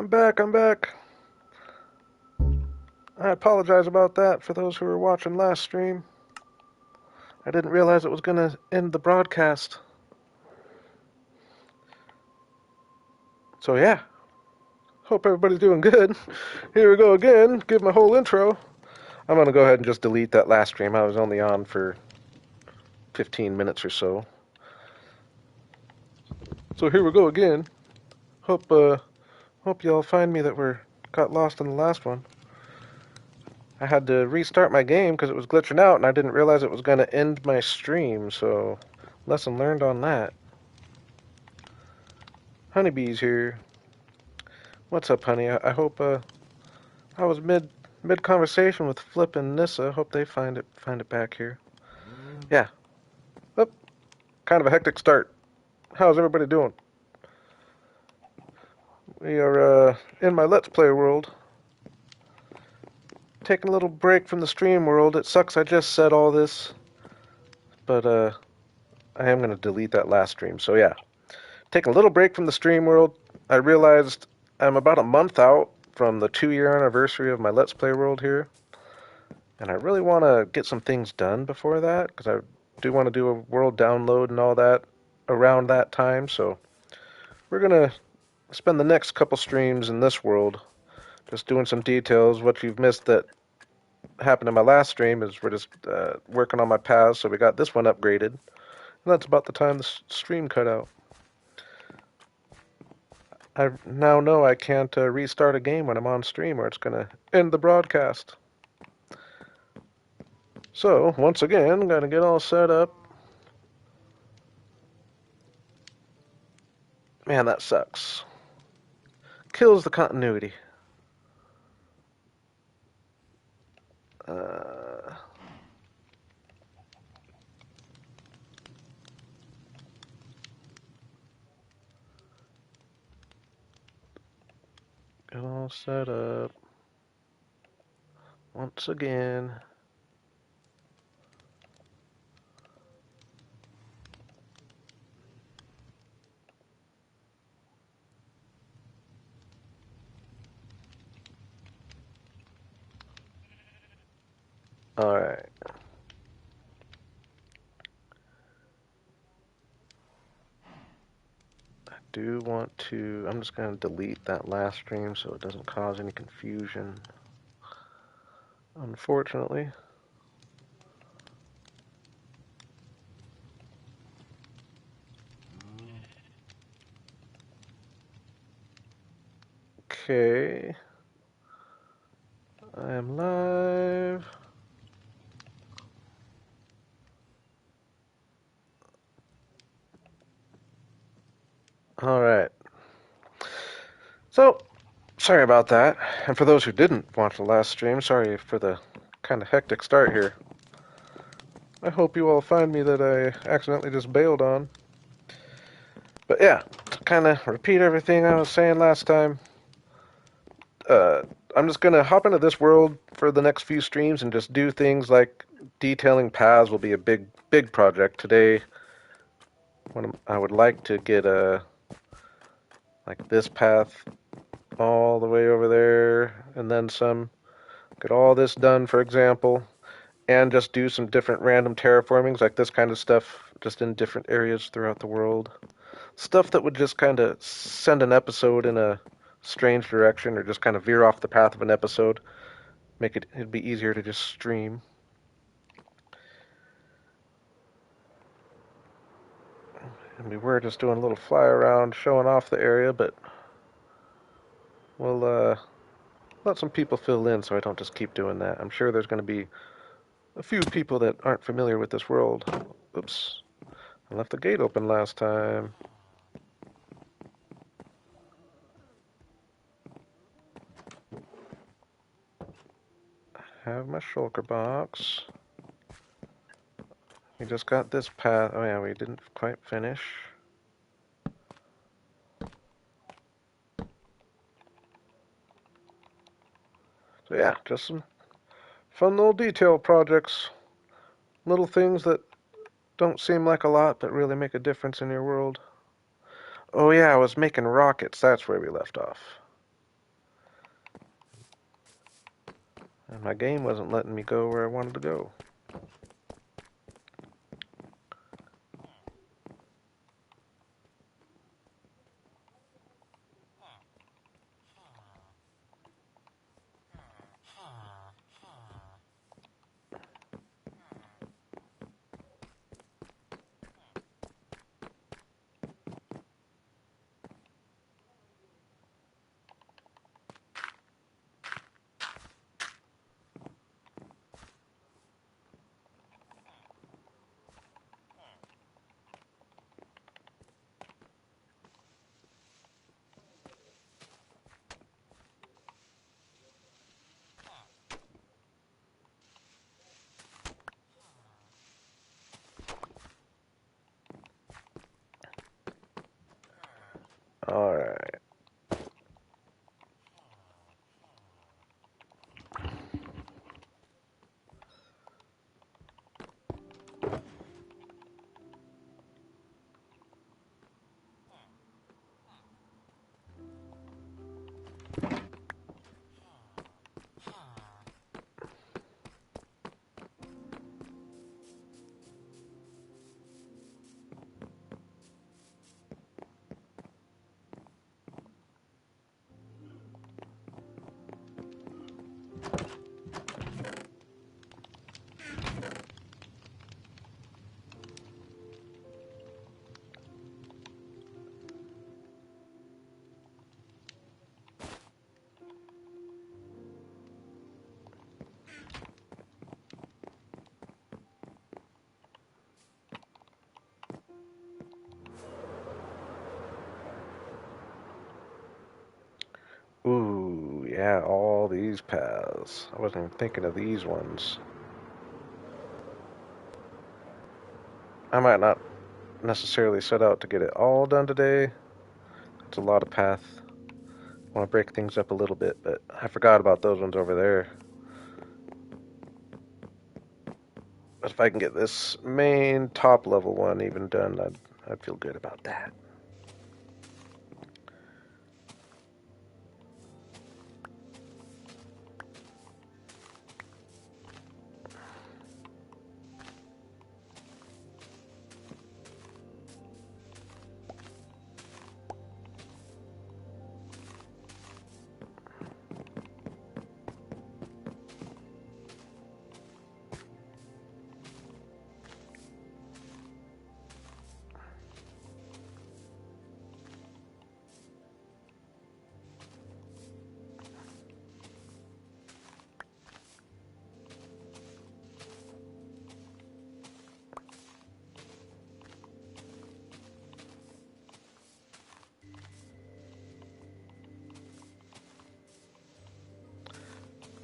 I'm back. I apologize about that for those who were watching last stream. I didn't realize it was going to end the broadcast. So yeah, hope everybody's doing good. Here we go again, give my whole intro. I'm going to go ahead and just delete that last stream. I was only on for 15 minutes or so. So here we go again. Hope y'all find me that got lost in the last one. I had to restart my game because it was glitching out, and I didn't realize it was going to end my stream, so lesson learned on that. Honeybee's here. What's up, honey? I hope I was mid conversation with Flip and Nissa. Hope they find it back here. Yeah. Oh, kind of a hectic start. How's everybody doing? We are in my Let's Play world. Taking a little break from the stream world. It sucks I just said all this, but I am going to delete that last stream. So yeah, taking a little break from the stream world. I realized I'm about a month out from the 2-year anniversary of my Let's Play world here. And I really want to get some things done before that, because I do want to do a world download and all that around that time. So we're going to spend the next couple streams in this world just doing some details. What you've missed that happened in my last stream is we're just working on my paths, so we got this one upgraded. And that's about the time the stream cut out. I now know I can't restart a game when I'm on stream or it's going to end the broadcast. So, once again, gotta get all set up. Man, that sucks. Kills the continuity. Get all set up. Once again. Alright. I do want to... I'm just going to delete that last stream so it doesn't cause any confusion. Unfortunately. Okay. I am live. Alright. So, sorry about that. And for those who didn't watch the last stream, sorry for the kind of hectic start here. I hope you all find me that I accidentally just bailed on. But yeah, to kind of repeat everything I was saying last time, I'm just going to hop into this world for the next few streams and just do things like detailing paths will be a big project. Today, I would like to get like this path all the way over there and then some. Get all this done, for example, and just do some different random terraformings, like this kind of stuff, just in different areas throughout the world. Stuff that would just kind of send an episode in a strange direction or just kind of veer off the path of an episode. It'd be easier to just stream. And we were just doing a little fly around showing off the area, but we'll let some people fill in so I don't just keep doing that. I'm sure there's going to be a few people that aren't familiar with this world. Oops. I left the gate open last time. Have my shulker box. We just got this path. Oh yeah, we didn't quite finish. So yeah, just some fun little detail projects. Little things that don't seem like a lot, but really make a difference in your world. Oh yeah, I was making rockets. That's where we left off. And my game wasn't letting me go where I wanted to go. Alright. Ooh, yeah, all these paths. I wasn't even thinking of these ones. I might not necessarily set out to get it all done today. It's a lot of path. I want to break things up a little bit, but I forgot about those ones over there. But if I can get this main top level one even done, I'd feel good about that.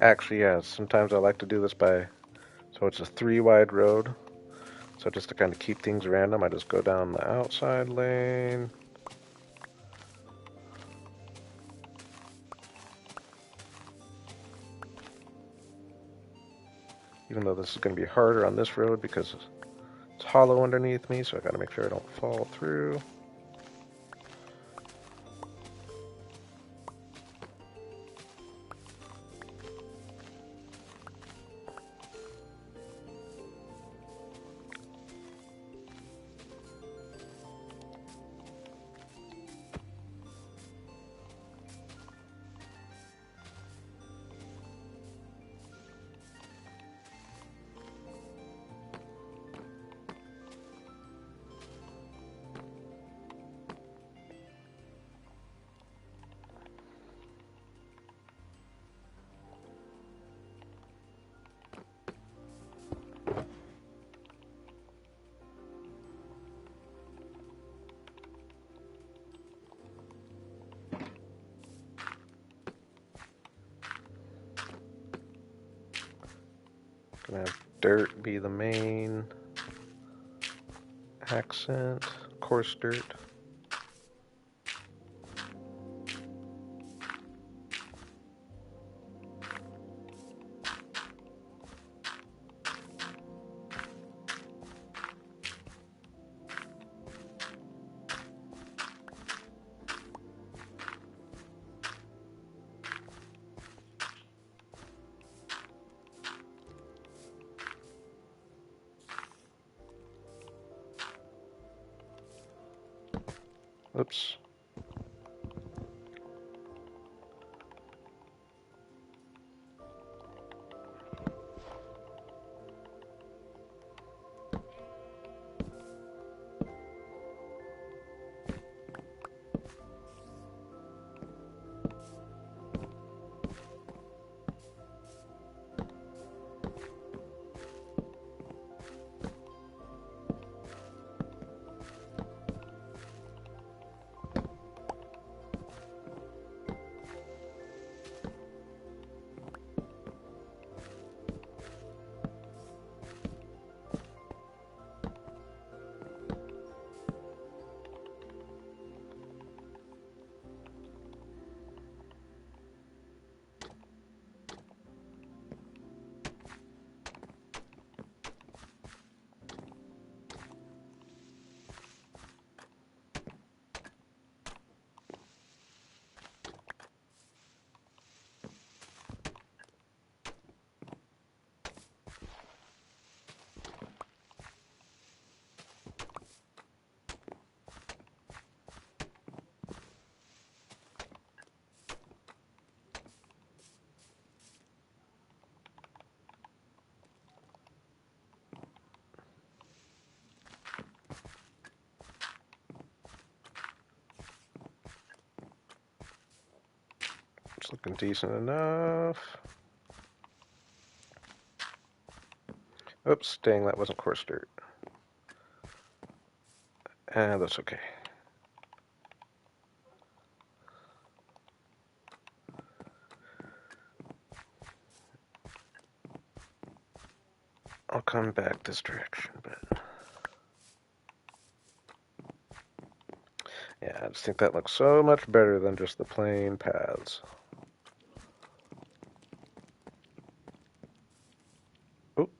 Actually, yeah, sometimes I like to do this by, so it's a 3 wide road. So just to kind of keep things random, I just go down the outside lane. Even though this is going to be harder on this road because it's hollow underneath me, so I got to make sure I don't fall through. Gonna have dirt be the main accent, coarse dirt. Oops. It's looking decent enough. Oops, dang, that wasn't coarse dirt. And that's okay. I'll come back this direction, but yeah, I just think that looks so much better than just the plain paths. Oop.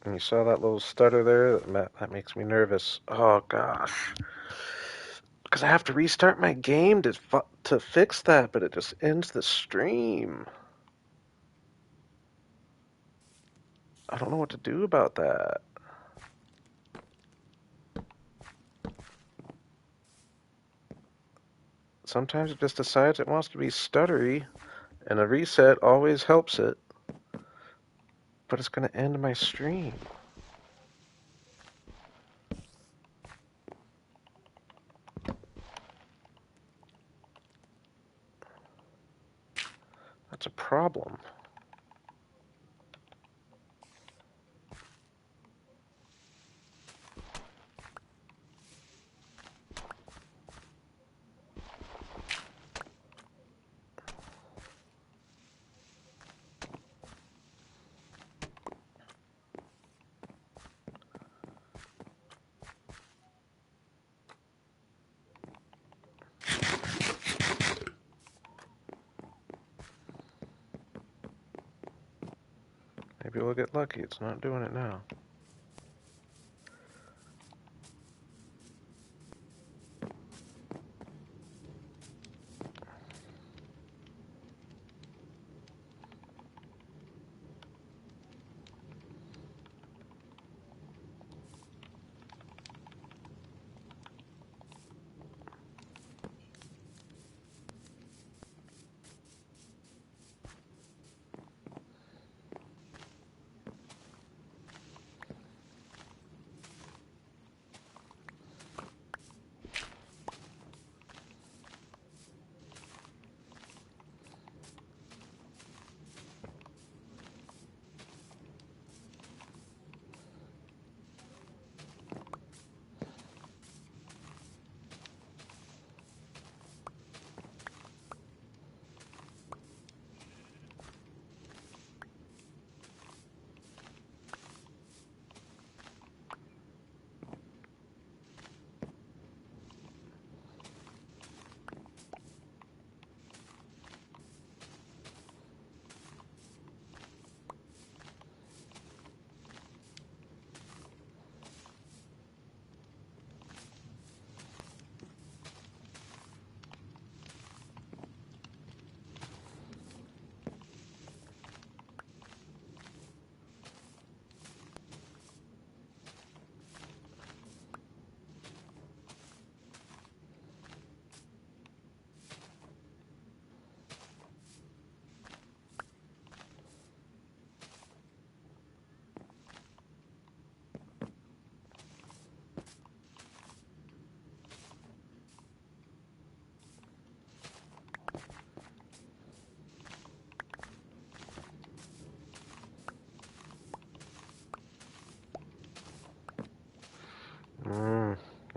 And you saw that little stutter there? That makes me nervous. Oh gosh. Because I have to restart my game to fix that, but it just ends the stream. I don't know what to do about that. Sometimes it just decides it wants to be stuttery, and a reset always helps it. But it's going to end my stream. That's a problem. Maybe we'll get lucky. It's not doing it now.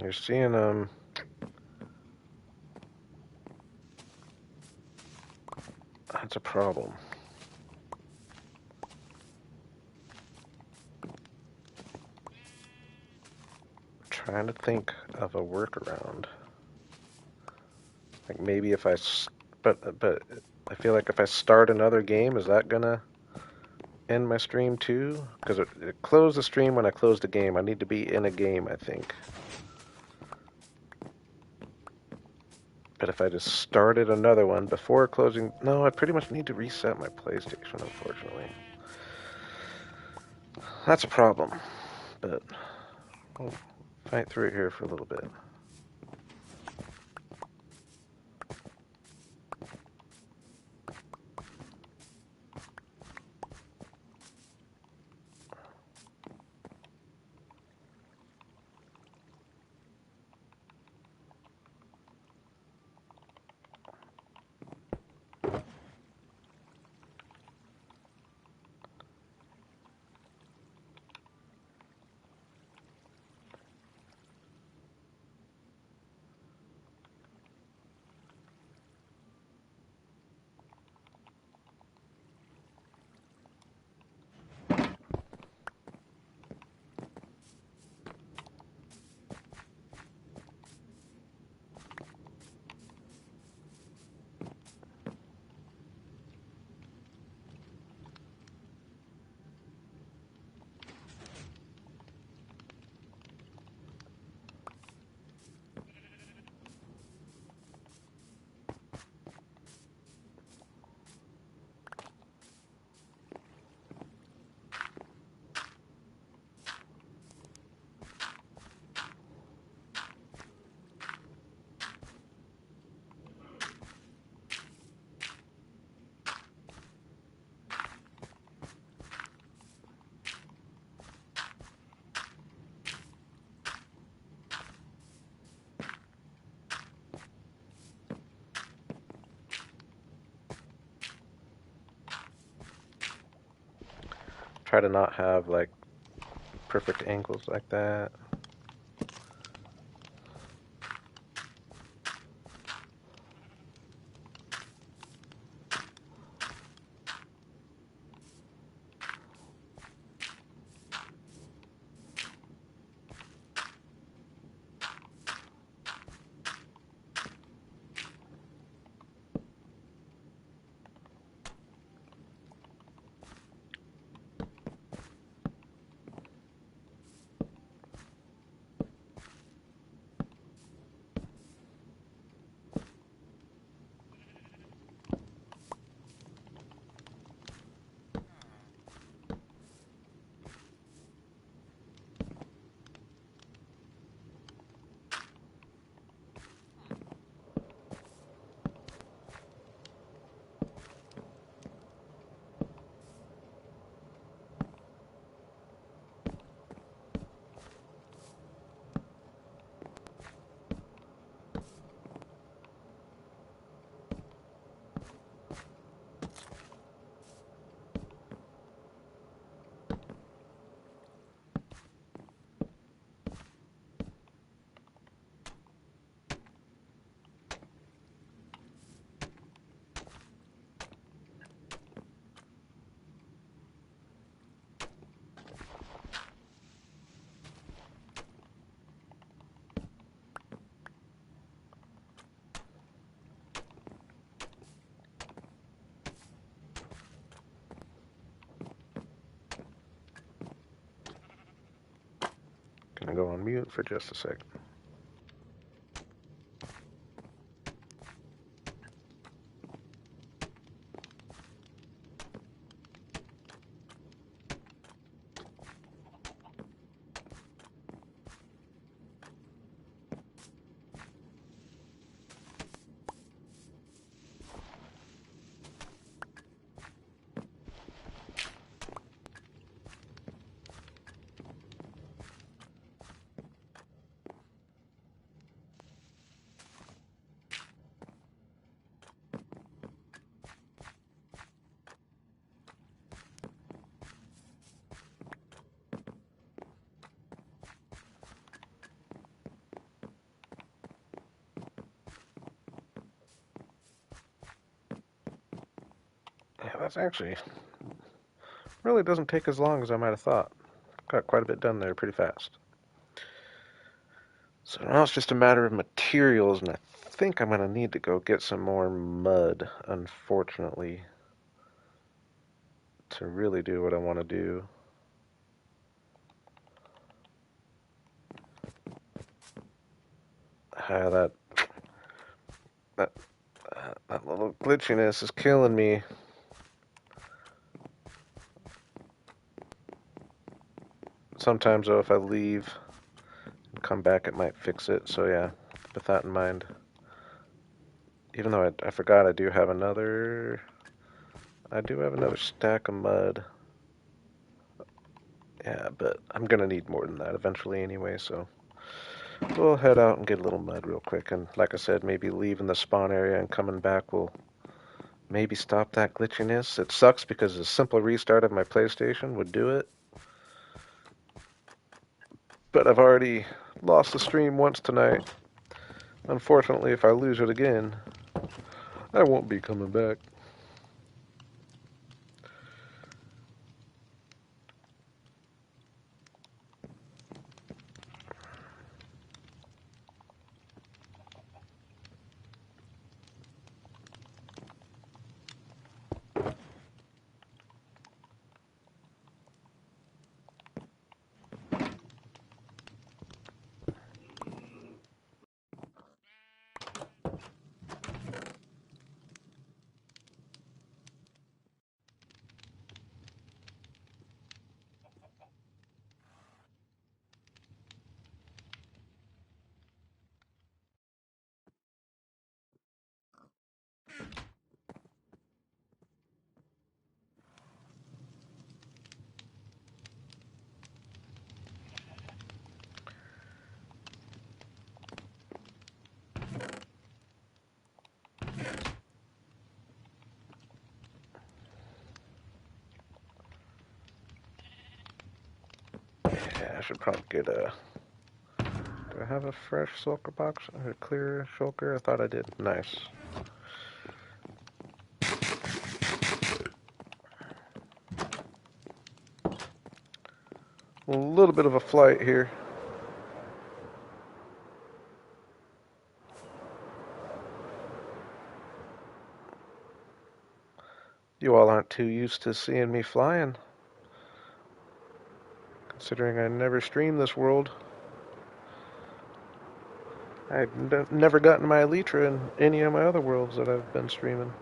You're seeing, that's a problem. I'm trying to think of a workaround. Like maybe if I, but I feel like if I start another game, is that gonna end my stream too? Because it closed the stream when I closed the game. I need to be in a game, I think. But if I just started another one before closing, no, I pretty much need to reset my PlayStation, unfortunately. That's a problem, but we'll fight through it here for a little bit. Try to not have like perfect angles like that. Gonna go on mute for just a second. That's actually really doesn't take as long as I might have thought. Got quite a bit done there pretty fast. So now it's just a matter of materials, and I think I'm going to need to go get some more mud, unfortunately, to really do what I want to do. That that that little glitchiness is killing me. Sometimes, though, if I leave and come back, it might fix it. So yeah, with that in mind. Even though I forgot I do have another stack of mud. Yeah, but I'm gonna need more than that eventually anyway, so we'll head out and get a little mud real quick. And like I said, maybe leaving the spawn area and coming back will maybe stop that glitchiness. It sucks because a simple restart of my PlayStation would do it. But I've already lost the stream once tonight. Unfortunately, if I lose it again, I won't be coming back. Yeah, I should probably get a... Do I have a fresh shulker box? A clear shulker? I thought I did. Nice. A little bit of a flight here. You all aren't too used to seeing me flying, considering I never stream this world. I've never gotten my elytra in any of my other worlds that I've been streaming.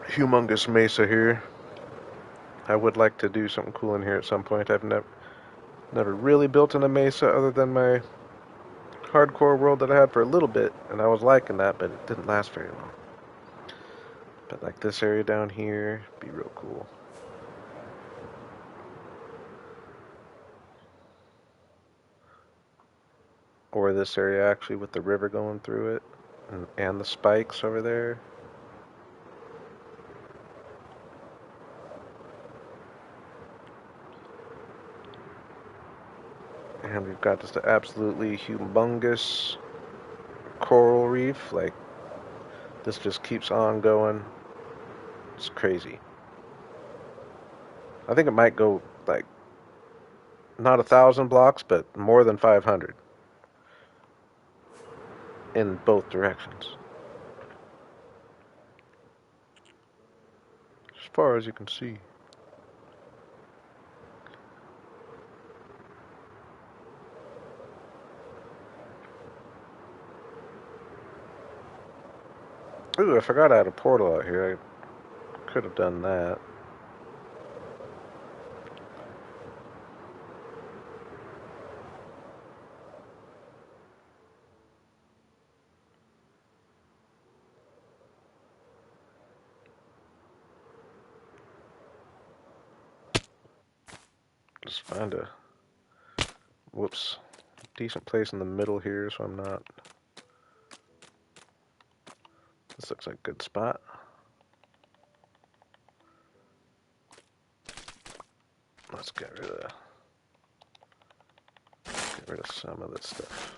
Humongous mesa here. I would like to do something cool in here at some point. I've never really built in a mesa other than my hardcore world that I had for a little bit, and I was liking that, but it didn't last very long. But like this area down here, be real cool. Or this area actually with the river going through it, and the spikes over there. And we've got just an absolutely humongous coral reef. Like, this just keeps on going. It's crazy. I think it might go, like, not 1,000 blocks, but more than 500 in both directions. As far as you can see. Ooh, I forgot I had a portal out here. I could have done that. Just find a, whoops, decent place in the middle here so I'm not... This looks like a good spot. Let's get rid of rid of some of this stuff.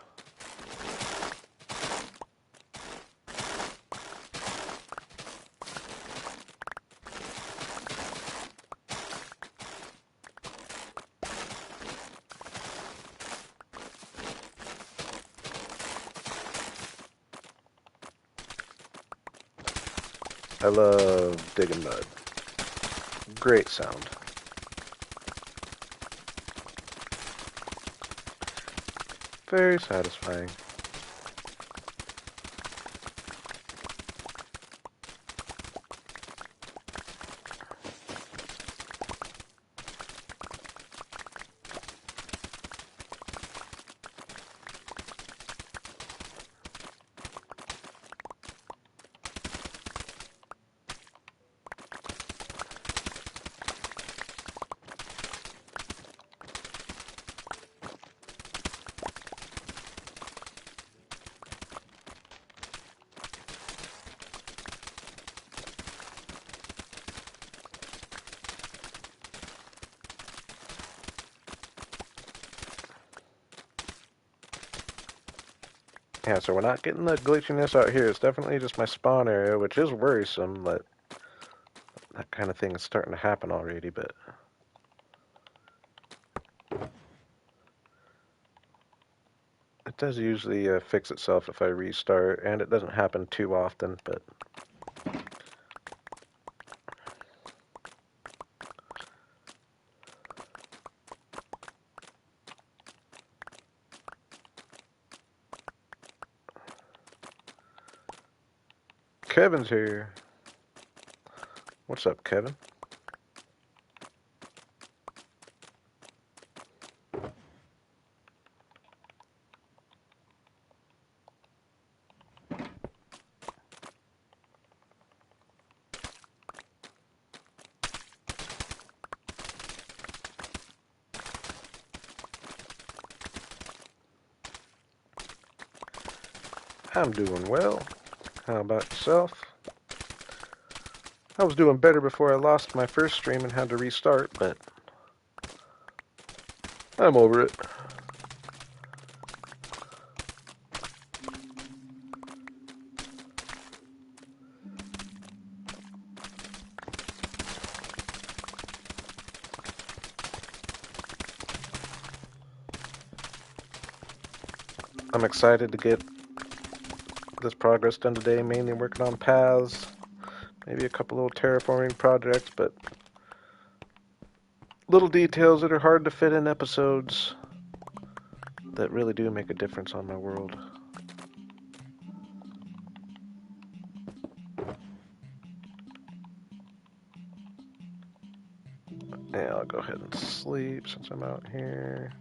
I love digging mud. Great sound. Very satisfying. Yeah, so we're not getting the glitchiness out here. It's definitely just my spawn area, which is worrisome that that kind of thing is starting to happen already, but it does usually fix itself if I restart, and it doesn't happen too often, but Kevin's here. What's up, Kevin? I'm doing well. How about yourself? I was doing better before I lost my first stream and had to restart, but I'm over it. I'm excited to get this progress done today, mainly working on paths, maybe a couple little terraforming projects, but little details that are hard to fit in episodes that really do make a difference on my world. Yeah, I'll go ahead and sleep since I'm out here.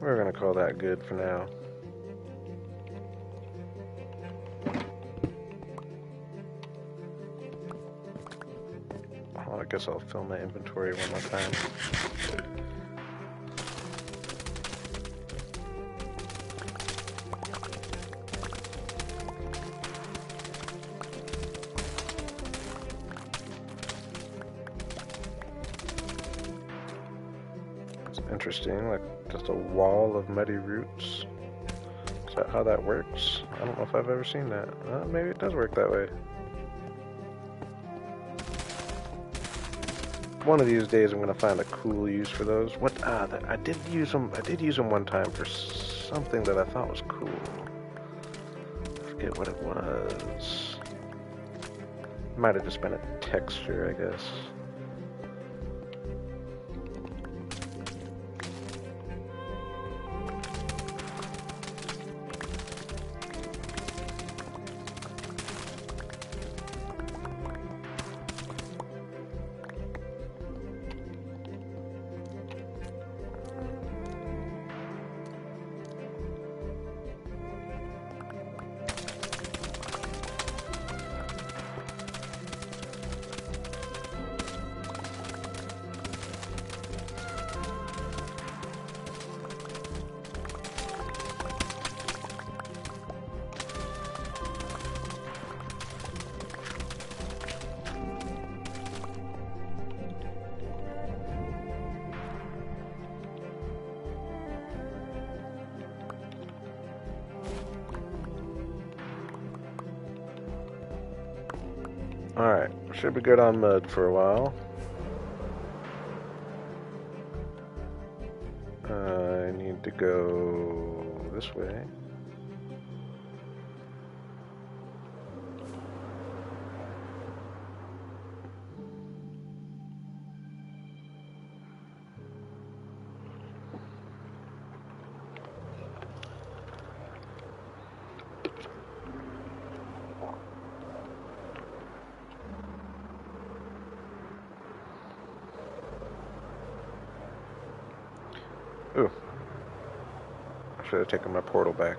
We're gonna call that good for now. Oh, I guess I'll fill my inventory one more time. It's interesting, like just a wall of muddy roots. Is that how that works? I don't know if I've ever seen that. Maybe it does work that way. One of these days, I'm gonna find a cool use for those. What? I did use them. I did use them one time for something that I thought was cool. I forget what it was. Might have just been a texture, I guess. Alright, should be good on mud for a while. I need to go this way. Ooh. I should have taken my portal back.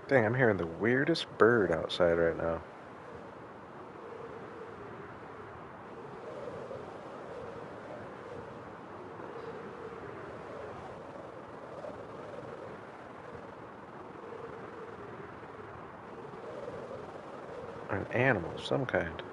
Dang, I'm hearing the weirdest bird outside right now. An animal of some kind.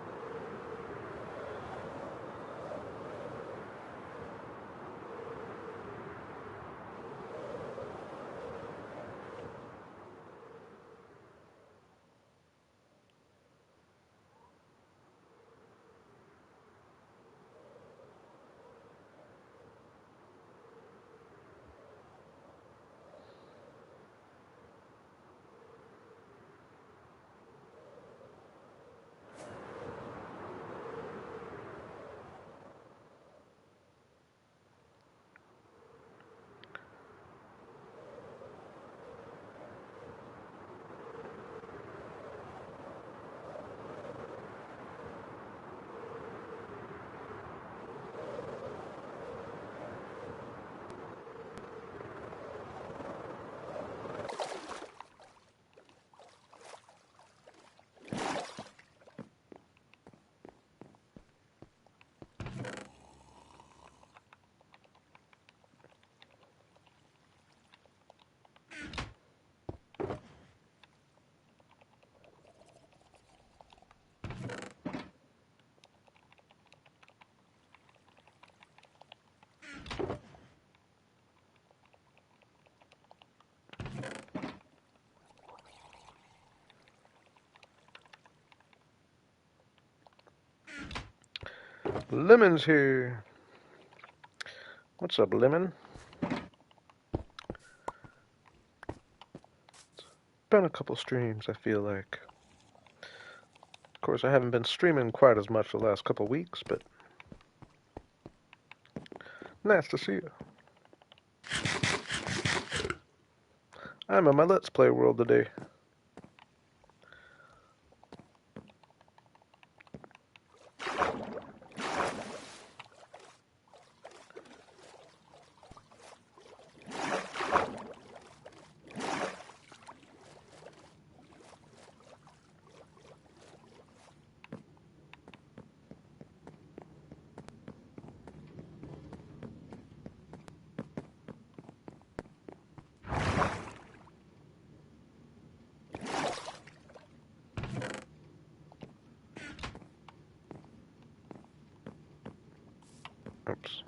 Lemon's here. What's up, Lemon? been a couple streams, I feel like. Of course, I haven't been streaming quite as much the last couple weeks, but nice to see you. I'm in my Let's Play world today. Oops.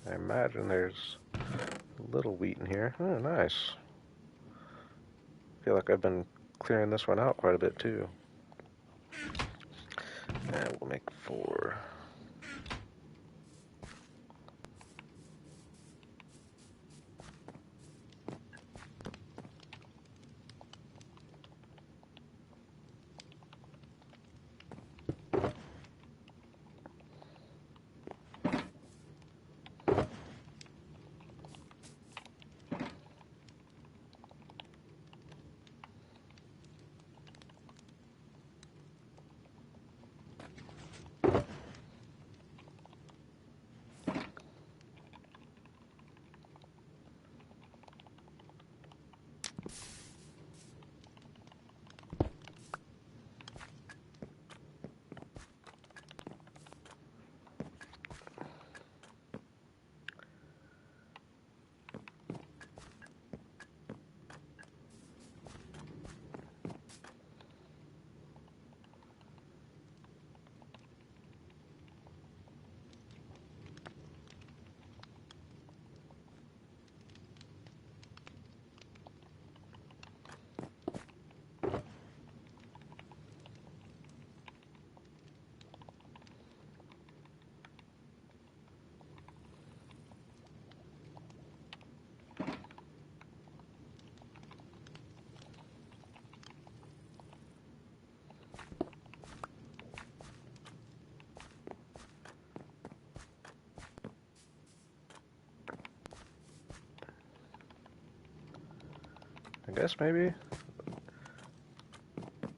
I imagine there's a little wheat in here. Oh, nice. I feel like I've been clearing this one out quite a bit too. And we'll make 4. I guess maybe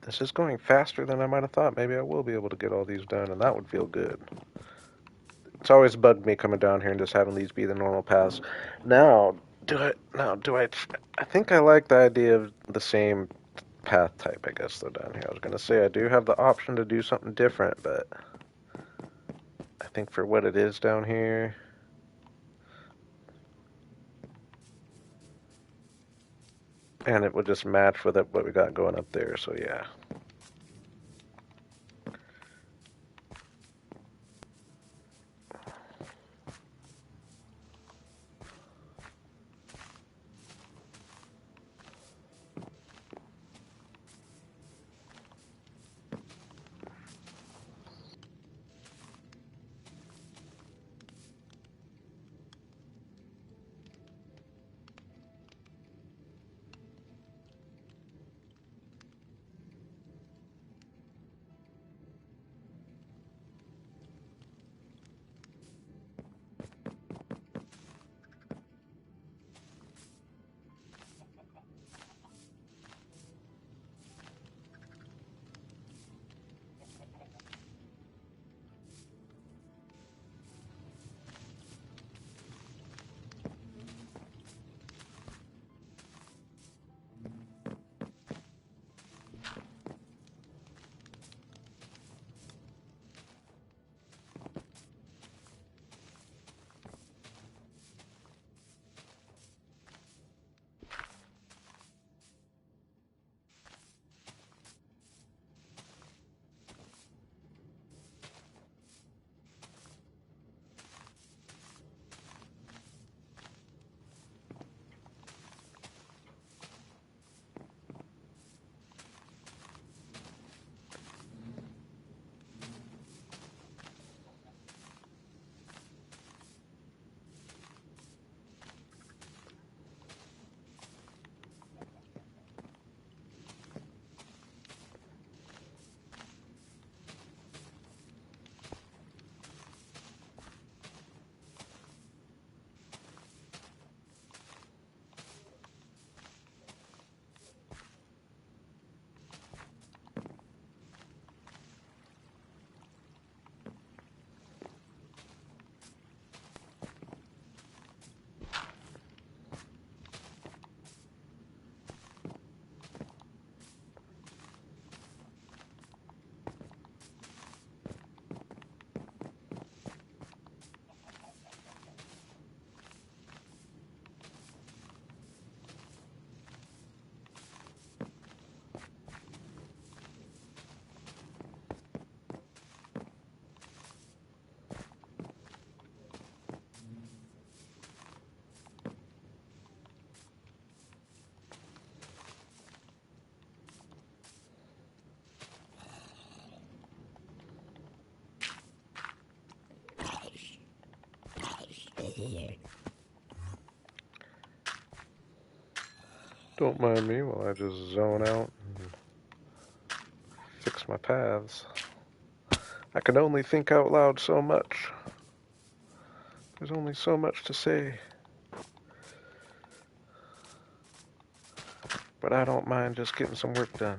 this is going faster than I might have thought. Maybe I will be able to get all these done, and that would feel good. It's always bugged me coming down here and just having these be the normal paths. Now, I think I like the idea of the same path type, I guess, though, down here. I was going to say I do have the option to do something different, but I think for what it is down here, and it would just match with what we got going up there, so yeah. Don't mind me while I just zone out and fix my paths. I can only think out loud so much. There's only so much to say. But I don't mind just getting some work done.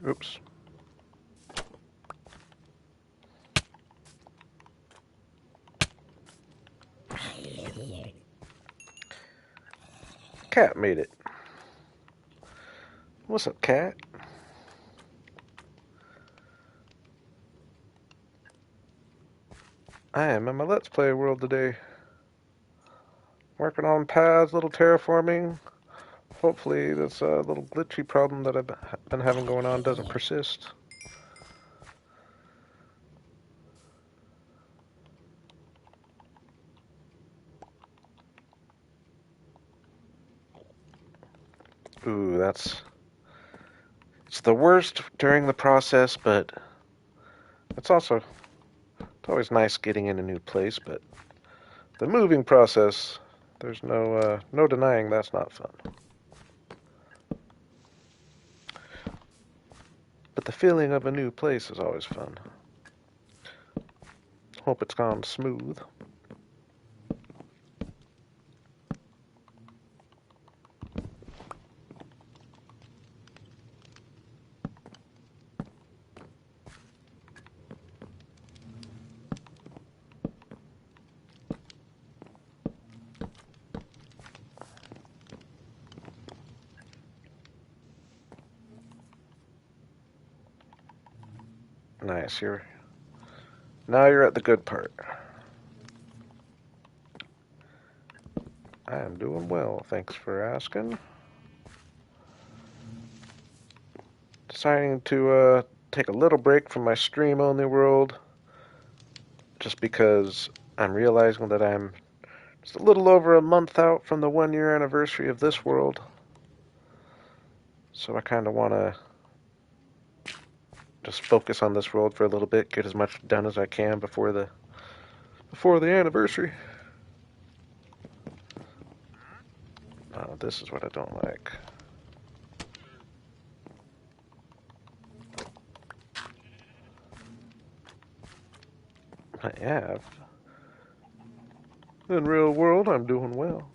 Oops. Cat made it. What's up, cat? I am in my Let's Play world today. Working on paths, little terraforming. Hopefully this little glitchy problem that I've been having going on doesn't persist. Ooh, it's the worst during the process, but it's always nice getting in a new place, but the moving process, there's no denying that's not fun. But the feeling of a new place is always fun. Hope it's gone smooth. Nice, now you're at the good part. I am doing well, thanks for asking. Deciding to take a little break from my stream-only world, just because I'm realizing that I'm just a little over a month out from the 1-year anniversary of this world. So I kind of want to just focus on this world for a little bit, get as much done as I can before the anniversary. This is what I don't like. I have. In real world, I'm doing well.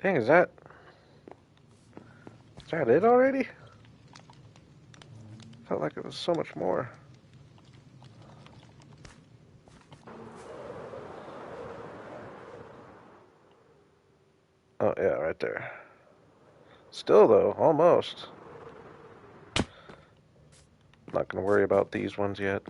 Dang, is that it already? Felt like it was so much more. Oh, yeah, right there. Still, though, almost. Not gonna worry about these ones yet.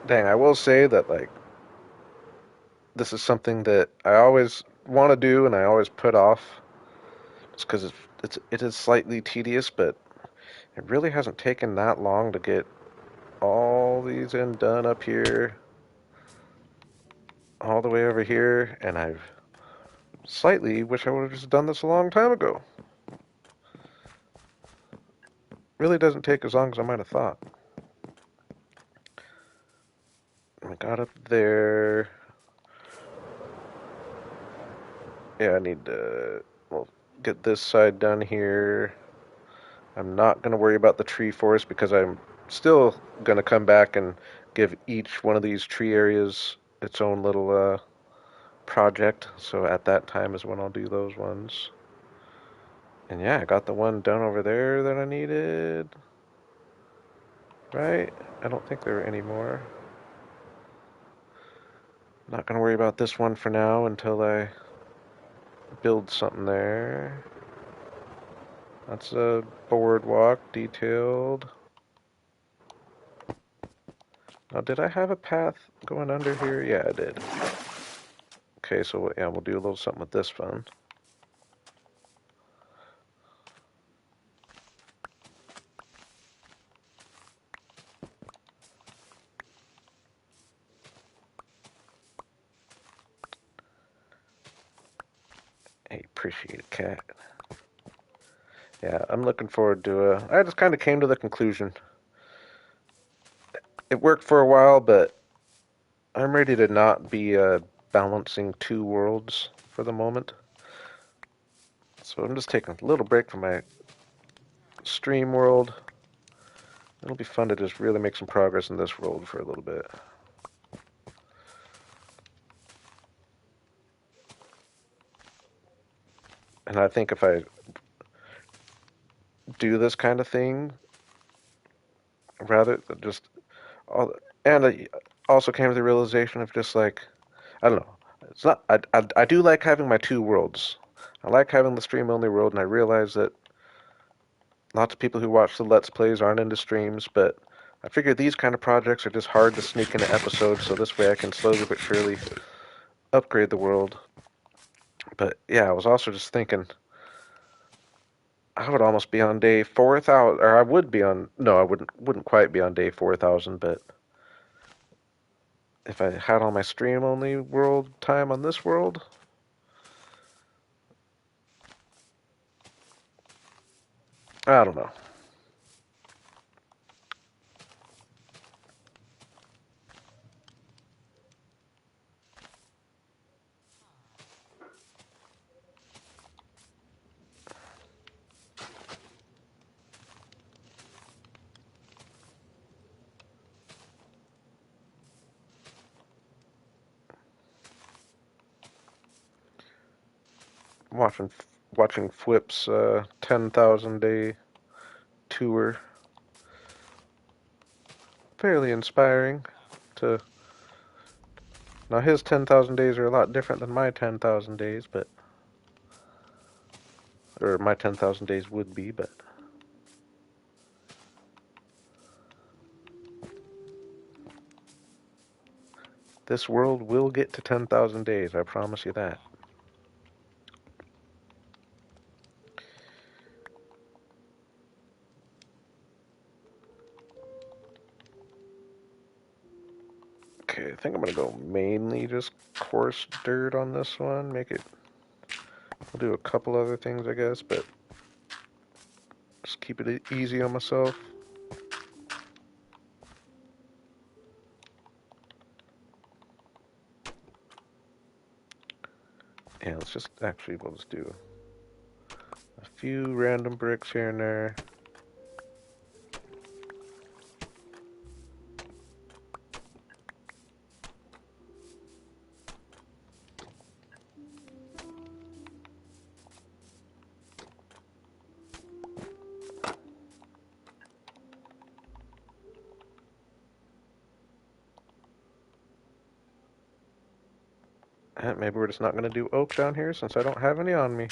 Dang, I will say that, like, this is something that I always want to do and I always put off just because it is slightly tedious, but it really hasn't taken that long to get all these in done up here, all the way over here, and I've slightly wish I would have just done this a long time ago. really doesn't take as long as I might have thought. I got up there. Yeah, I need to, well, get this side done here. I'm not going to worry about the tree forest because I'm still going to come back and give each one of these tree areas its own little project. So at that time is when I'll do those ones. And yeah, I got the one done over there that I needed. Right? I don't think there are any more. Not going to worry about this one for now until I build something there. That's a boardwalk detailed. Now, did I have a path going under here? Yeah, I did. Okay, so yeah, we'll do a little something with this one. Hey, appreciate it, cat. Yeah, I'm looking forward to I just kind of came to the conclusion. It worked for a while, but I'm ready to not be balancing two worlds for the moment. So I'm just taking a little break from my stream world. It'll be fun to just really make some progress in this world for a little bit. And I think if I do this kind of thing, rather than just all, and I also came to the realization of just like, I don't know. It's not. I do like having my two worlds. I like having the stream only world, and I realize that lots of people who watch the Let's Plays aren't into streams, but I figure these kind of projects are just hard to sneak into episodes, so this way I can slowly but surely upgrade the world. But yeah, I was also just thinking, I would almost be on day 4,000, or I would be on, no, I wouldn't quite be on day 4,000, but if I had all my stream only world time on this world, I don't know. Watching watching Flip's 10,000 day tour, fairly inspiring to now his 10,000 days are a lot different than my 10,000 days, but or my 10,000 days would be, but this world will get to 10,000 days, I promise you that. Okay, I think I'm gonna go mainly just coarse dirt on this one. Make it. I'll do a couple other things, I guess, but just keep it easy on myself. Yeah, let's just actually we'll just do a few random bricks here and there. And maybe we're just not gonna do oak down here since I don't have any on me.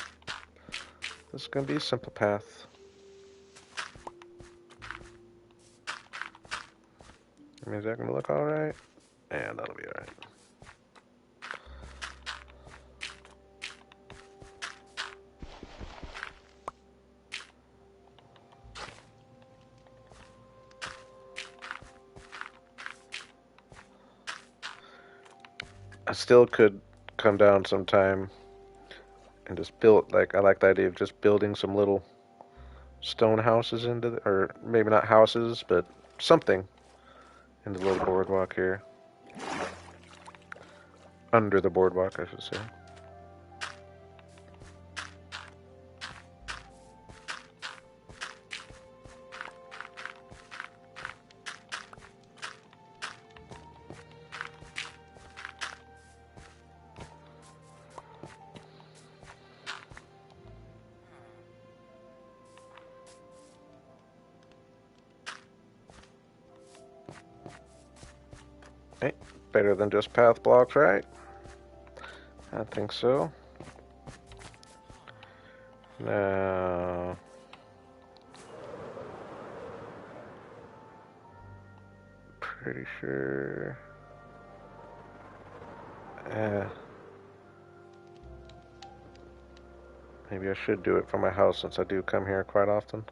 This is gonna be a simple path. I mean, is that gonna look alright? Yeah, that'll be alright. I still could come down sometime and just build, like, I like the idea of just building some little stone houses into the, or maybe not houses, but something into the little boardwalk here. Under the boardwalk, I should say. Hey, better than just path blocks, right? I think so. Now, pretty sure. Maybe I should do it from my house since I do come here quite often.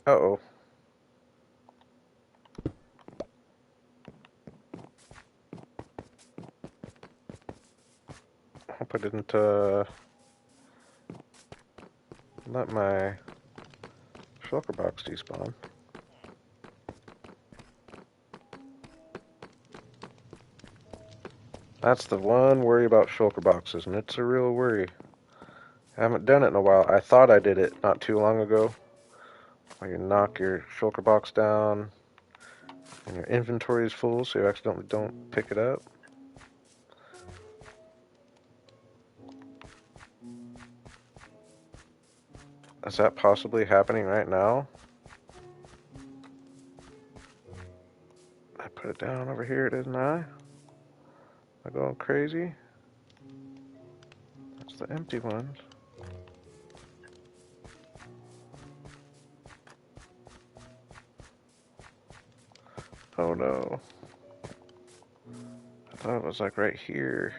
Uh-oh. Hope I didn't let my shulker box despawn. That's the one worry about shulker boxes, and it's a real worry. I haven't done it in a while. I thought I did it not too long ago. Where you knock your shulker box down, and your inventory is full, so you accidentally don't pick it up. Is that possibly happening right now? I put it down over here, didn't I? Am I going crazy? That's the empty ones. Oh no. I thought it was like right here.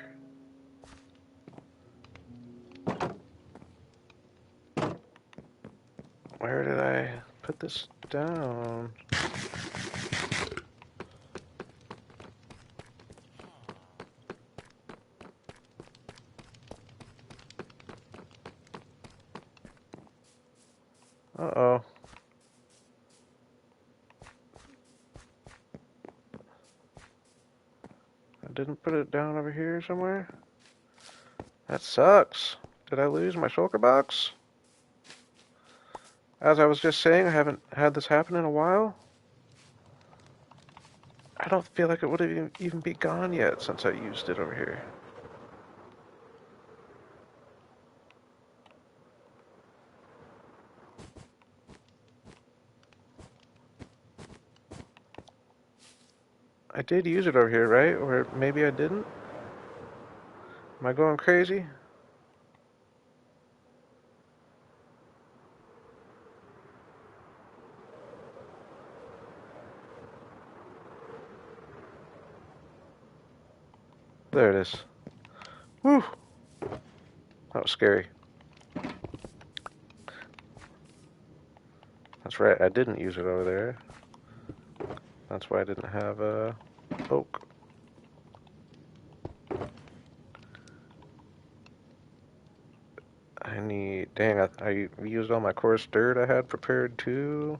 Where did I put this down? Uh-oh. I didn't put it down over here somewhere? That sucks. Did I lose my shulker box? As I was just saying, I haven't had this happen in a while. I don't feel like it would have even be gone yet since I used it over here. I did use it over here, right? Or maybe I didn't? Am I going crazy? There it is. Whew! That was scary. That's right, I didn't use it over there. That's why I didn't have oak. I need... Dang, I used all my coarse dirt I had prepared too.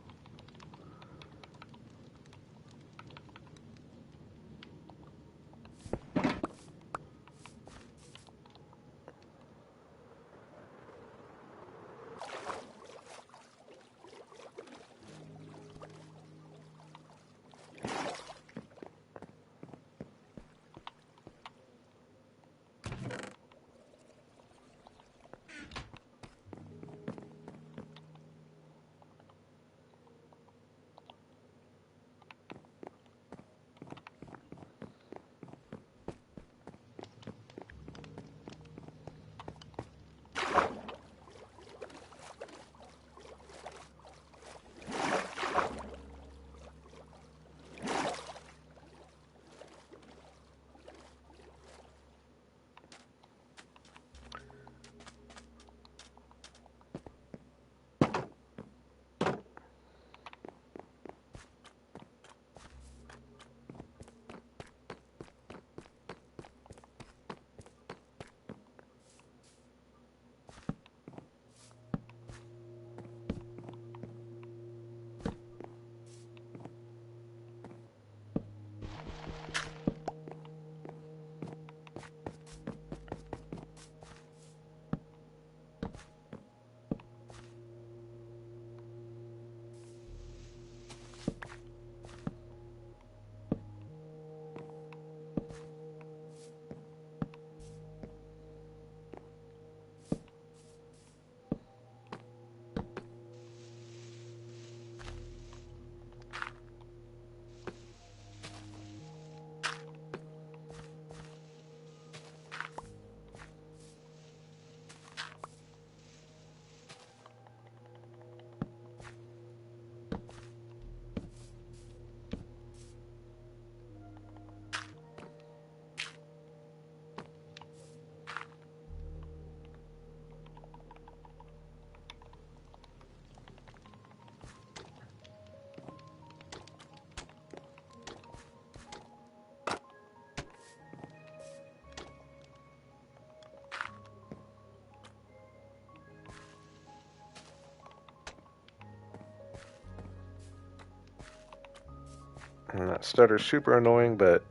And that stutter's super annoying, but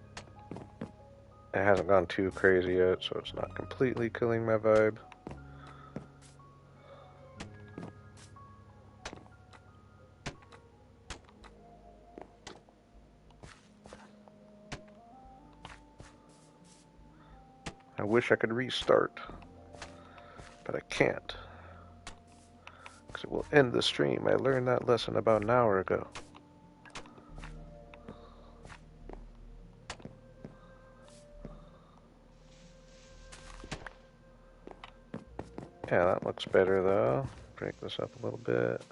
it hasn't gone too crazy yet, so it's not completely killing my vibe. I wish I could restart, but I can't, because it will end the stream. I learned that lesson about an hour ago. Yeah, that looks better though. Break this up a little bit.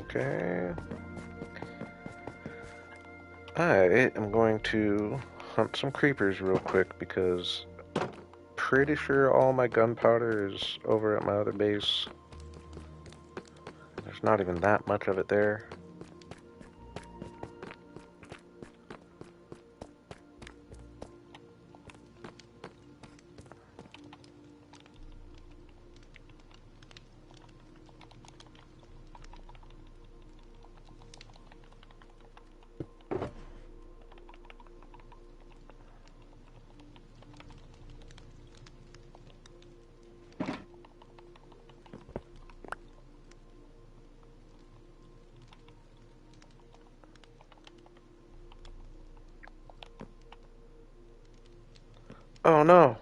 Okay. I am going to hunt some creepers real quick because pretty sure all my gunpowder is over at my other base. There's not even that much of it there. Oh no!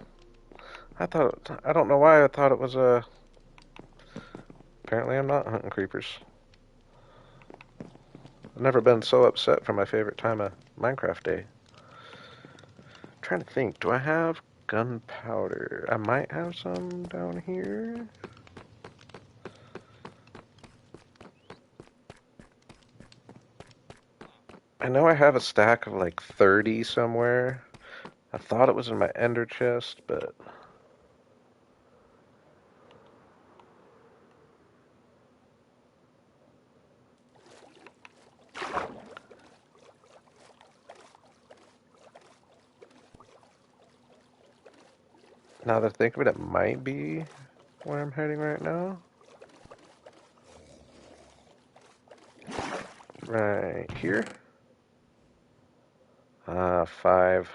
I don't know why I thought it was a. Apparently, I'm not hunting creepers. I've never been so upset for my favorite time of Minecraft day. I'm trying to think, do I have gunpowder? I might have some down here. I know I have a stack of like 30 somewhere. I thought it was in my ender chest, but now that I think of it, it might be where I'm heading right now. Right here. Ah, 5.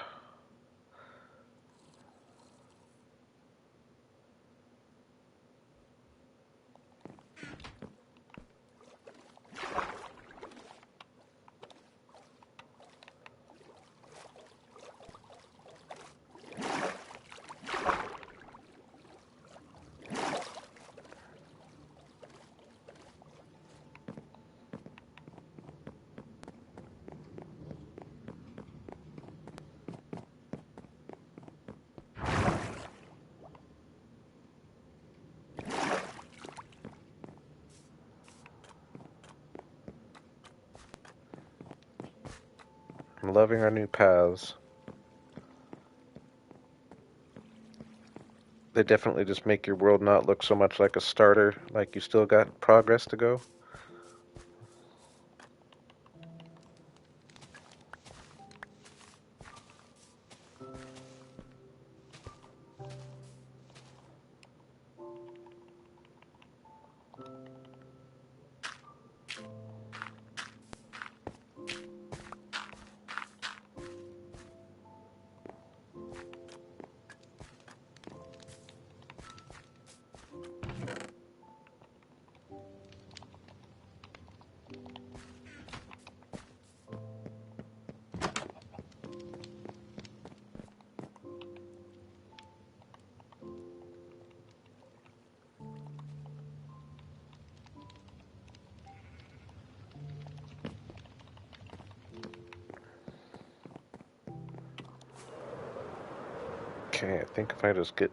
I'm loving our new paths. They definitely just make your world not look so much like a starter, like you still got progress to go. Okay, I think if I just get...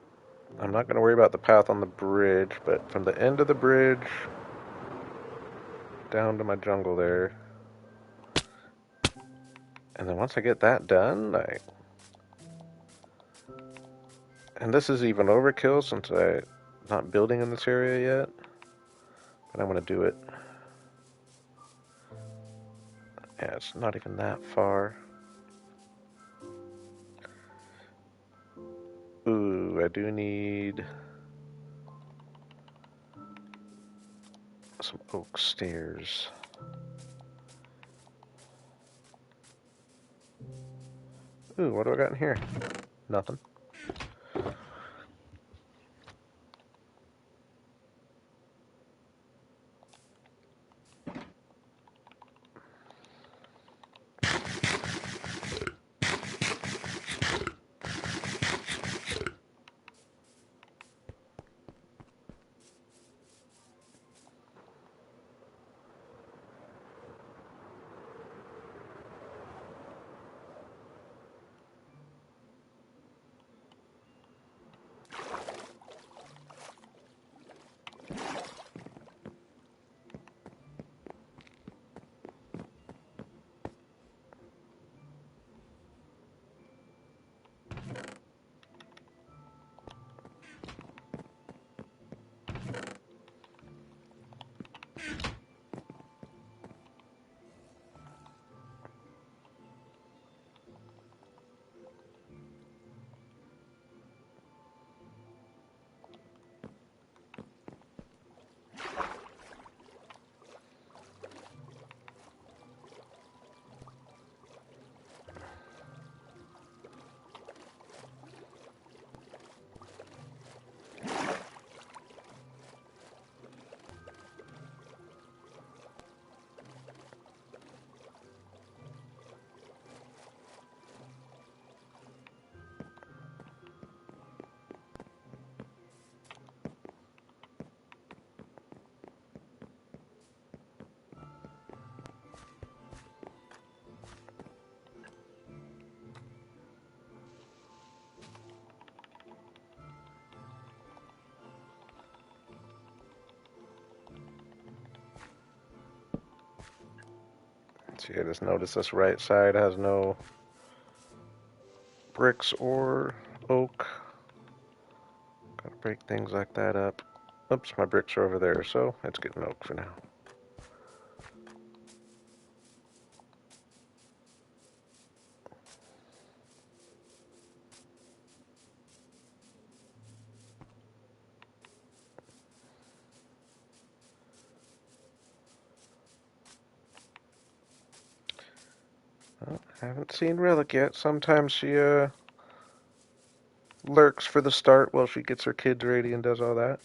I'm not going to worry about the path on the bridge, but from the end of the bridge down to my jungle there. And then once I get that done, and this is even overkill since I'm not building in this area yet, but I'm going to do it. Yeah, it's not even that far. Ooh, I do need some oak stairs. Ooh, what do I got in here? Nothing. See, I just noticed this right side has no bricks or oak. Gotta break things like that up. Oops, my bricks are over there, so let's get an oak for now. Well, I haven't seen Relic yet. Sometimes she lurks for the start while she gets her kids ready and does all that.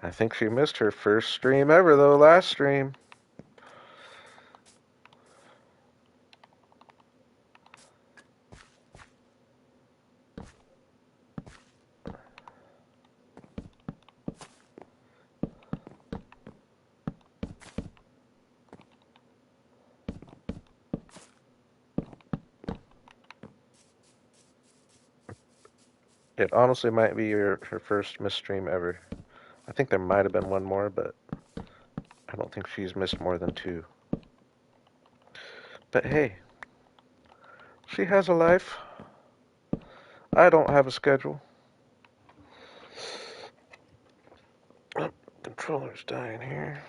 I think she missed her first stream ever, though, last stream. It honestly might be her first missed stream ever. I think there might have been one more, but I don't think she's missed more than two. But hey, she has a life. I don't have a schedule. Oh, controller's dying here.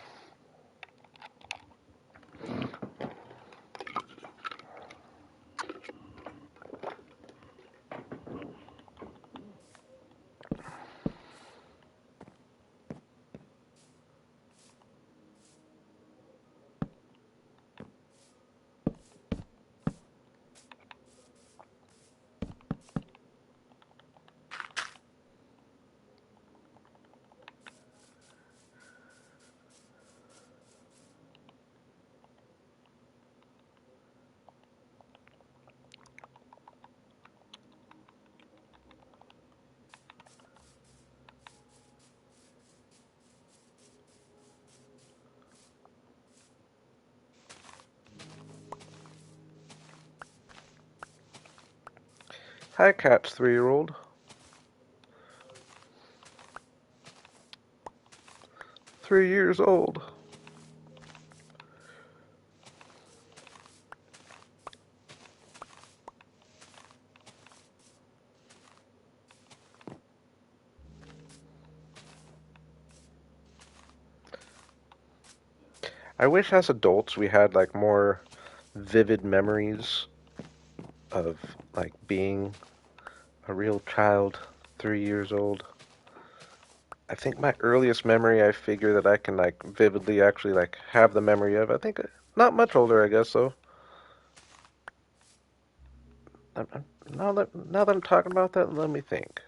Hi, Cat's 3-year-old. 3 years old. I wish as adults we had like more vivid memories of like being a real child, 3 years old. I think my earliest memory I figure that I can like vividly actually like have the memory of, I think not much older, I guess, so. Now that I'm talking about that, let me think.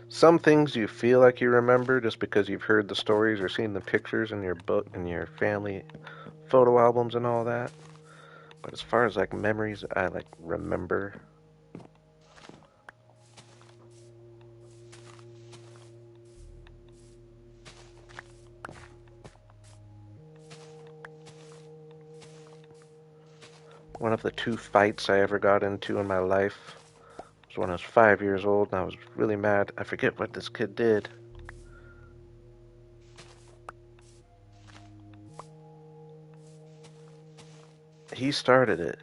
Some things you feel like you remember just because you've heard the stories or seen the pictures in your book and your family photo albums and all that. But as far as like memories, I like remember. One of the two fights I ever got into in my life was when I was 5 years old and I was really mad. I forget what this kid did. He started it.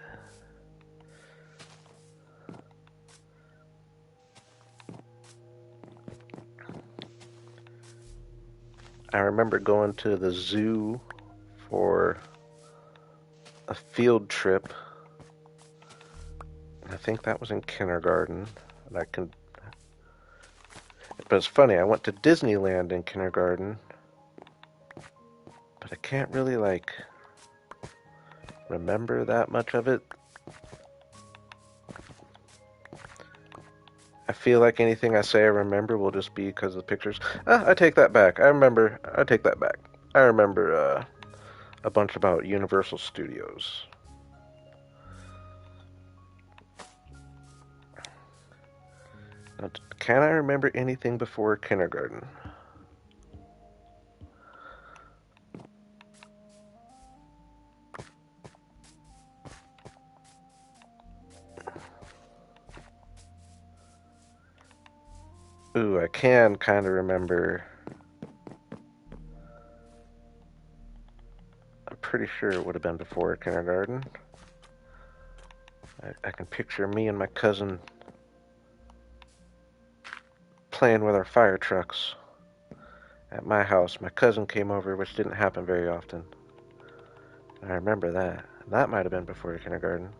I remember going to the zoo for a field trip. I think that was in kindergarten. And but it's funny, I went to Disneyland in kindergarten, but I can't really like remember that much of it. I feel like anything I say I remember will just be because of the pictures. I take that back. I take that back. I remember a bunch about Universal Studios. Now, can I remember anything before kindergarten? Ooh, I can kind of remember I'm pretty sure it would have been before kindergarten. I can picture me and my cousin playing with our fire trucks at my house. My cousin came over, which didn't happen very often. I remember that. That might have been before kindergarten.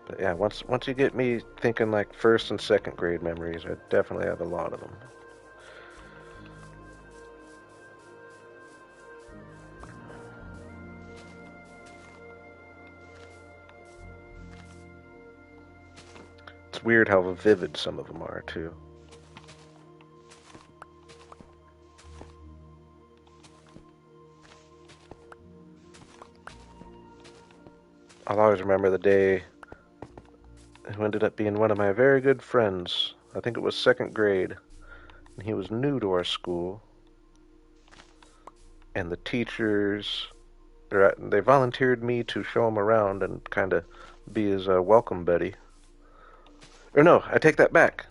But yeah, once you get me thinking like first and second grade memories, I definitely have a lot of them. It's weird how vivid some of them are too. I'll always remember the day who ended up being one of my very good friends. I think it was second grade, and he was new to our school. And the teachers, they volunteered me to show him around and kind of be his welcome buddy. Or no, I take that back.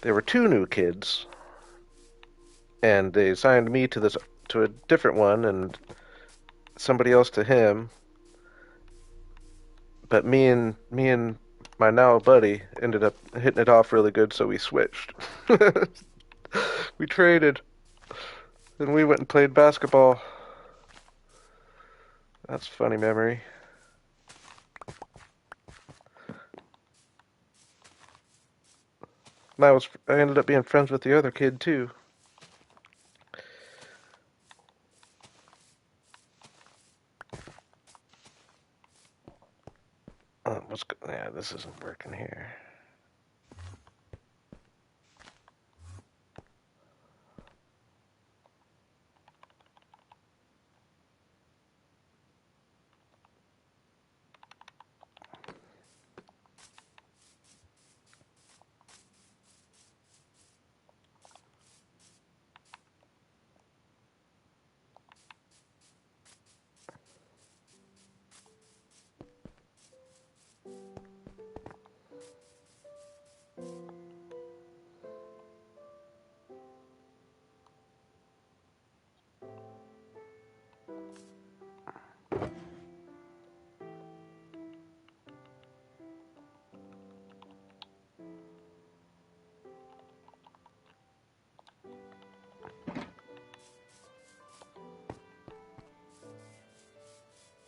There were two new kids, and they assigned me to a different one, and somebody else to him. But me and my now buddy ended up hitting it off really good, so we switched. We traded, and we went and played basketball. That's a funny memory. And I ended up being friends with the other kid too. Yeah, this isn't working here.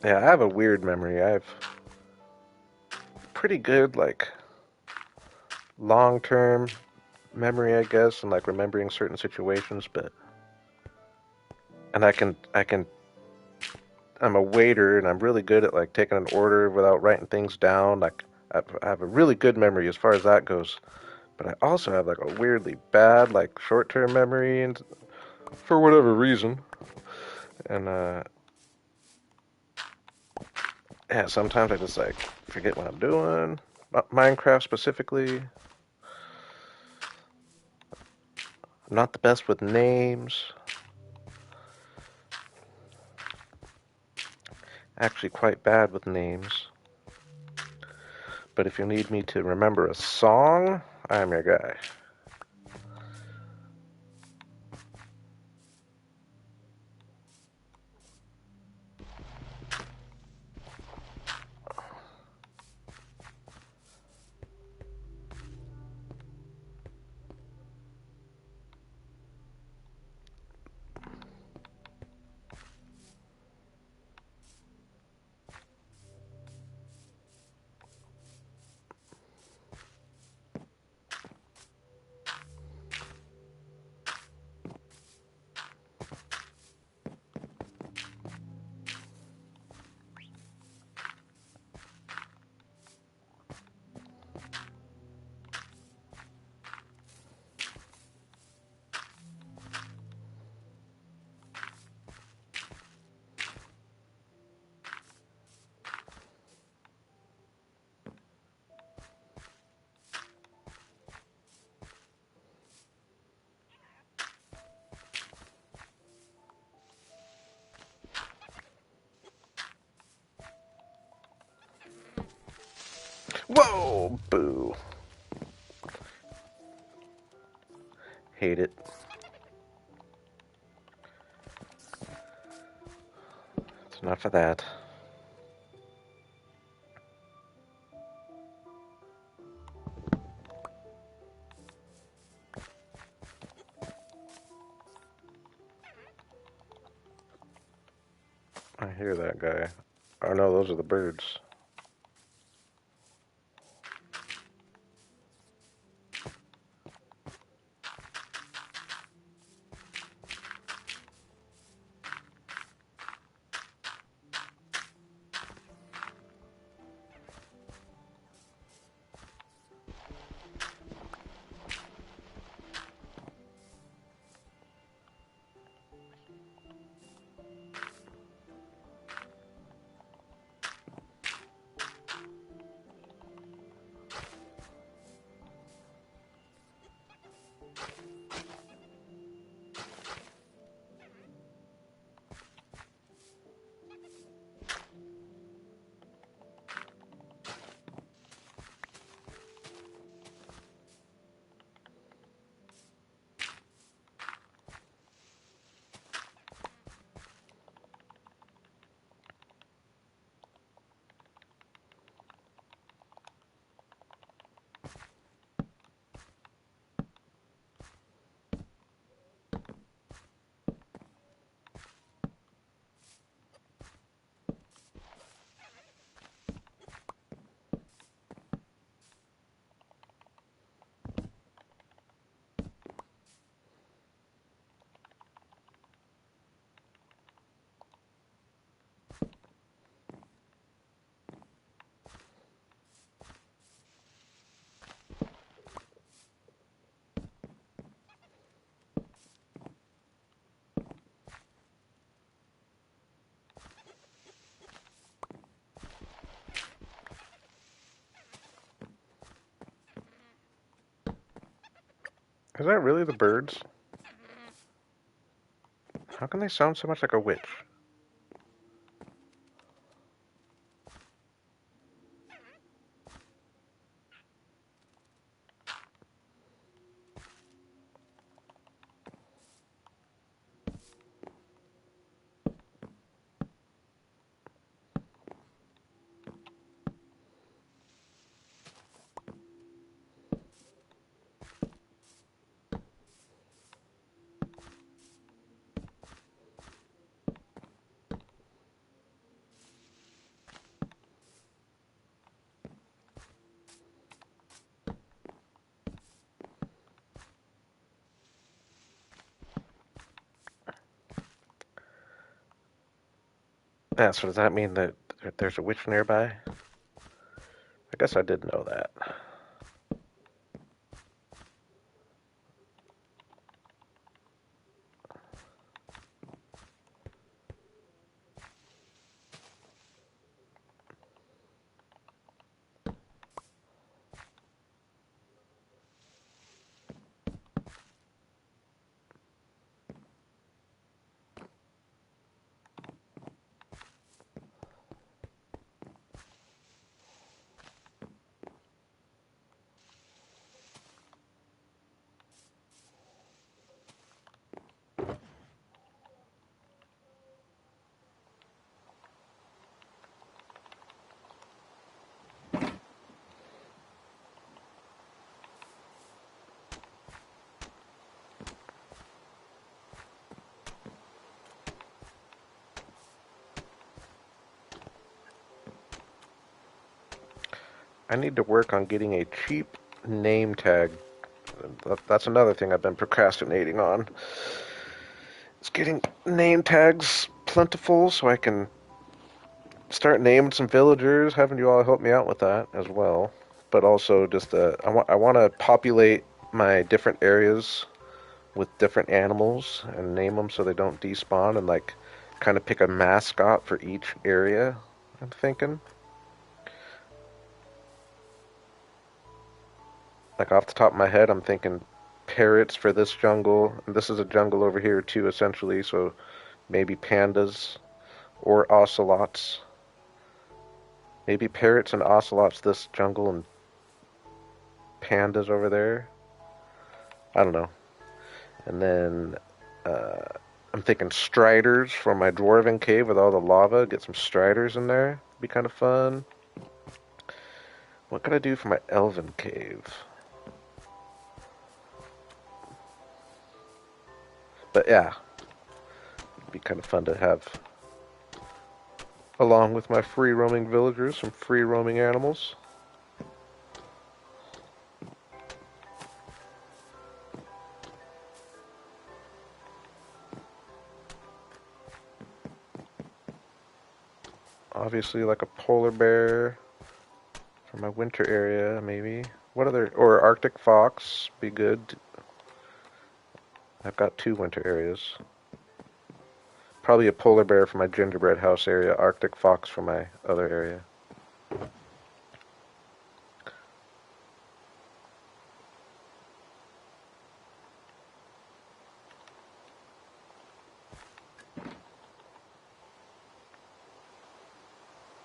Yeah, I have a weird memory. I have pretty good like long-term memory, I guess, and like remembering certain situations, but and I'm a waiter and I'm really good at like taking an order without writing things down. Like I have a really good memory as far as that goes. But I also have like a weirdly bad like short-term memory and for whatever reason. And yeah, sometimes I just like forget what I'm doing. Minecraft specifically. I'm not the best with names. Actually quite bad with names. But if you need me to remember a song, I'm your guy. Whoa! Boo. Hate it. It's enough of that. I hear that guy. Oh no, those are the birds. Is that really the birds? How can they sound so much like a witch? Yeah, so does that mean that there's a witch nearby? I guess I did know that. I need to work on getting a cheap name tag. That's another thing I've been procrastinating on. It's getting name tags plentiful so I can start naming some villagers, having you all help me out with that as well. But also just I want to populate my different areas with different animals and name them so they don't despawn and like kind of pick a mascot for each area. I'm thinking. Like off the top of my head, I'm thinking parrots for this jungle. And this is a jungle over here too, essentially. So maybe pandas or ocelots. Maybe parrots and ocelots this jungle and pandas over there. I don't know. And then uh, I'm thinking striders from my dwarven cave with all the lava. Get some striders in there. Be kind of fun. What can I do for my elven cave? But yeah, it'd be kind of fun to have, along with my free roaming villagers, some free roaming animals. Obviously, like a polar bear for my winter area, maybe. What other, or Arctic fox, be good. I've got 2 winter areas. Probably a polar bear for my gingerbread house area, Arctic fox for my other area.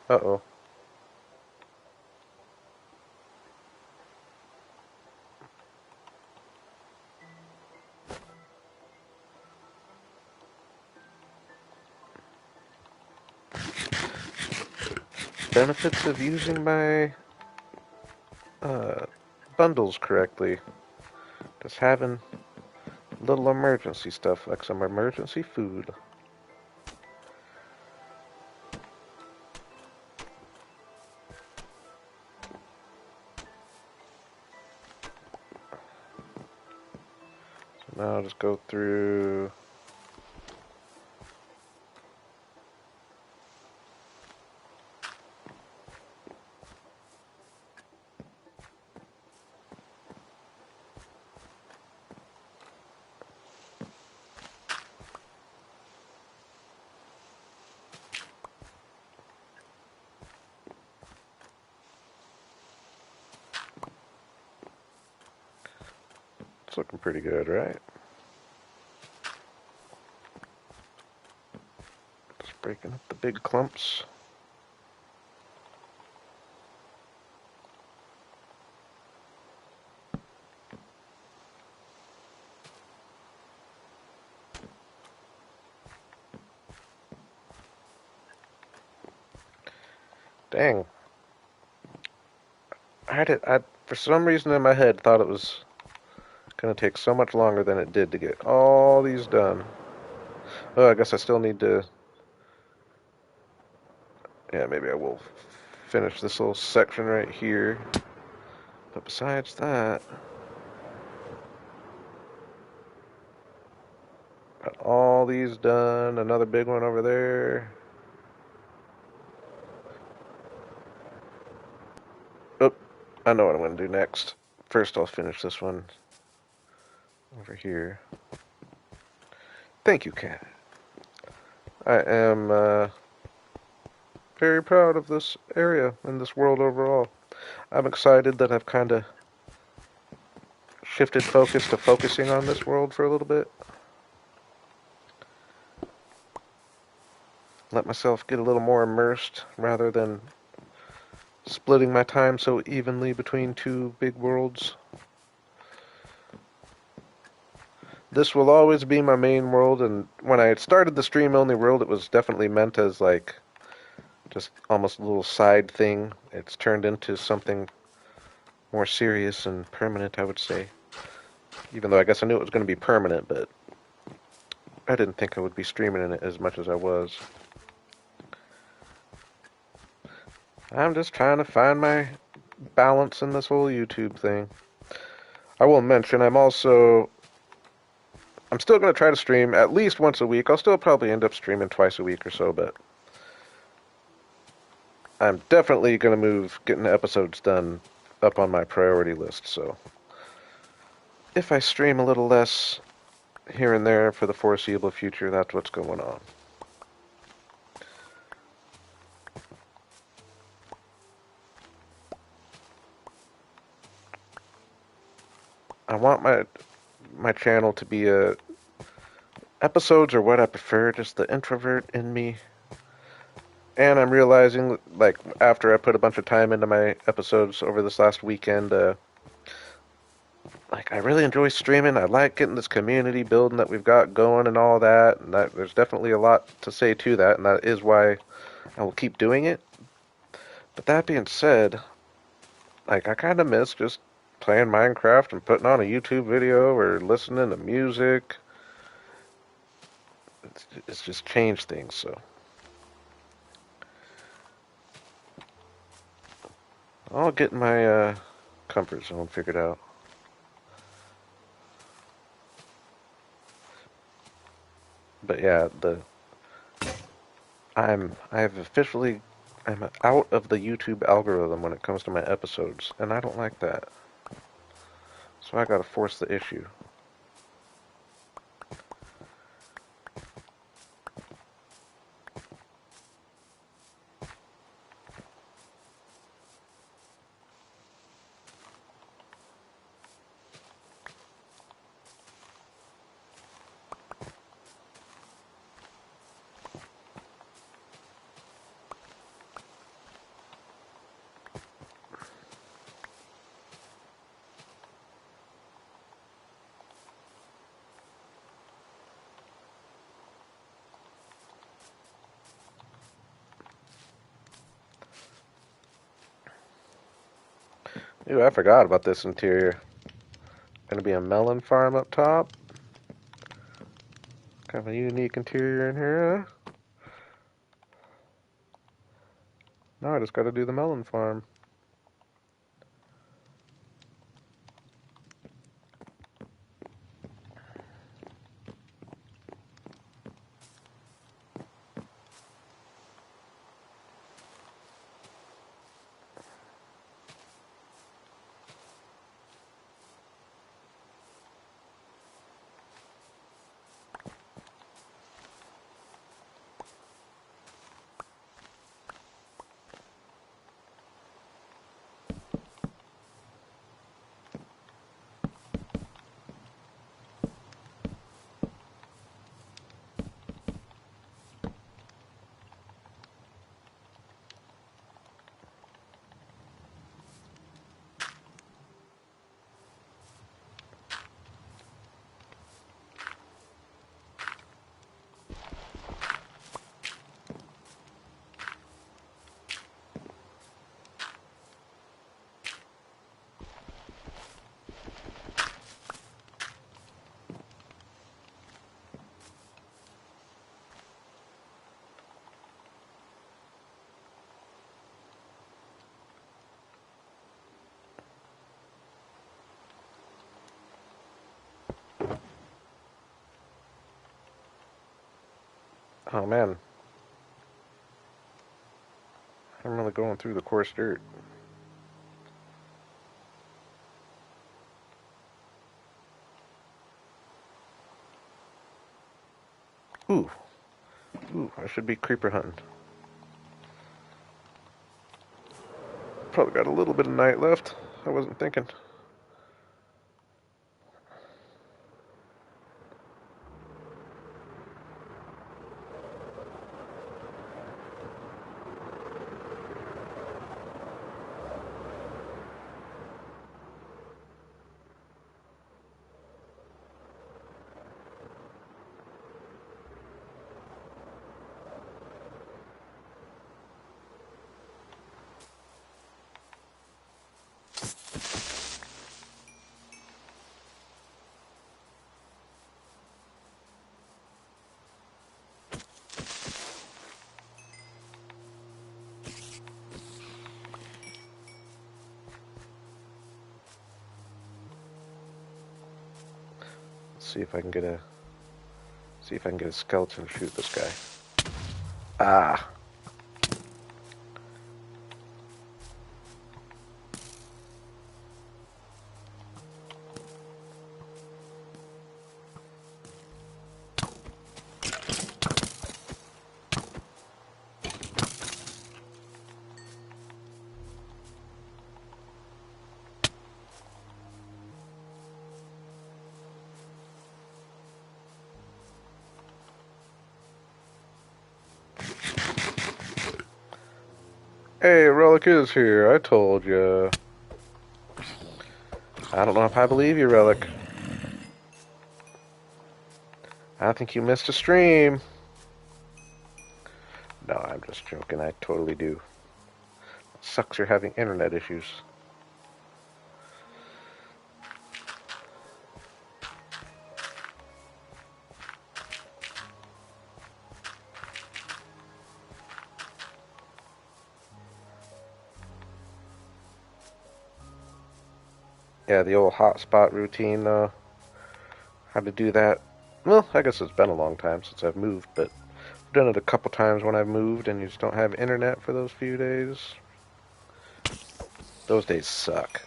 Uh-oh. Benefits of using my uh, bundles correctly. Just having little emergency stuff, like some emergency food. So now I'll just go through. It's looking pretty good, right? Just breaking up the big clumps. Dang. For some reason in my head, thought it was going to take so much longer than it did to get all these done. Oh, I guess I still need to. Yeah, maybe I will finish this little section right here. But besides that, got all these done. Another big one over there. Oh, I know what I'm going to do next. First, I'll finish this one over here. Thank you, Cat. I am very proud of this area and this world overall. I'm excited that I've kind of shifted focus to focusing on this world for a little bit. Let myself get a little more immersed rather than splitting my time so evenly between 2 big worlds. This will always be my main world, and when I started the stream-only world, it was definitely meant as, like, just almost a little side thing. It's turned into something more serious and permanent, I would say. Even though I guess I knew it was going to be permanent, but I didn't think I would be streaming in it as much as I was. I'm just trying to find my balance in this whole YouTube thing. I will mention I'm still going to try to stream at least once a week. I'll still probably end up streaming twice a week or so, but I'm definitely going to move getting episodes done up on my priority list, so if I stream a little less here and there for the foreseeable future, that's what's going on. I want my channel to be episodes are what I prefer, just the introvert in me And I'm realizing, like, after I put a bunch of time into my episodes over this last weekend, like, I really enjoy streaming. I like getting this community building that we've got going and all that. And that, there's definitely a lot to say to that, and that is why I will keep doing it. But that being said, like, I kind of miss just playing Minecraft and putting on a YouTube video or listening to music. It's just changed things, so I'll get my comfort zone figured out. But yeah, I'm out of the YouTube algorithm when it comes to my episodes, and I don't like that. So I gotta force the issue. Ooh, I forgot about this interior. Gonna be a melon farm up top. Kind of a unique interior in here, huh? Now I just gotta do the melon farm. Oh man, I'm really going through the coarse dirt. Ooh, ooh, I should be creeper hunting. Probably got a little bit of night left. I wasn't thinking. Let's see if I can get a skeleton to shoot this guy. Ah. Hey, Relic is here. I told you. I don't know if I believe you, Relic. I think you missed a stream. No, I'm just joking. I totally do. Sucks you're having internet issues. Yeah, the old hotspot routine, how to do that. Well, I guess it's been a long time since I've moved, but I've done it a couple times when I've moved and you just don't have internet for those few days. Those days suck.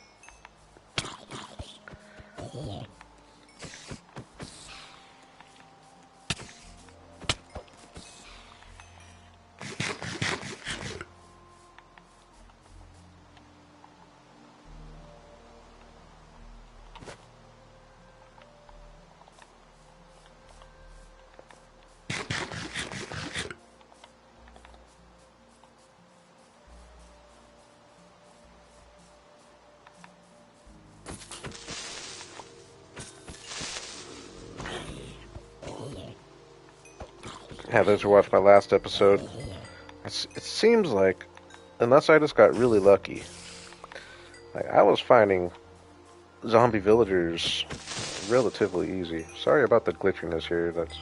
Yeah, those who watched my last episode, it seems like, unless I just got really lucky, like I was finding zombie villagers relatively easy. Sorry about the glitchiness here. That's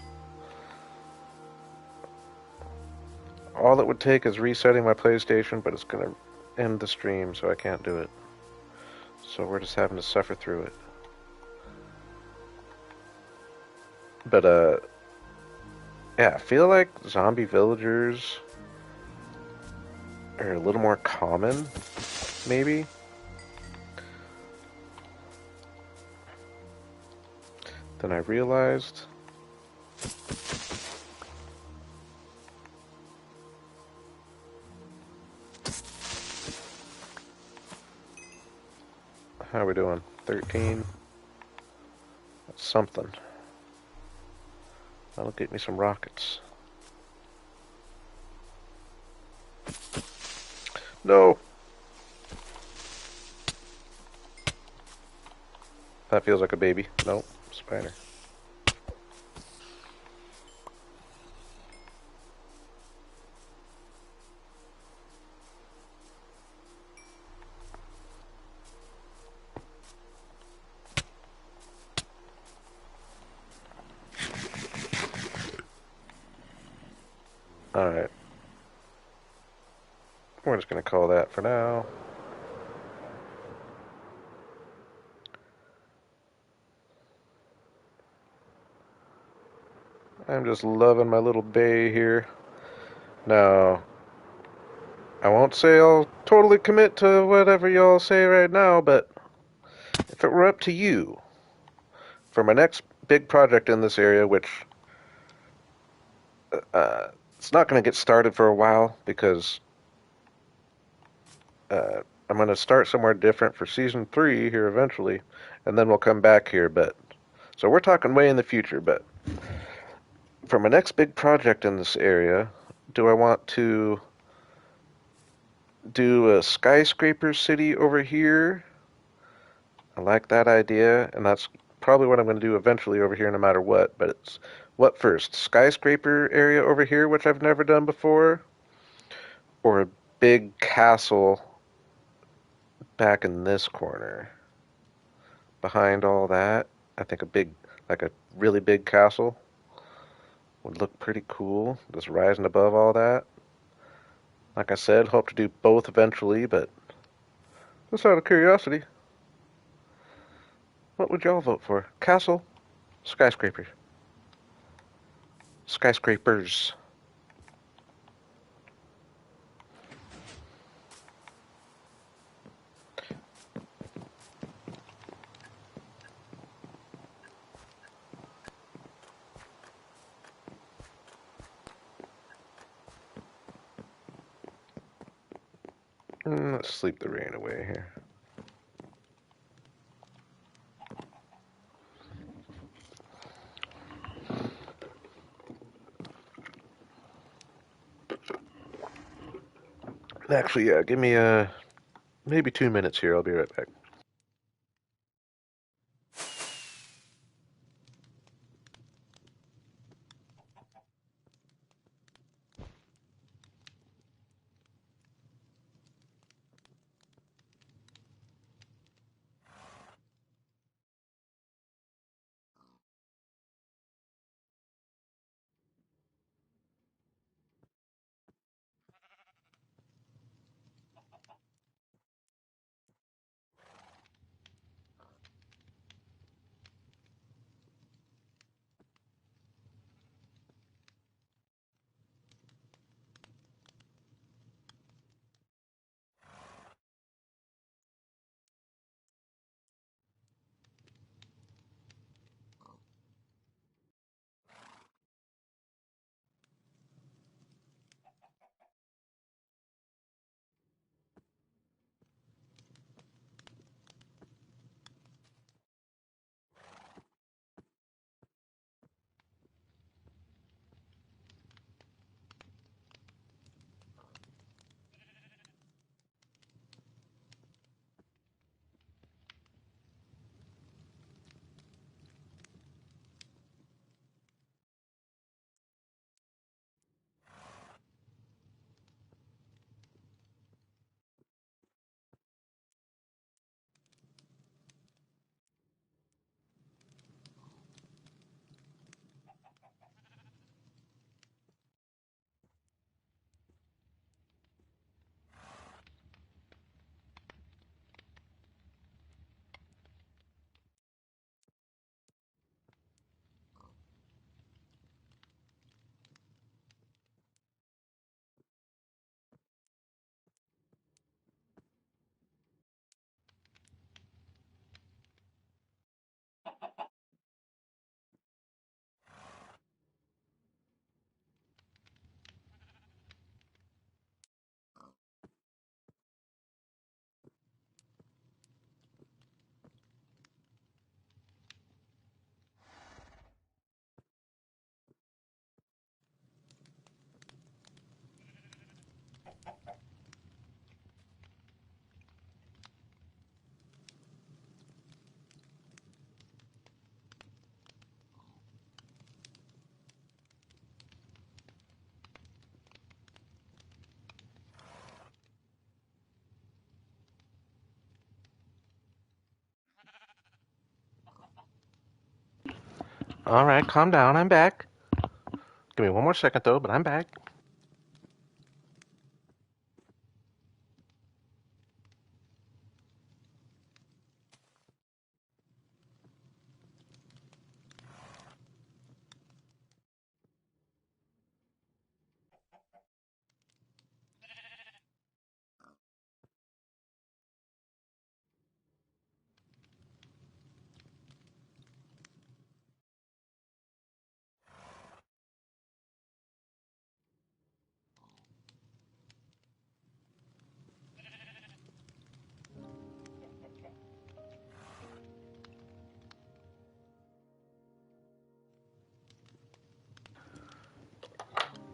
all it would take is resetting my PlayStation, but it's gonna end the stream, so I can't do it. So we're just having to suffer through it. But yeah, I feel like zombie villagers are a little more common, maybe. Than I realized. How are we doing? 13? That's something. That'll get me some rockets. No! That feels like a baby. Nope, spider. Alright. We're just gonna call that for now. I'm just loving my little bay here. Now, I won't say I'll totally commit to whatever y'all say right now, but if it were up to you, for my next big project in this area, which uh, it's not going to get started for a while because I'm going to start somewhere different for season 3 here eventually, and then we'll come back here. But so we're talking way in the future. But for my next big project in this area, do I want to do a skyscraper city over here? I like that idea, and that's probably what I'm going to do eventually over here no matter what. But it's what first? Skyscraper area over here, which I've never done before, or a big castle back in this corner? Behind all that, I think like a really big castle would look pretty cool, just rising above all that. Like I said, hope to do both eventually, but just out of curiosity, what would y'all vote for? Castle? Skyscraper? Skyscrapers. Let's sleep the rain away here. Actually, yeah, give me maybe 2 minutes here. I'll be right back. All right, calm down. I'm back. Give me one more second though, but I'm back.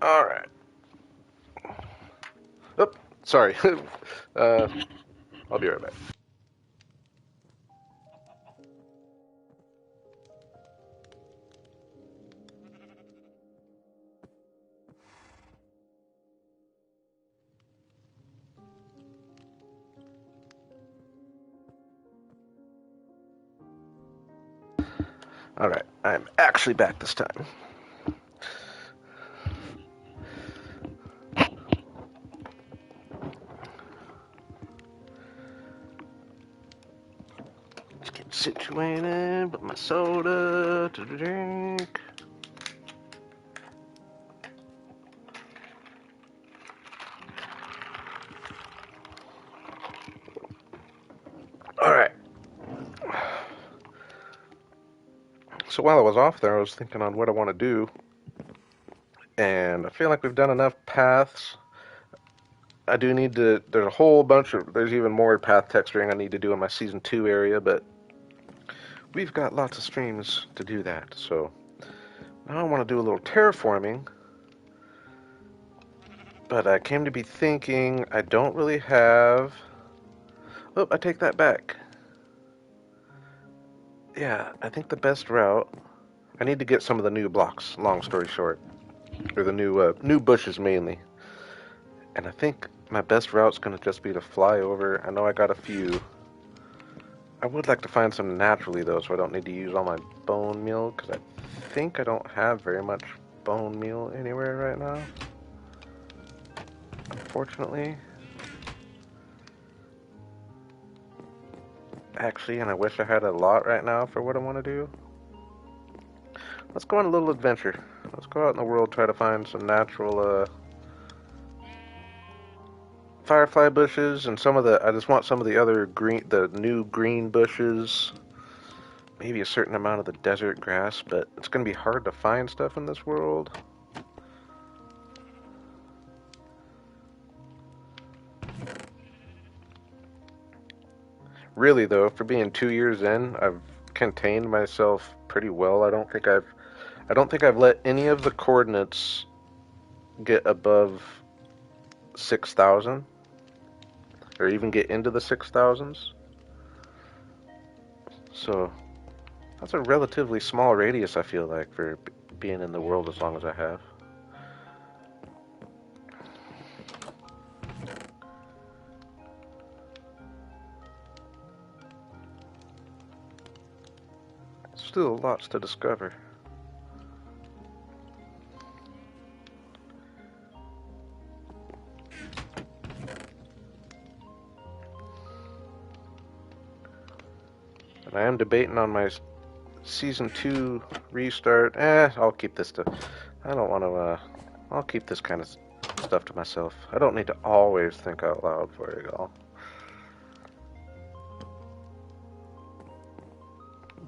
All right. Oh, sorry. uh, I'll be right back. All right, I'm actually back this time. Let's get situated. Put my soda to drink. All right. So while I was off there, I was thinking on what I want to do, and I feel like we've done enough paths. I do need to. There's a whole bunch of. There's even more path texturing I need to do in my season 2 area, but we've got lots of streams to do that. So now I want to do a little terraforming, But I came to be thinking I don't really have... Oh, I take that back. Yeah, I think the best route... I need to get some of the new blocks, long story short. Or the new bushes mainly. And I think my best route's going to just be to fly over. I know I got a few. I would like to find some naturally, though, so I don't need to use all my bone meal, because I think I don't have very much bone meal anywhere right now. Unfortunately. Actually, and I wish I had a lot right now for what I want to do. Let's go on a little adventure. Let's go out in the world, try to find some natural, firefly bushes, and some of the... I just want some of the other green... the new green bushes. Maybe a certain amount of the desert grass, but it's going to be hard to find stuff in this world. Really, though, for being 2 years in, I've contained myself pretty well. I don't think I've let any of the coordinates get above 6,000 or even get into the 6,000s. So that's a relatively small radius, I feel like, for being in the world as long as I have. Still lots to discover. And I am debating on my Season 2 restart. I'll keep this to... I don't want to, I'll keep this kind of stuff to myself. I don't need to always think out loud for it all.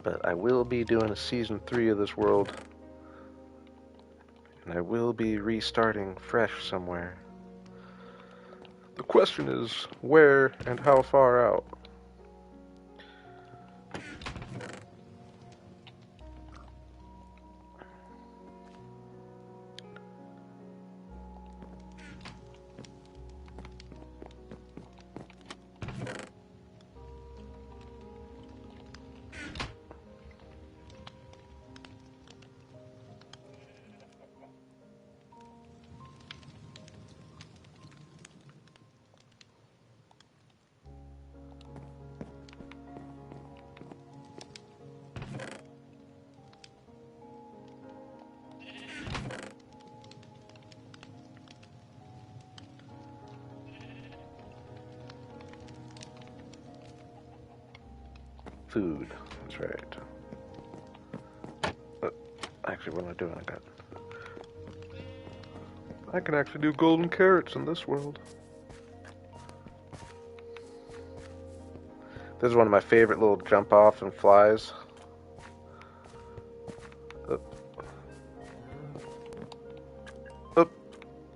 But I will be doing a Season 3 of this world. And I will be restarting fresh somewhere. The question is, where and how far out? Food. That's right. Actually, what am I doing? I can actually do golden carrots in this world. This is one of my favorite little jump off and flies. Oh,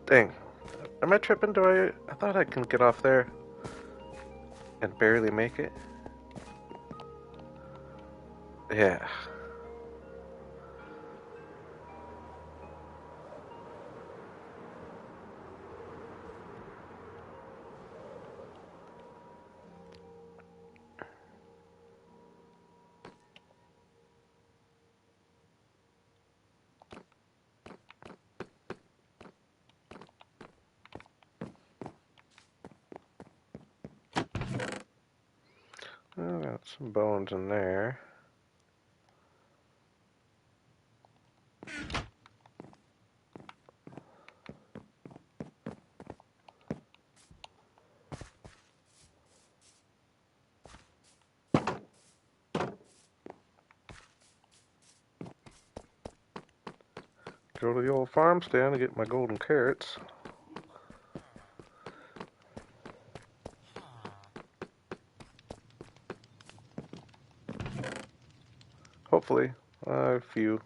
dang. Am I tripping? I thought I can get off there and barely make it. Yeah. I got some bones in there. Go to the old farm stand and get my golden carrots. Hopefully, a few.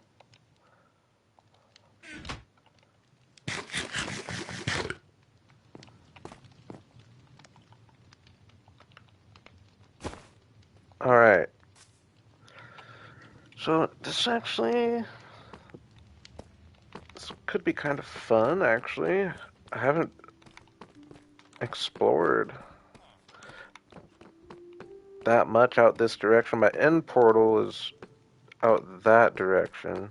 Alright. So, this could be kind of fun, actually. I haven't explored that much out this direction. My end portal is out that direction,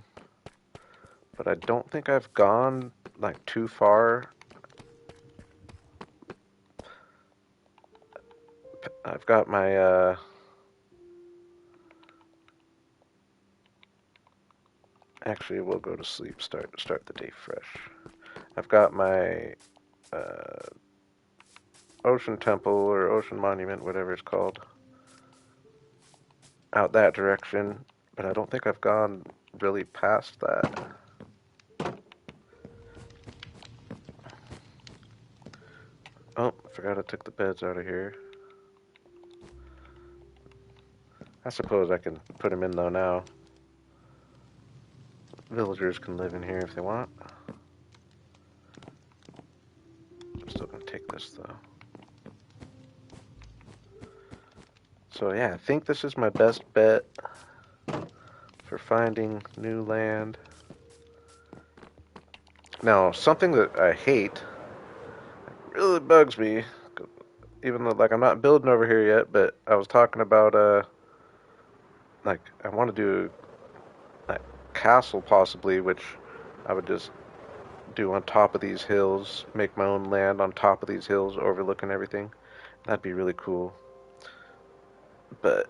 but I don't think I've gone like too far. I've got my actually we'll go to sleep, start the day fresh. I've got my uh, ocean temple or ocean monument, whatever it's called, out that direction, but I don't think I've gone really past that. Oh, I forgot I took the beds out of here. I suppose I can put them in though now. Villagers can live in here if they want. I'm still gonna take this though. So yeah, I think this is my best bet for finding new land. Now, something that I hate, really bugs me, even though like I'm not building over here yet, but I was talking about like I want to do a castle possibly, which I would just do on top of these hills, make my own land on top of these hills overlooking everything. That'd be really cool. But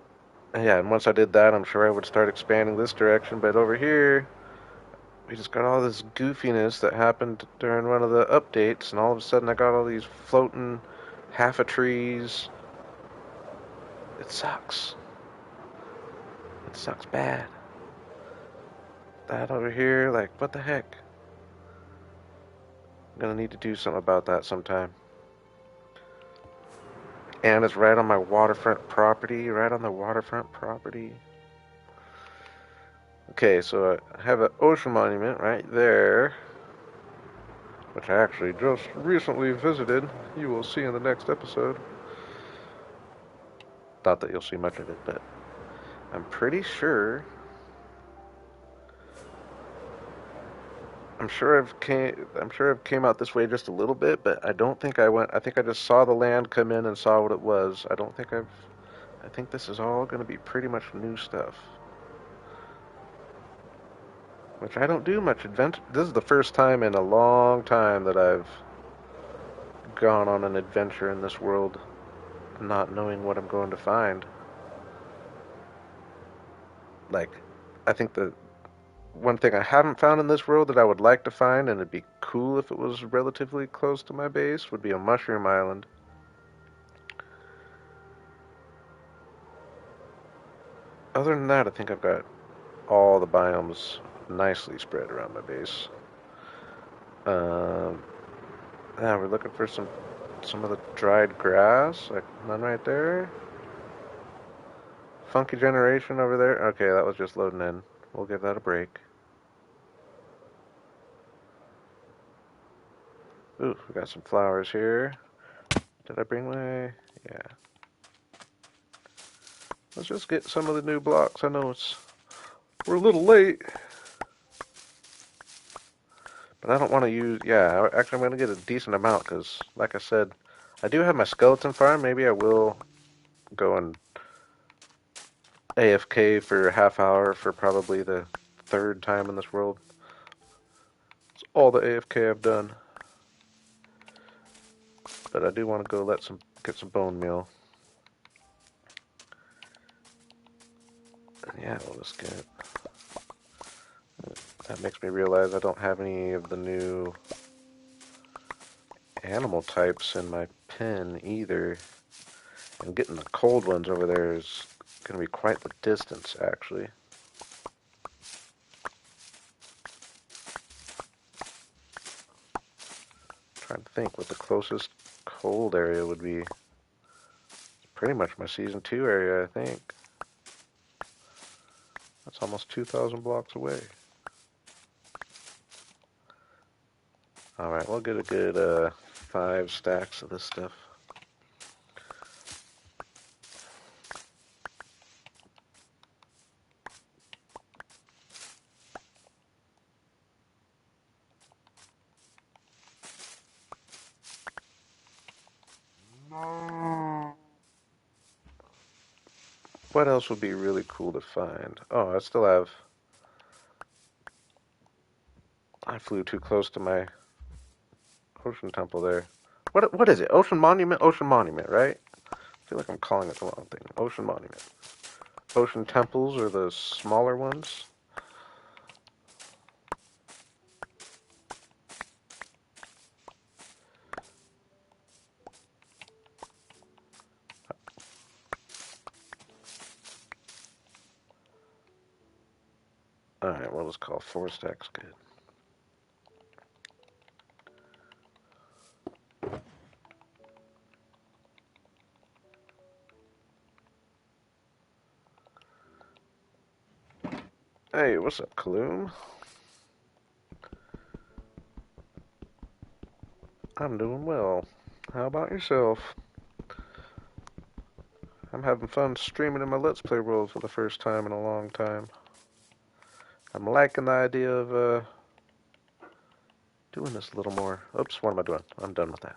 yeah, and once I did that, I'm sure I would start expanding this direction. But over here, we just got all this goofiness that happened during one of the updates, and all of a sudden I got all these floating half a trees. It sucks. It sucks bad. That over here, like, what the heck? I'm gonna need to do something about that sometime. And it's right on my waterfront property, right on the waterfront property. Okay, so I have an ocean monument right there, which I actually just recently visited. You will see in the next episode. Not that you'll see much of it, but I'm pretty sure. I'm sure I've came out this way just a little bit, but I don't think I went. I think I just saw the land come in and saw what it was. I don't think I've. I think this is all going to be pretty much new stuff. Which I don't do much adventure. This is the first time in a long time that I've gone on an adventure in this world, not knowing what I'm going to find. Like, I think the one thing I haven't found in this world that I would like to find, and it'd be cool if it was relatively close to my base, would be a mushroom island. Other than that, I think I've got all the biomes nicely spread around my base. Um, yeah, we're looking for some of the dried grass, like none right there. Funky generation over there. Okay, that was just loading in. We'll give that a break. Ooh, we got some flowers here. Did I bring my... Yeah. Let's just get some of the new blocks. I know we're a little late, but I don't want to use... Yeah, actually I'm going to get a decent amount because, like I said, I do have my skeleton farm. Maybe I will go and AFK for a half hour for probably the third time in this world. It's all the AFK I've done. But I do want to go get some bone meal. And yeah, we'll just get... That makes me realize I don't have any of the new animal types in my pen either. And getting the cold ones over there is going to be quite the distance, actually. Trying to think what the closest cold area would be. Pretty much my Season 2 area, I think. That's almost 2,000 blocks away. Alright, we'll get a good 5 stacks of this stuff. What else would be really cool to find? Oh, I still have... I flew too close to my ocean temple there. What is it? Ocean Monument? Ocean Monument, right? I feel like I'm calling it the wrong thing. Ocean Monument. Ocean temples are the smaller ones. Alright, well, let's call 4 stacks good. Hey, what's up, Kaloom? I'm doing well. How about yourself? I'm having fun streaming in my Let's Play world for the first time in a long time. I'm liking the idea of doing this a little more. Oops, what am I doing? I'm done with that.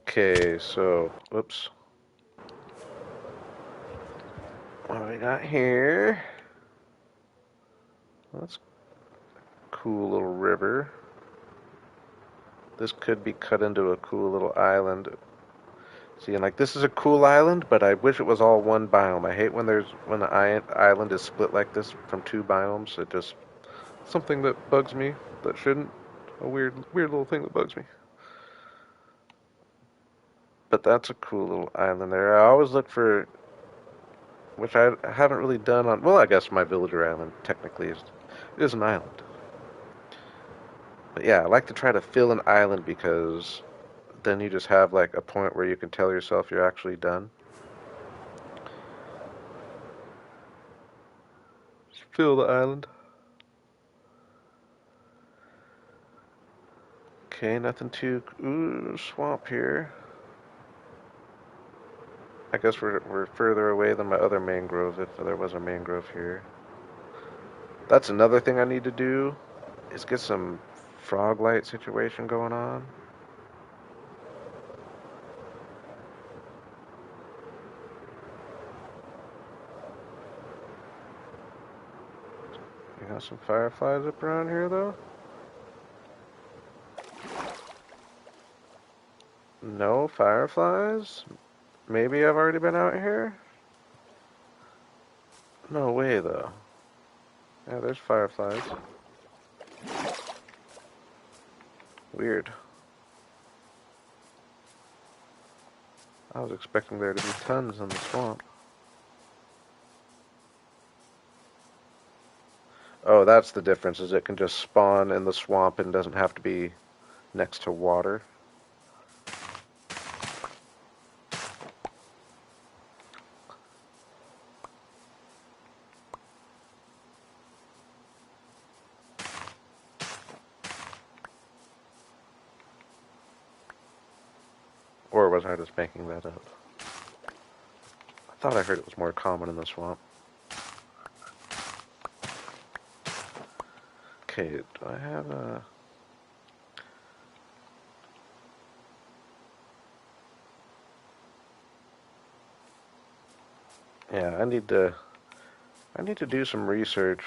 Okay, so, oops. What do we got here? That's a cool little river. This could be cut into a cool little island. See, and like this is a cool island, but I wish it was all one biome. I hate when the island is split like this from 2 biomes. It just something that bugs me that shouldn't. A weird little thing that bugs me. But that's a cool little island there. I always look for, which I haven't really done on. Well, I guess my villager island technically is an island. But yeah, I like to try to fill an island because then you just have like a point where you can tell yourself you're actually done. Just fill the island. Okay, nothing too... Ooh, swamp here. I guess we're further away than my other mangrove, if there was a mangrove here. That's another thing I need to do, is get some frog light situation going on. You got some fireflies up around here, though? No fireflies? Maybe I've already been out here? No way, though. Yeah, there's fireflies. Weird. I was expecting there to be tons in the swamp. Oh, that's the difference, is it can just spawn in the swamp and doesn't have to be next to water. Or was I just making that up? I thought I heard it was more common in the swamp. Okay, do I have a... Yeah, I need to do some research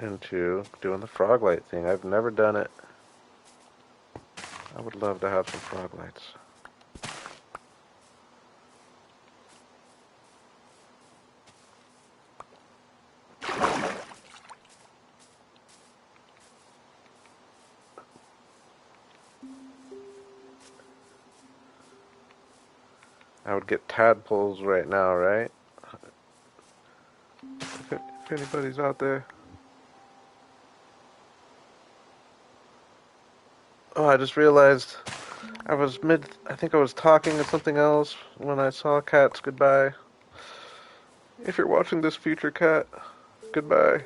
into doing the frog light thing. I've never done it. I would love to have some frog lights. I would get tadpoles right now, right? If anybody's out there. Oh, I just realized I think I was talking to something else when I saw Cat's goodbye. If you're watching this, future Cat, goodbye.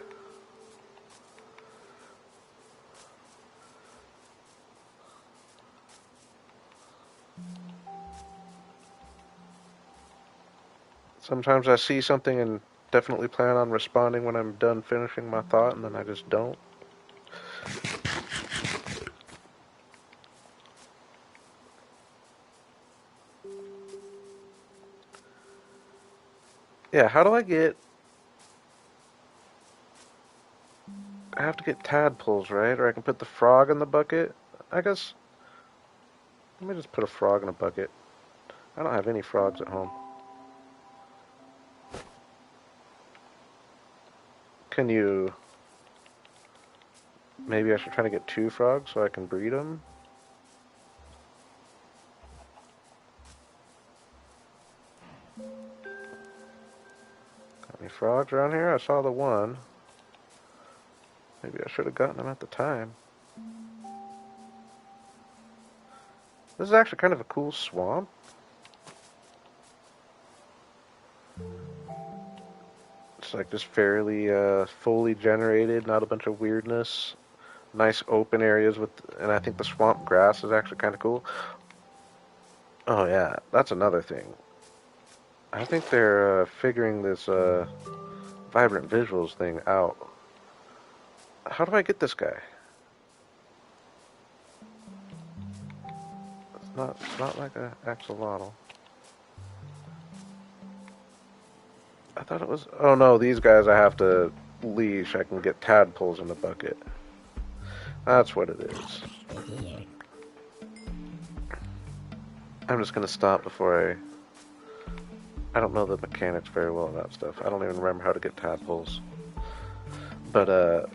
Sometimes I see something and definitely plan on responding when I'm done finishing my thought, and then I just don't. Yeah, how do I get... I have to get tadpoles, right? Or I can put the frog in the bucket? I guess... Let me just put a frog in a bucket. I don't have any frogs at home. Can you... Maybe I should try to get 2 frogs so I can breed them? Got any frogs around here? I saw the one. Maybe I should have gotten them at the time. This is actually kind of a cool swamp. It's like just fairly fully generated, not a bunch of weirdness. Nice open areas with, and I think the swamp grass is actually kind of cool. Oh yeah, that's another thing. I think they're figuring this vibrant visuals thing out. How do I get this guy? It's not like an axolotl. I thought it was. Oh no, these guys I have to leash. I can get tadpoles in the bucket. That's what it is. I'm just gonna stop before I don't know the mechanics very well of that stuff. I don't even remember how to get tadpoles. But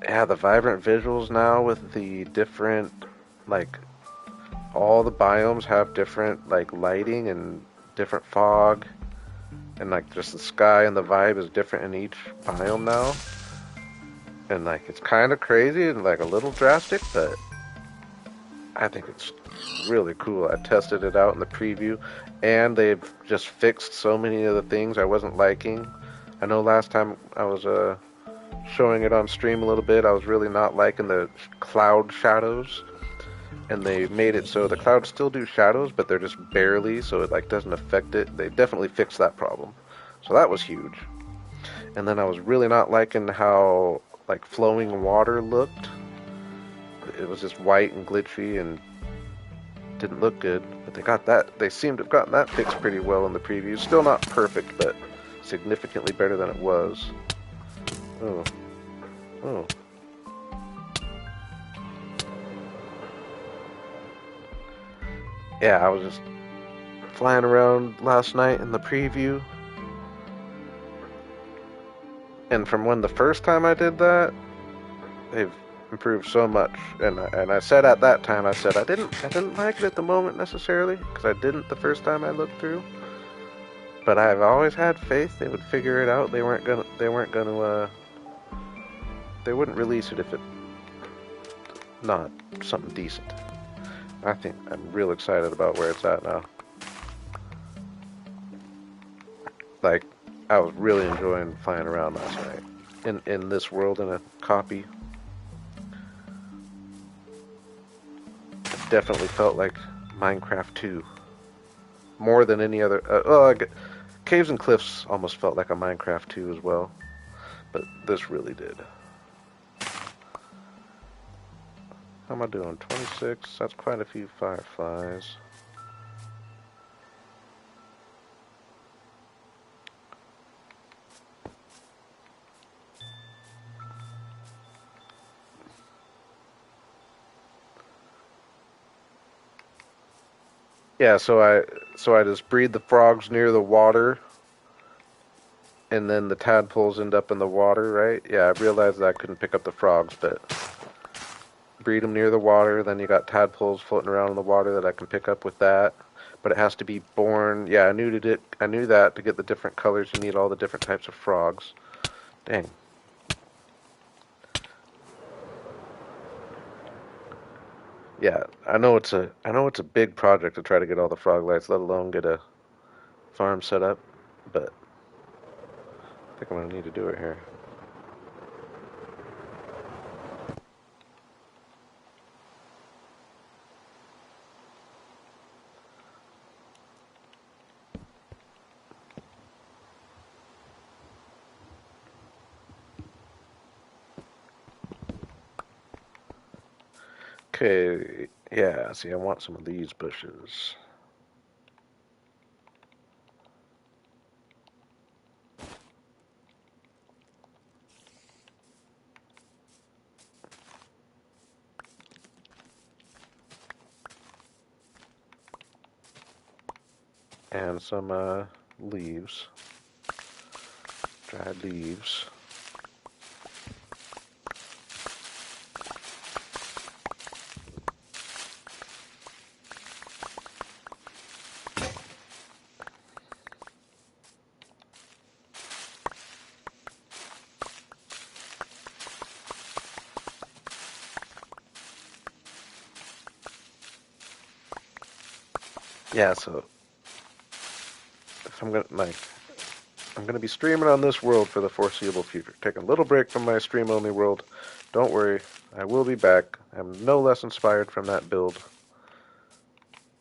yeah, the vibrant visuals now with the different, like, all the biomes have different, like, lighting and different fog. And, like, just the sky and the vibe is different in each biome now. And, like, it's kind of crazy and, like, a little drastic, but I think it's really cool. I tested it out in the preview, and they've just fixed so many of the things I wasn't liking. I know last time I was showing it on stream a little bit, I was really not liking the cloud shadows, and they made it so the clouds still do shadows, but they're just barely, so it like doesn't affect it. They definitely fixed that problem, so that was huge. And then I was really not liking how like flowing water looked. It was just white and glitchy and didn't look good, but they seemed to have gotten that fixed pretty well in the preview. Still not perfect, but significantly better than it was. Oh, oh. Yeah, I was just flying around last night in the preview, and from when the first time I did that, they've improved so much. And I said at that time, I said I didn't like it at the moment necessarily because I didn't the first time I looked through. But I've always had faith they would figure it out. They wouldn't release it if it not something decent. I think I'm real excited about where it's at now. Like, I was really enjoying flying around last night in this world in a copy. It definitely felt like Minecraft 2 more than any other. Caves and Cliffs almost felt like a Minecraft 2 as well, but this really did. How am I doing? 26. That's quite a few fireflies. Yeah, so I just breed the frogs near the water, and then the tadpoles end up in the water, right? Yeah, I realized that I couldn't pick up the frogs, but breed them near the water. Then you got tadpoles floating around in the water that I can pick up with that. But it has to be born. Yeah, I knew that to get the different colors, you need all the different types of frogs. Dang. Yeah, I know it's a big project to try to get all the frog lights, let alone get a farm set up. But I think I'm gonna need to do it here. Okay, yeah, see, I want some of these bushes. and some leaves, dried leaves. Yeah, so if I'm gonna be streaming on this world for the foreseeable future. Take a little break from my stream only world. Don't worry, I will be back. I'm no less inspired from that build.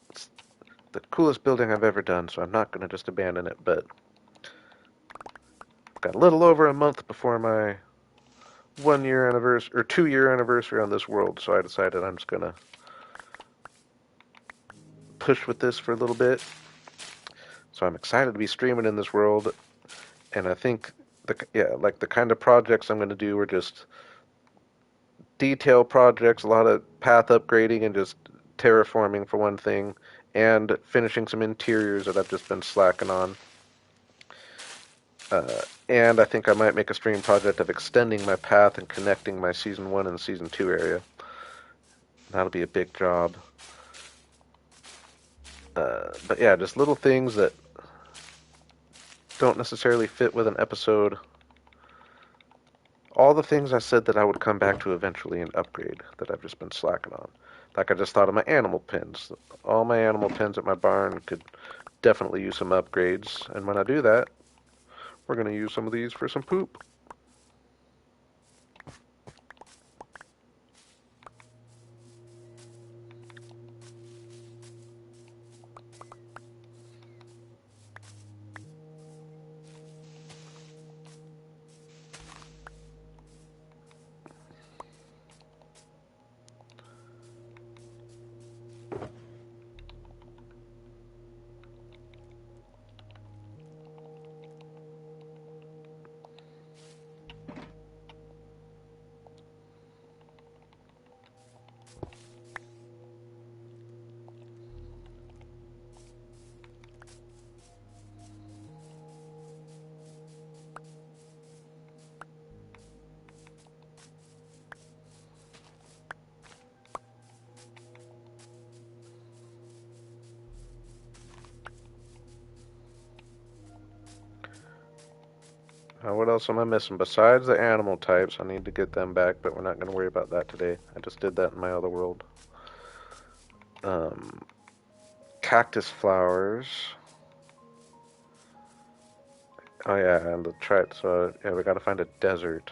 It's the coolest building I've ever done, so I'm not gonna just abandon it, but I've got a little over a month before my 1 year anniversary or 2 year anniversary on this world, so I decided I'm just gonna push with this for a little bit. So I'm excited to be streaming in this world, and I think like the kind of projects I'm gonna do are just detail projects, a lot of path upgrading and just terraforming for one thing, and finishing some interiors that I've just been slacking on. And I think I might make a stream project of extending my path and connecting my Season 1 and Season 2 area. That'll be a big job. But yeah, just little things that don't necessarily fit with an episode. All the things I said that I would come back to eventually and upgrade that I've just been slacking on. Like I just thought of my animal pens. All my animal pens at my barn could definitely use some upgrades. And when I do that, we're going to use some of these for some poop. What else am I missing? Besides the animal types, I need to get them back, but we're not going to worry about that today. I just did that in my other world. Um, Cactus flowers. Oh yeah, and the so yeah, we got to find a desert.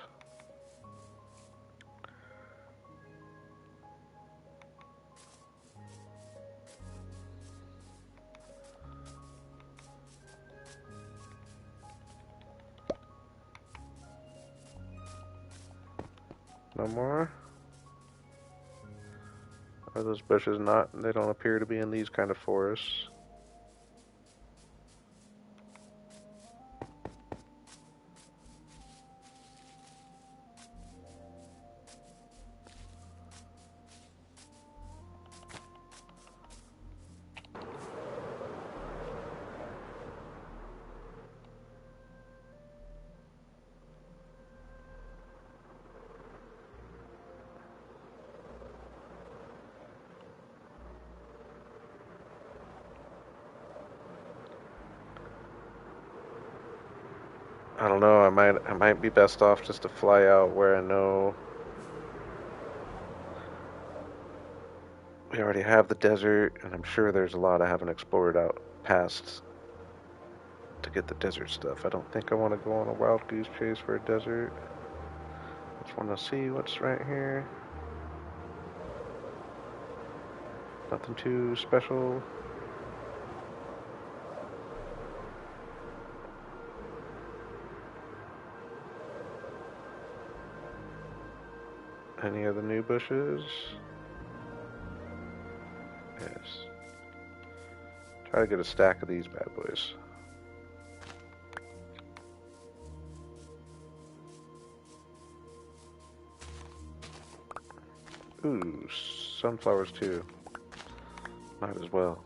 No more? Are those bushes not? They don't appear to be in these kind of forests. I don't know. I might be best off just to fly out where I know we already have the desert, and I'm sure there's a lot I haven't explored out past to get the desert stuff. I don't think I want to go on a wild goose chase for a desert. Just want to see what's right here. Nothing too special. Any of the new bushes? Yes. Try to get a stack of these bad boys. Ooh, sunflowers too. Might as well.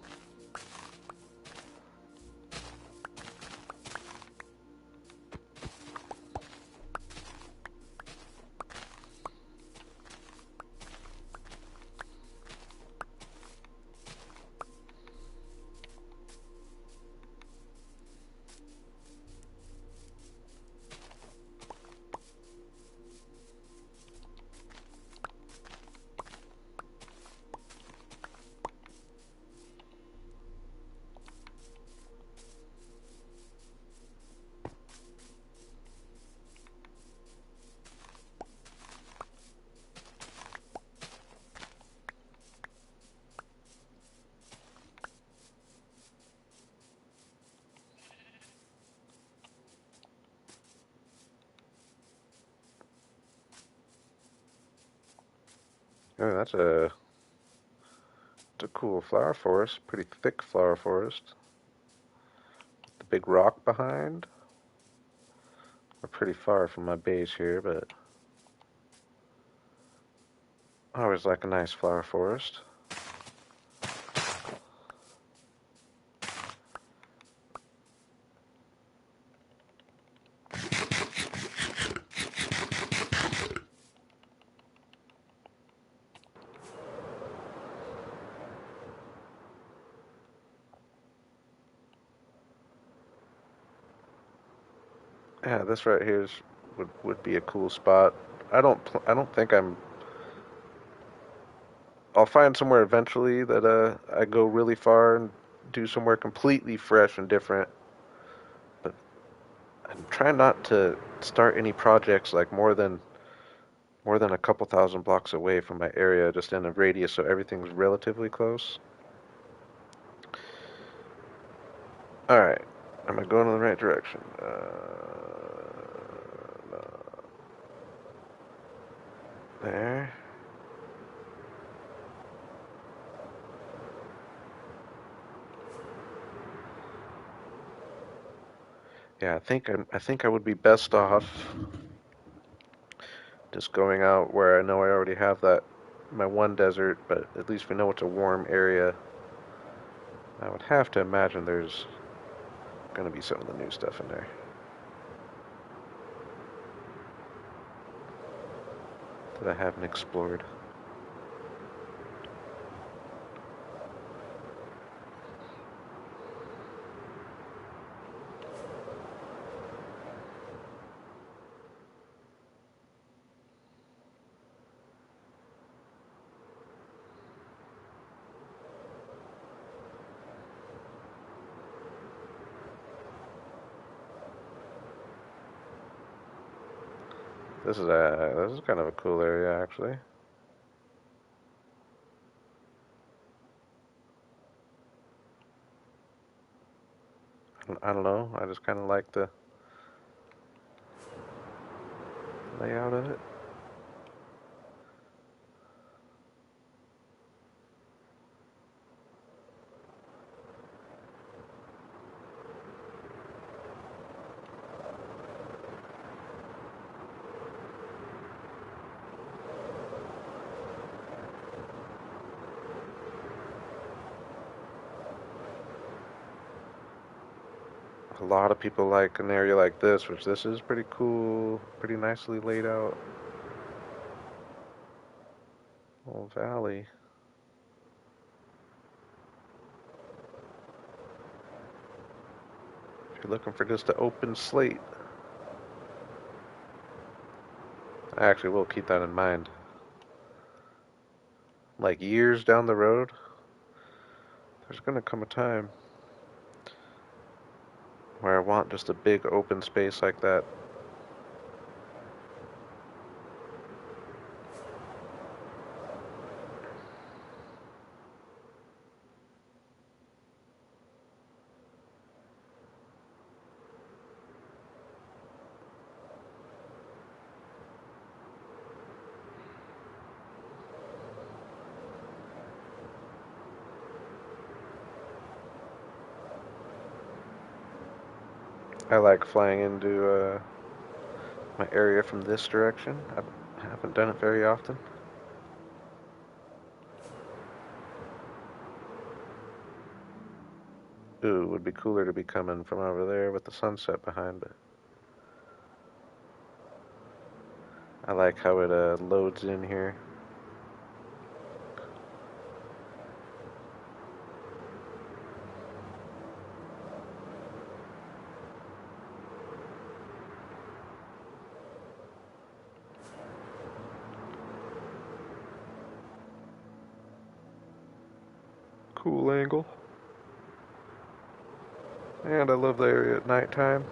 Oh, it's a cool flower forest. Pretty thick flower forest. The big rock behind. We're pretty far from my base here, but I always like a nice flower forest. Yeah, this right here would be a cool spot. I don't think I'll find somewhere eventually that I go really far and do somewhere completely fresh and different. But I'm trying not to start any projects like more than a couple thousand blocks away from my area, just in a radius, so everything's relatively close. All right, am I going in the right direction? No. There. Yeah, I think I would be best off just going out where I know I already have that my one desert, but at least we know it's a warm area. I would have to imagine there's gonna be some of the new stuff in there that I haven't explored. This is kind of a cool area actually. I don't know. I just kind of like the layout of it. A lot of people like an area like this, which this is pretty cool, pretty nicely laid out. Little valley. If you're looking for just an open slate, I actually will keep that in mind. Like years down the road, there's gonna come a time where I want just a big open space like that. I like flying into my area from this direction. I haven't done it very often. Ooh, it would be cooler to be coming from over there with the sunset behind, but I like how it loads in here. Cool angle. And I love the area at nighttime.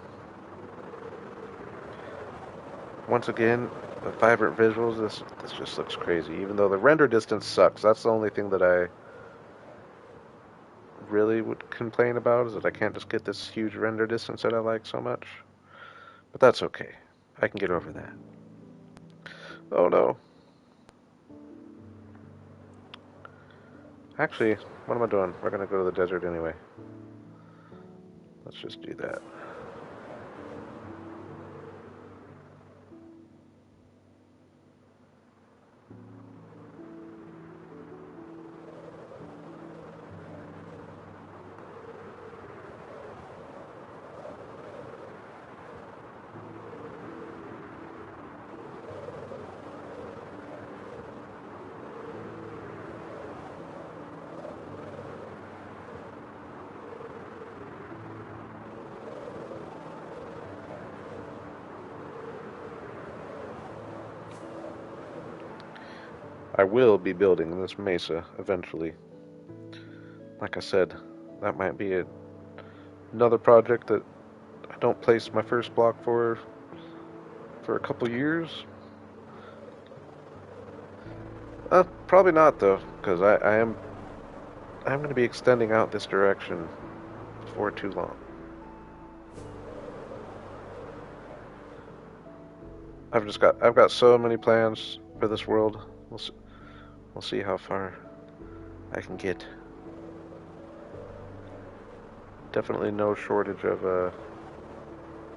Once again, the vibrant visuals, this just looks crazy. Even though the render distance sucks, that's the only thing that I really would complain about, is that I can't just get this huge render distance that I like so much. But that's okay. I can get over that. Oh no. Actually, what am I doing? We're gonna go to the desert anyway. Let's just do that. I will be building this mesa eventually. Like I said, that might be another project that I don't place my first block for a couple years. Probably not though, because I'm going to be extending out this direction for too long. I've got so many plans for this world. We'll see how far I can get. Definitely no shortage of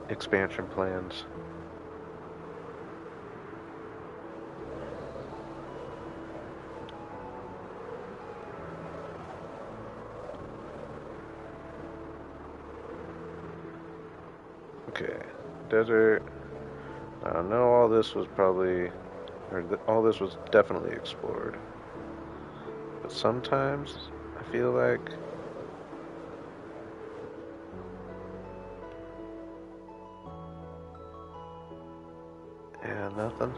expansion plans. Okay, desert. I know all this was probably, all this was definitely explored. But sometimes I feel like yeah, nothing.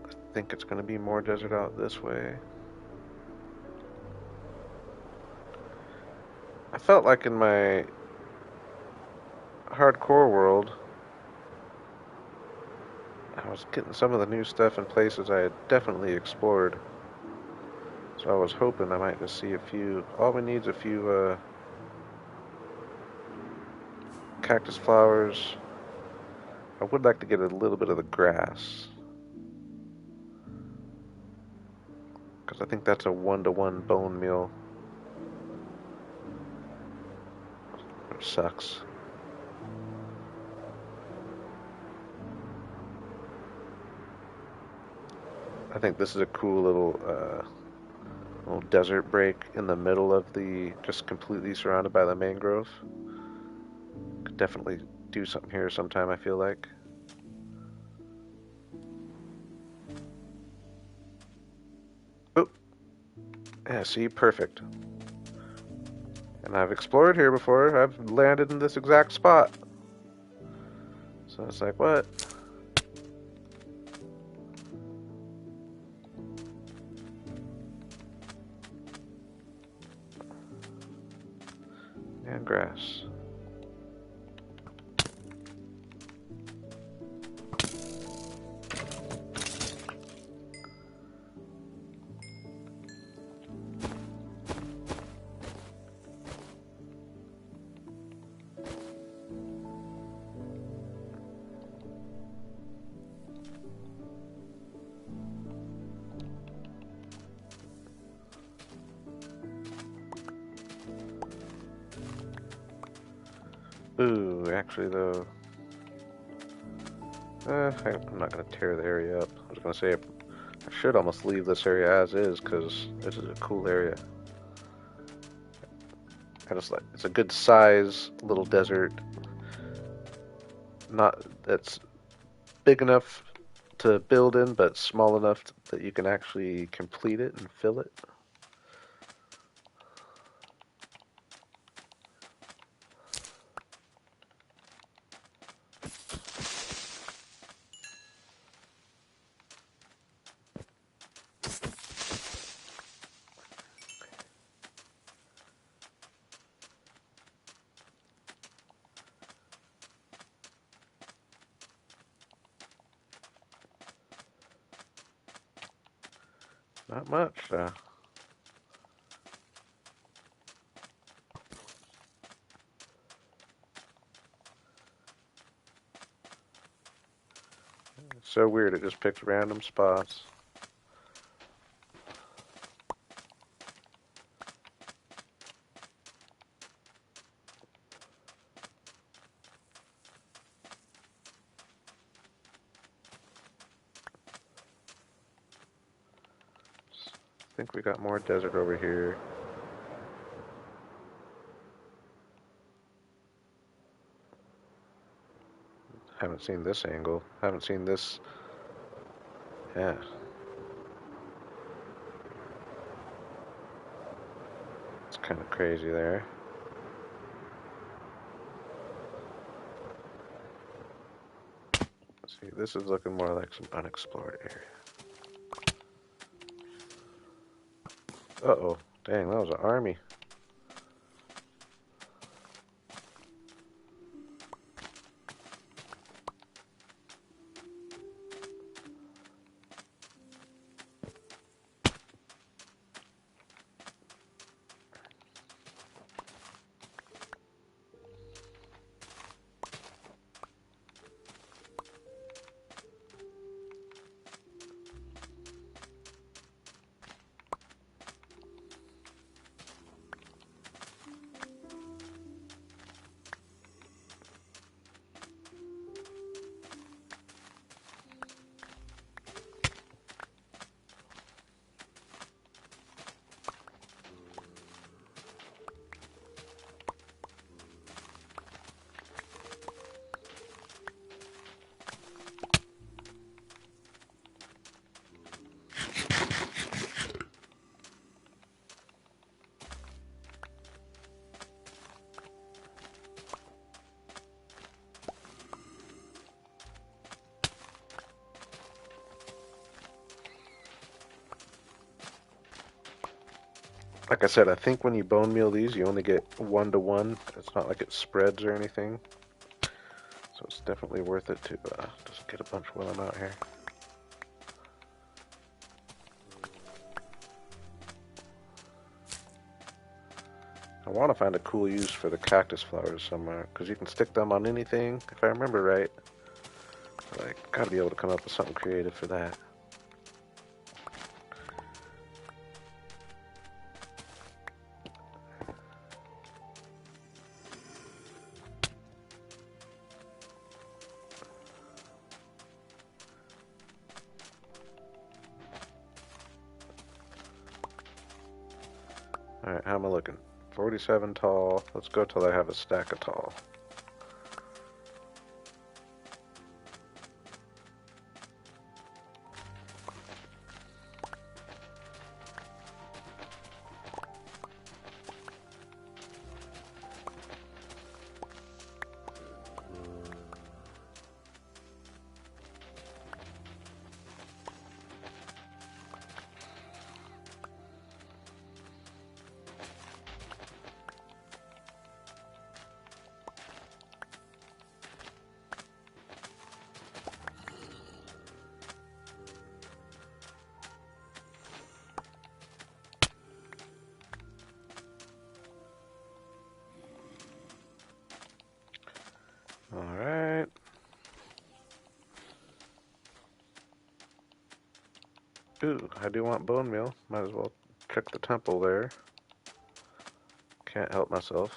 I think it's going to be more desert out this way. I felt like in my hardcore world, I was getting some of the new stuff in places I had definitely explored. So I was hoping I might just see a few. All we need is a few cactus flowers. I would like to get a little bit of the grass, because I think that's a 1-to-1 bone meal. Which sucks. I think this is a cool little desert break in the middle of just completely surrounded by the mangrove. Could definitely do something here sometime, I feel like. Oh, yeah, see, perfect. And I've explored here before. I've landed in this exact spot. So it's like, what? And grass. Ooh, actually though, I'm not gonna tear the area up. I was gonna say I should almost leave this area as is because this is a cool area. I just like it's a good size little desert. Not that's big enough to build in, but small enough that you can actually complete it and fill it. Not much. So weird, it just picks random spots. I think we got more desert over here. Haven't seen this angle. Haven't seen this. Yeah. It's kind of crazy there. See, this is looking more like some unexplored area. Uh-oh. Dang, that was an army. Like I said, I think when you bone meal these, you only get 1-to-1. It's not like it spreads or anything. So it's definitely worth it to just get a bunch while I'm out here. I want to find a cool use for the cactus flowers somewhere, because you can stick them on anything, if I remember right. So I gotta be able to come up with something creative for that. Alright, how am I looking? 47 tall. Let's go till I have a stack of tall. Alright. Ooh, I do want bone meal. Might as well check the temple there. Can't help myself.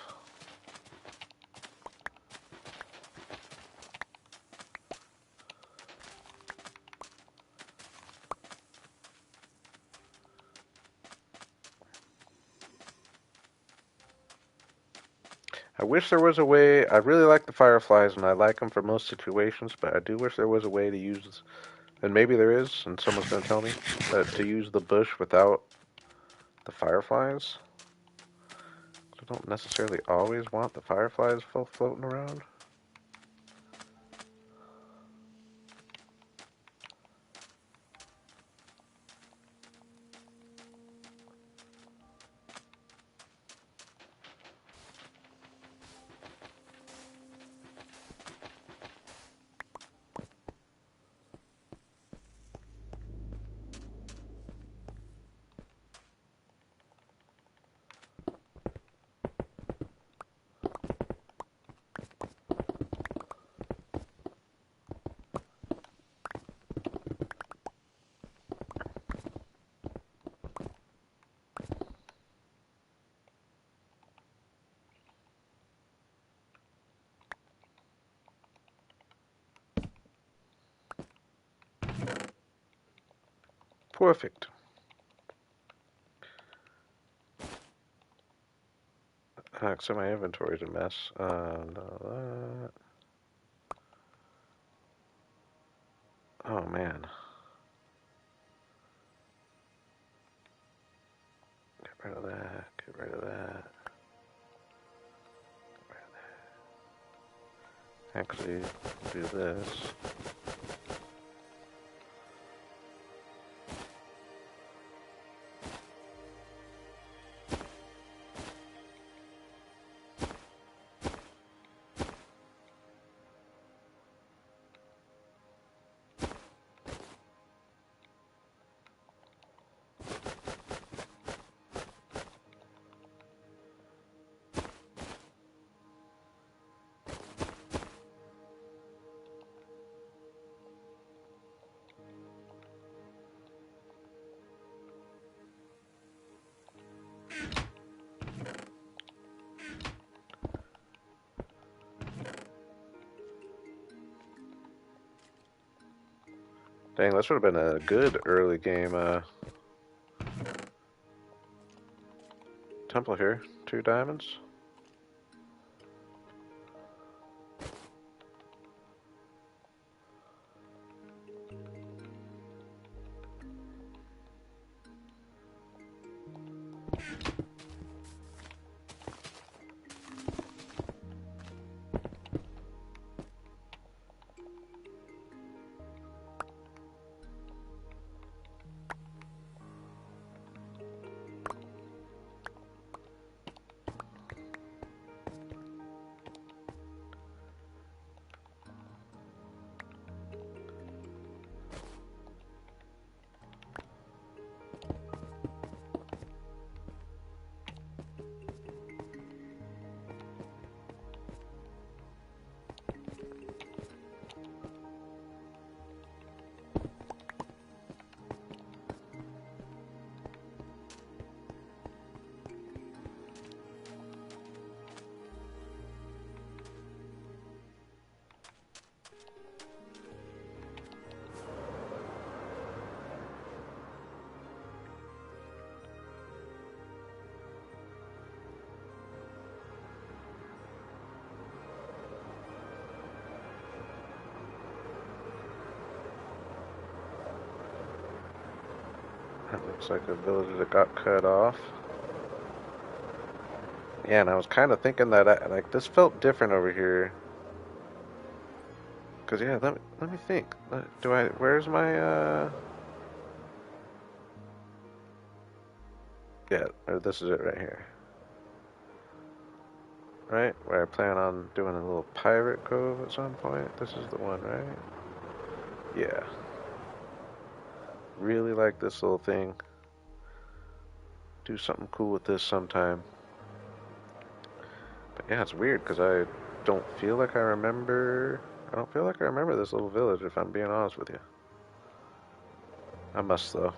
I wish there was a way. I really like the fireflies and I like them for most situations, but I do wish there was a way to use, and maybe there is, and someone's going to tell me, to use the bush without the fireflies. I don't necessarily always want the fireflies floating around. Perfect. So my inventory's a mess. No, oh man. Get rid of that. Get rid of that. Actually, do this. Dang, this would have been a good early game temple here. 2 diamonds. That looks like a village that got cut off. Yeah, and I was kind of thinking that like this felt different over here. Cause yeah, let me think. Do I? Where's my Yeah, or this is it right here. Right, where I plan on doing a little pirate cove at some point. This is the one, right? Yeah. Really like this little thing. Do something cool with this sometime. But yeah, it's weird because I don't feel like I remember. I don't feel like I remember this little village, if I'm being honest with you. I must, though.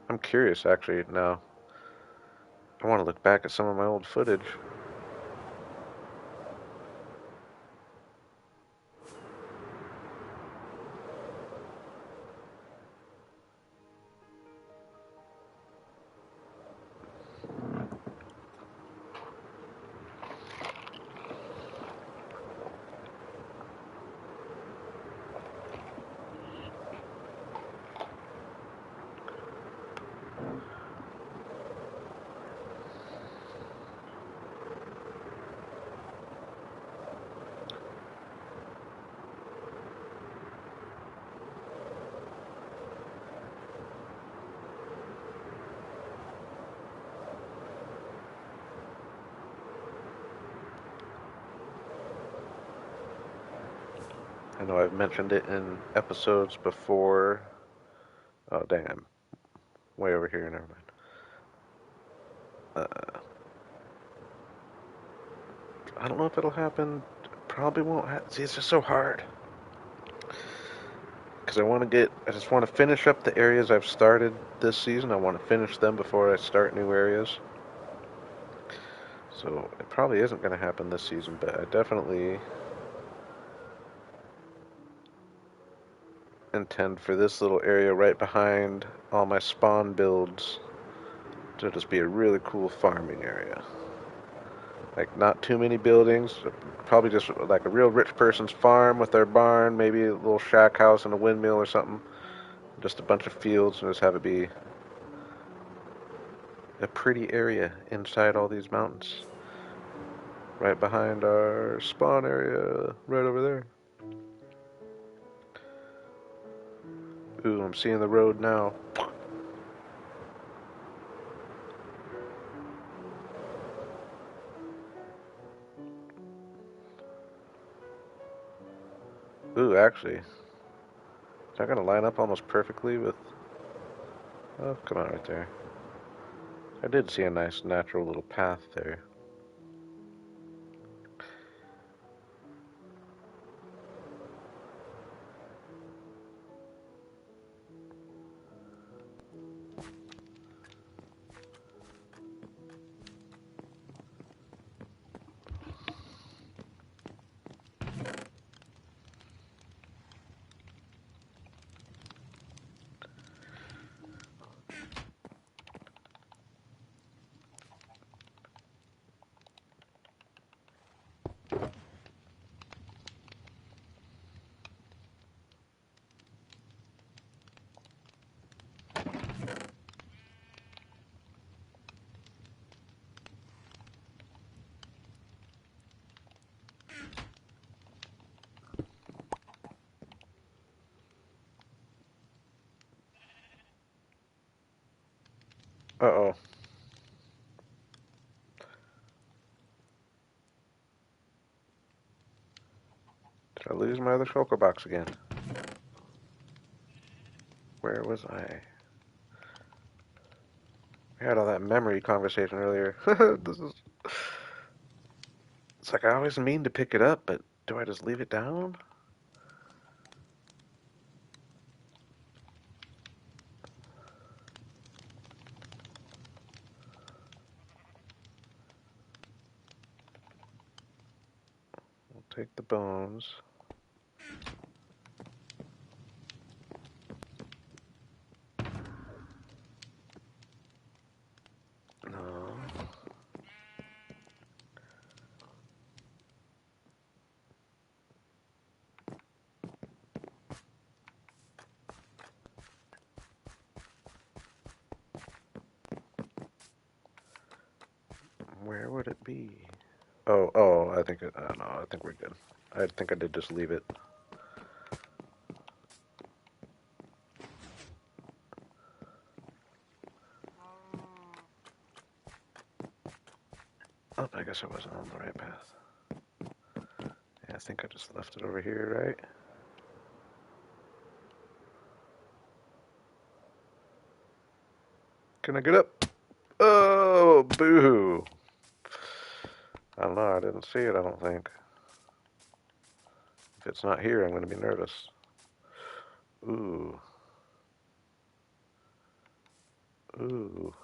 I'm curious, actually, now. I want to look back at some of my old footage. I know I've mentioned it in episodes before. Oh, dang, I'm way over here. Never mind. I don't know if it'll happen. Probably won't happen. See, it's just so hard. Because I just want to finish up the areas I've started this season. I want to finish them before I start new areas. So it probably isn't going to happen this season, but I definitely intend for this little area right behind all my spawn builds to just be a really cool farming area. Like, not too many buildings, probably just like a real rich person's farm with their barn, maybe a little shack house and a windmill or something. Just a bunch of fields, and just have it be a pretty area inside all these mountains. Right behind our spawn area, right over there. Ooh, I'm seeing the road now. Ooh, actually, is that gonna line up almost perfectly with... Oh, come on, right there. I did see a nice natural little path there. Uh-oh. Did I lose my other shulker box again? Where was I? We had all that memory conversation earlier. This is... It's like I always mean to pick it up, but do I just leave it down? We'll take the bones. No. Where would it be? Oh, I think no, I think we're good. I think I did just leave it. Oh, I guess I wasn't on the right path. Yeah, I think I just left it over here, right? Can I get up? Oh, boo. I don't know, I didn't see it, I don't think. If it's not here, I'm going to be nervous. Ooh. Ooh.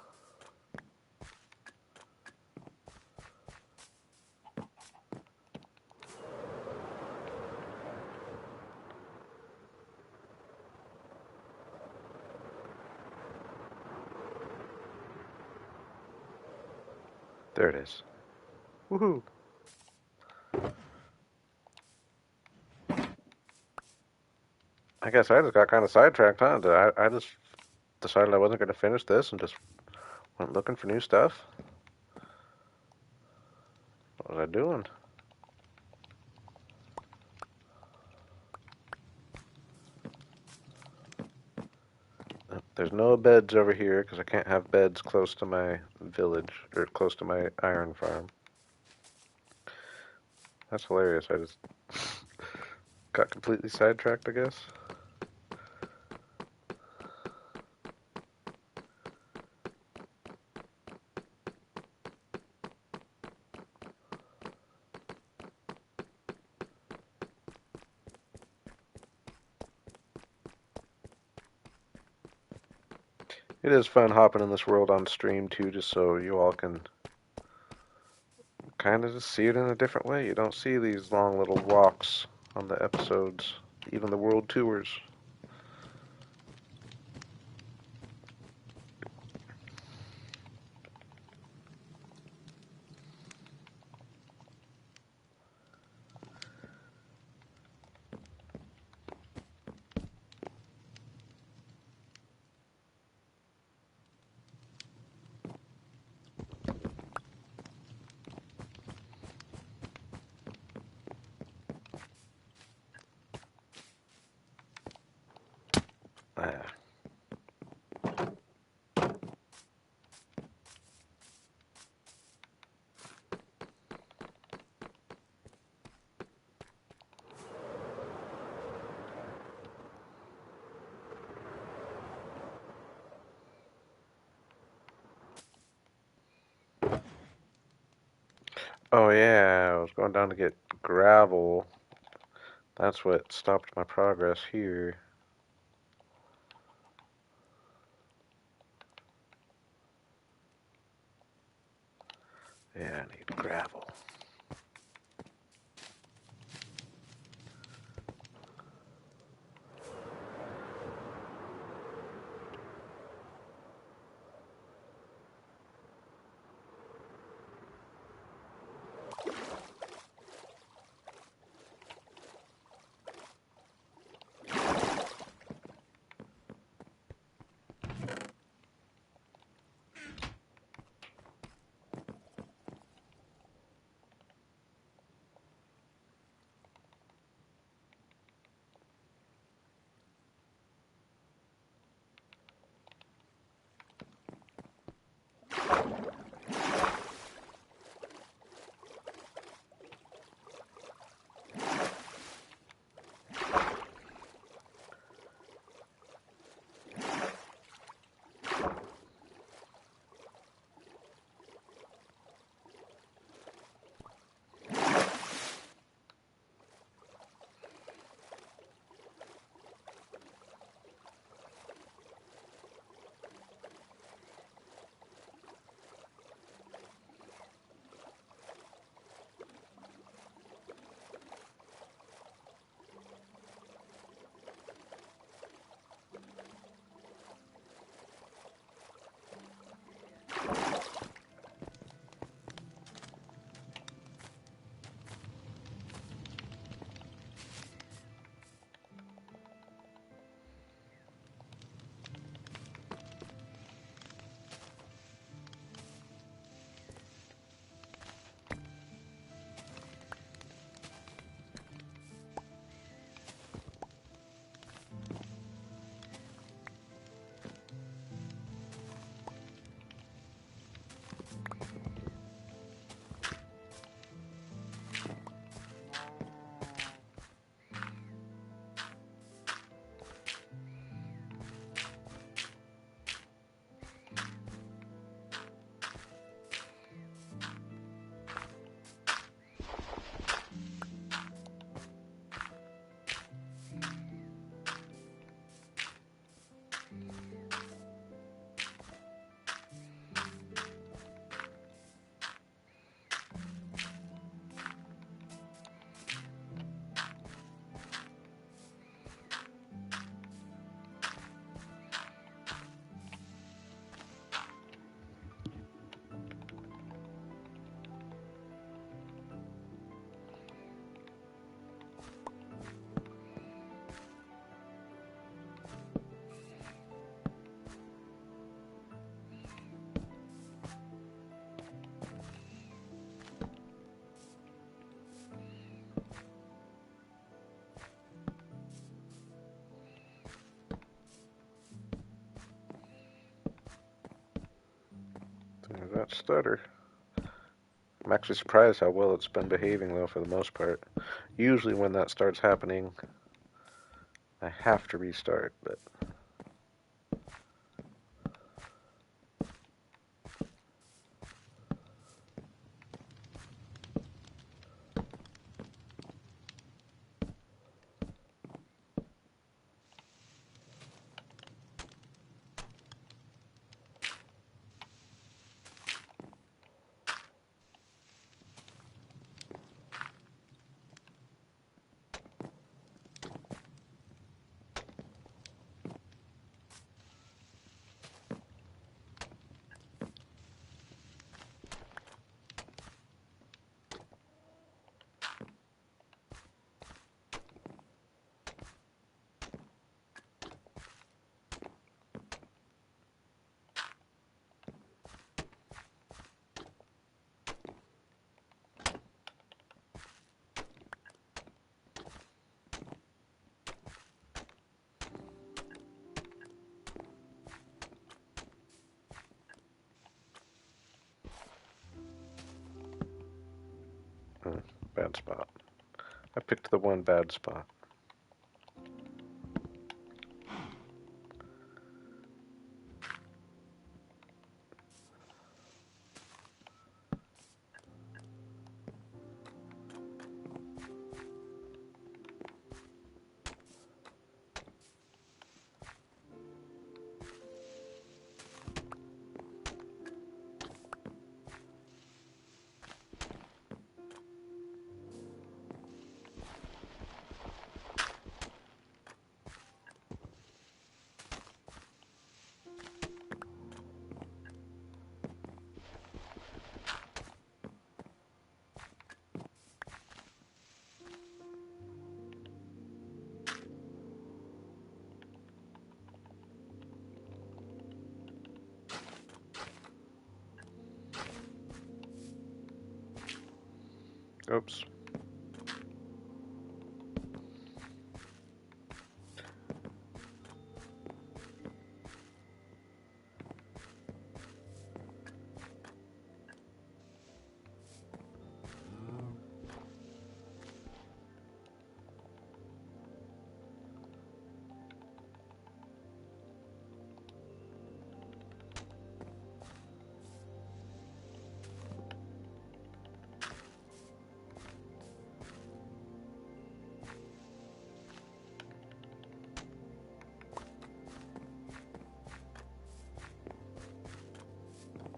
There it is. Woohoo. I guess I just got kind of sidetracked, huh? I just decided I wasn't going to finish this and just went looking for new stuff. What was I doing? There's no beds over here because I can't have beds close to my village or close to my iron farm. That's hilarious. I just got completely sidetracked, I guess. It is fun hopping in this world on stream too, just so you all can kind of just see it in a different way. You don't see these long little walks on the episodes, even the world tours. Ah. Oh yeah, I was going down to get gravel. That's what stopped my progress here. Yeah, I need gravel. There's that stutter. I'm actually surprised how well it's been behaving, though, for the most part. Usually when that starts happening, I have to restart, but picked the one bad spot. Oops.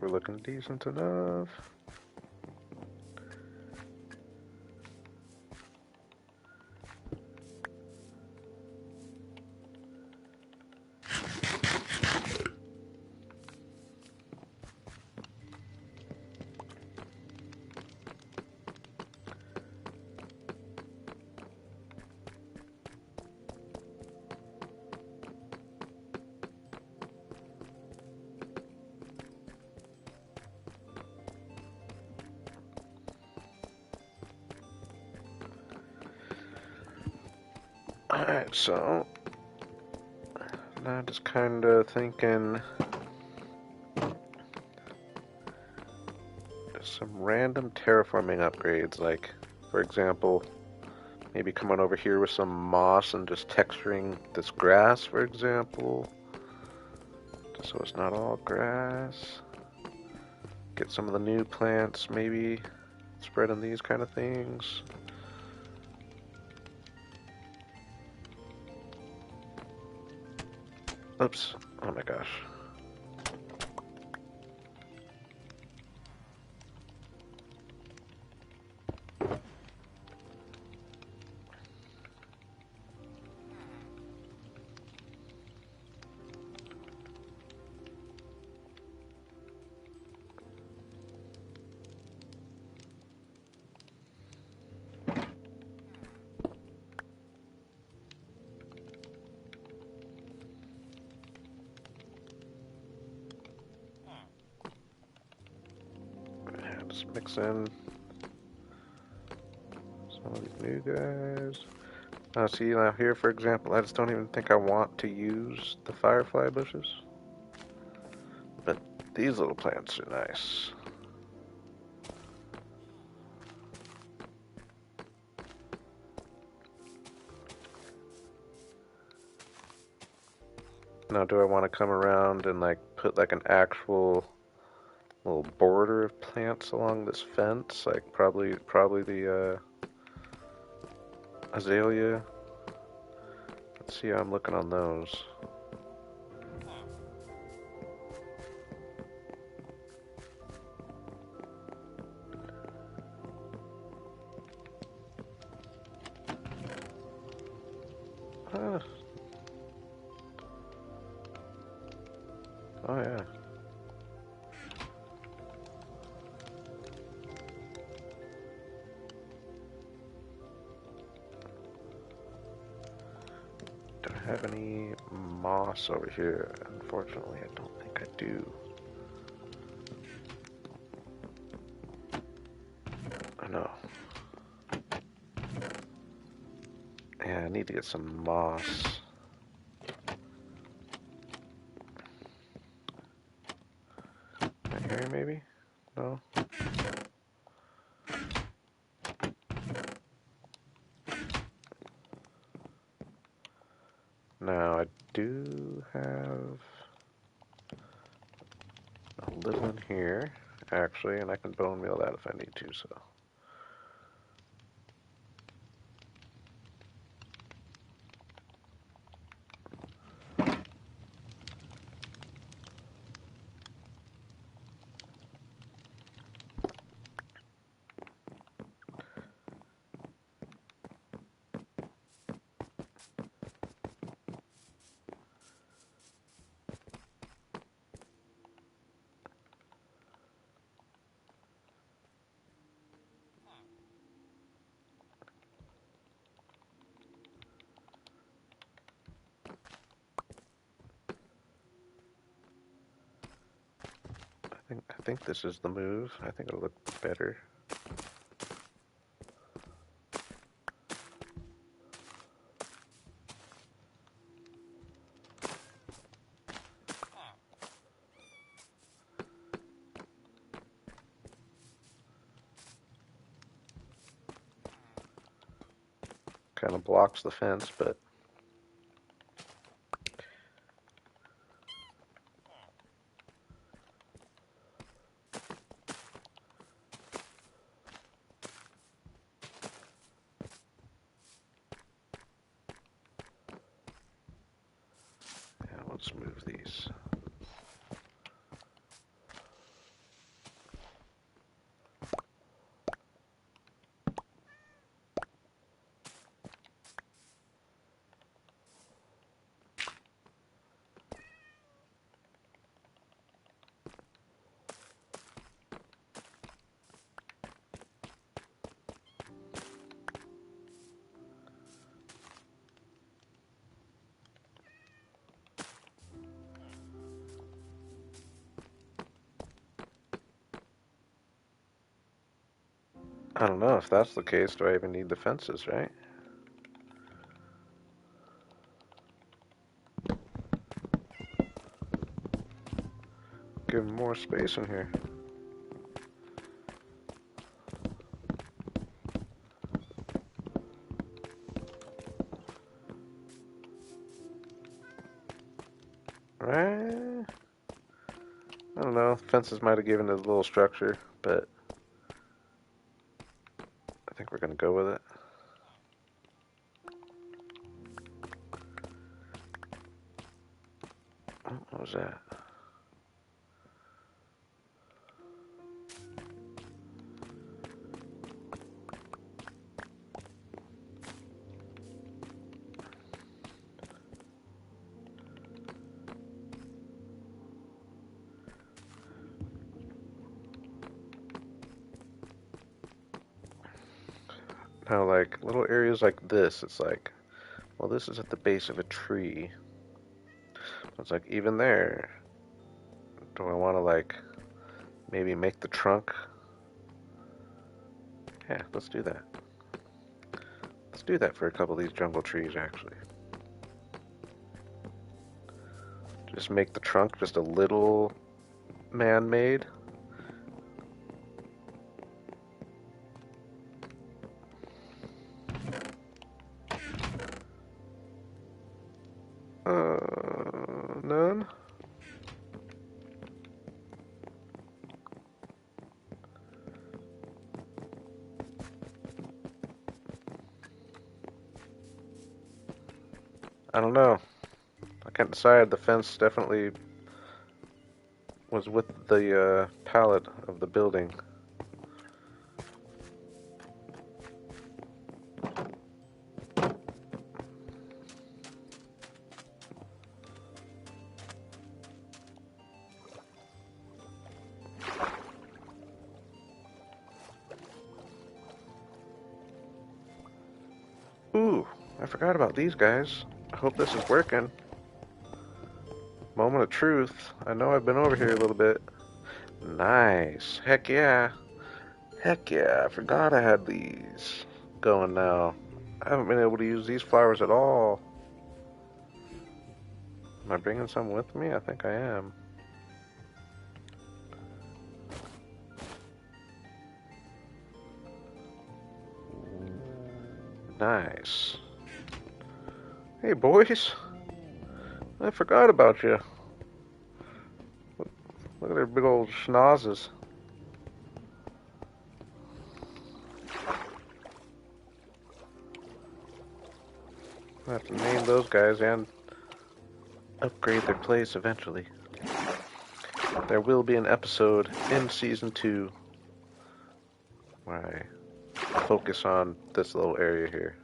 We're looking decent enough. Alright, so now just kind of thinking just some random terraforming upgrades, like, for example, maybe come on over here with some moss and just texturing this grass, for example, just so it's not all grass. Get some of the new plants, maybe spreading these kind of things. Oops. Oh my gosh. Just mix in some of these new guys. See, now here, for example, I just don't even think I want to use the firefly bushes. But these little plants are nice. Now, do I want to come around and like put like an actual little border of plants along this fence? Like probably the azalea. Let's see how I'm looking on those. Ah. Oh yeah. Do I have any moss over here? Unfortunately, I don't think I do. I know. Yeah, I need to get some moss. Right here, maybe? No? Now I do have a little in here, actually, and I can bone meal that if I need to, so. I think this is the move. I think it'll look better. Kind of blocks the fence, but yeah, let's move these. I don't know if that's the case. Do I even need the fences, right? Give them more space in here. Right? I don't know. Fences might have given it a little structure, but I think we're going to go with it. Oh, what was that? Now, like, little areas like this, it's like, well, this is at the base of a tree. It's like, even there, do I want to, like, maybe make the trunk? Yeah, let's do that. Let's do that for a couple of these jungle trees, actually. Just make the trunk just a little man-made. None? I don't know. I can't decide. The fence definitely was with the palette of the building. Ooh, I forgot about these guys. I hope this is working. Moment of truth. I know I've been over here a little bit. Nice. Heck yeah. Heck yeah. I forgot I had these going now. I haven't been able to use these flowers at all. Am I bringing some with me? I think I am. Nice. Hey, boys. I forgot about you. Look at their big old schnozzes. I have to name those guys and upgrade their place eventually. There will be an episode in Season 2 where I focus on this little area here.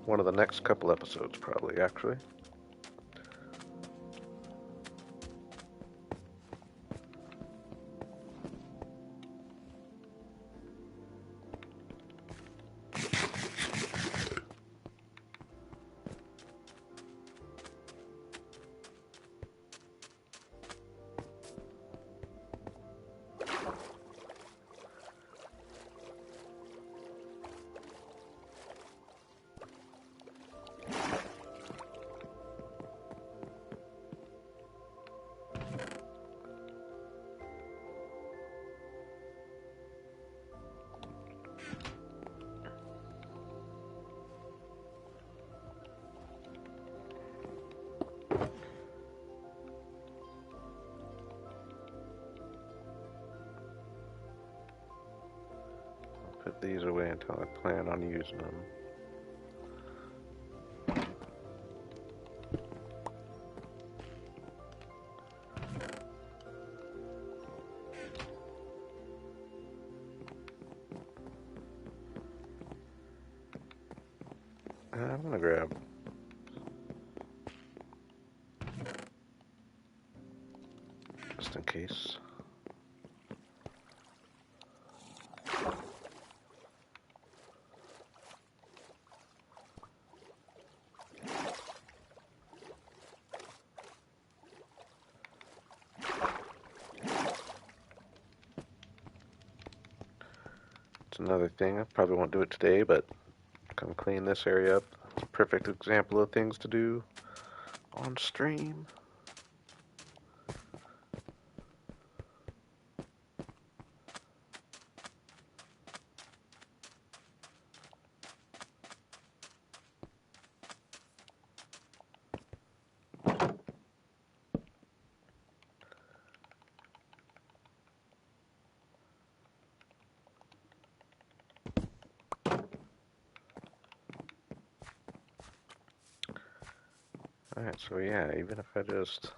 One of the next couple episodes, probably, actually. Put these away until I plan on using them. I'm gonna grab just in case. It's another thing. I probably won't do it today, but come clean this area up. It's a perfect example of things to do on stream. Alright, so yeah, even if I just...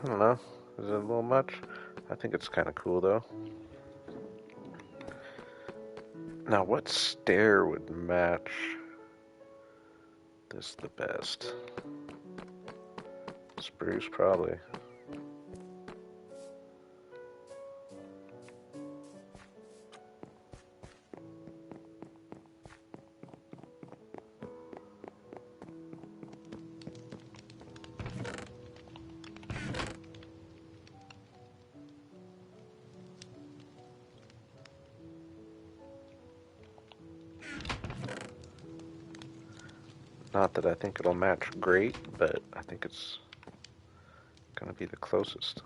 I don't know. Is it a little much? I think it's kind of cool, though. Now, what stair would match this the best? Spruce, probably. Not that I think it'll match great, but I think it's gonna be the closest.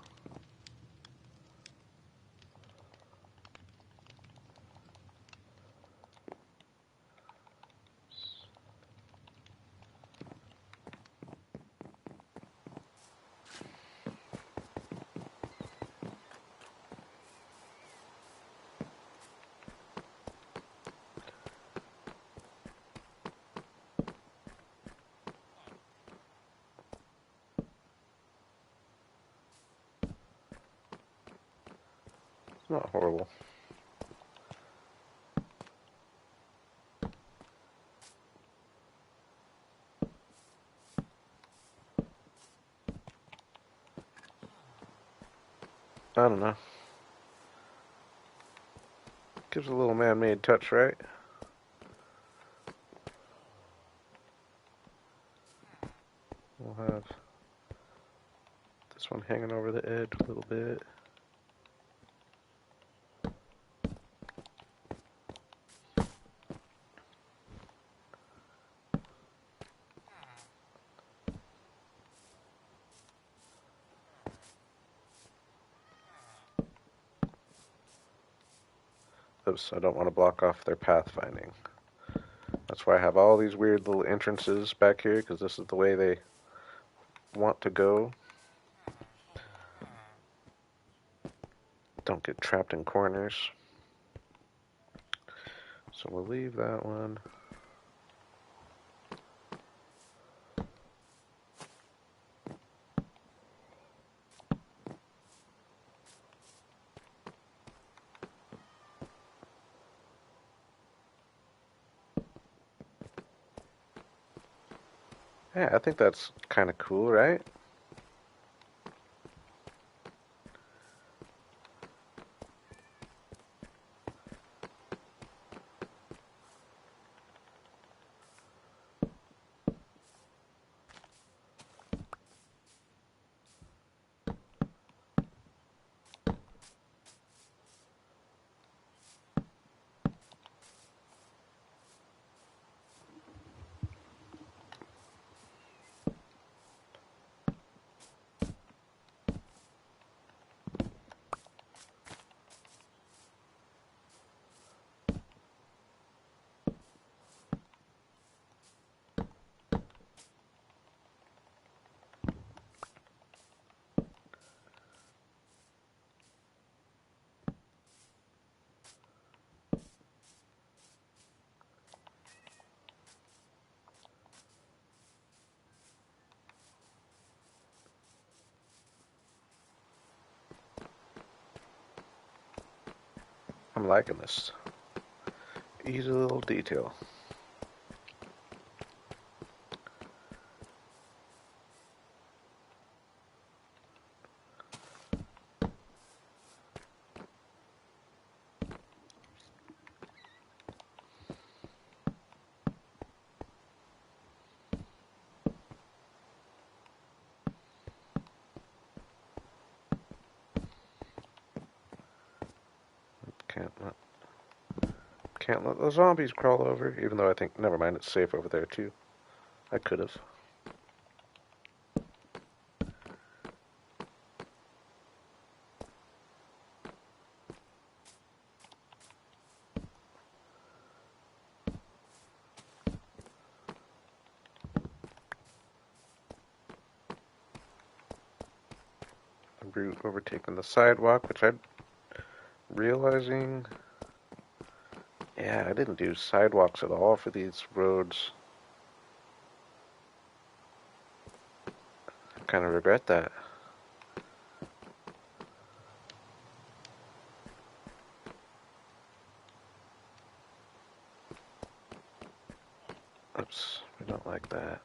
It's not horrible. I don't know. Gives a little man-made touch, right? We'll have this one hanging over the edge a little bit. Oops, I don't want to block off their pathfinding. That's why I have all these weird little entrances back here, because this is the way they want to go. Don't get trapped in corners. So we'll leave that one. Yeah, I think that's kind of cool, right? I'm liking this. Easy little detail. Can't let the zombies crawl over, even though I think, never mind, it's safe over there too. I could have. Brute overtaking the sidewalk, which I'm realizing, yeah, I didn't do sidewalks at all for these roads. I kind of regret that. Oops, we don't like that.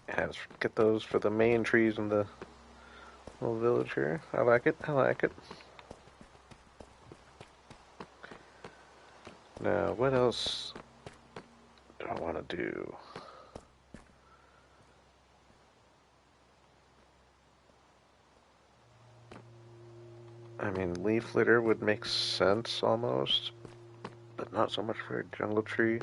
Yeah, let's get those for the main trees in the little village here. I like it. I like it. Now, what else do I want to do? I mean, leaf litter would make sense almost, but not so much for a jungle tree.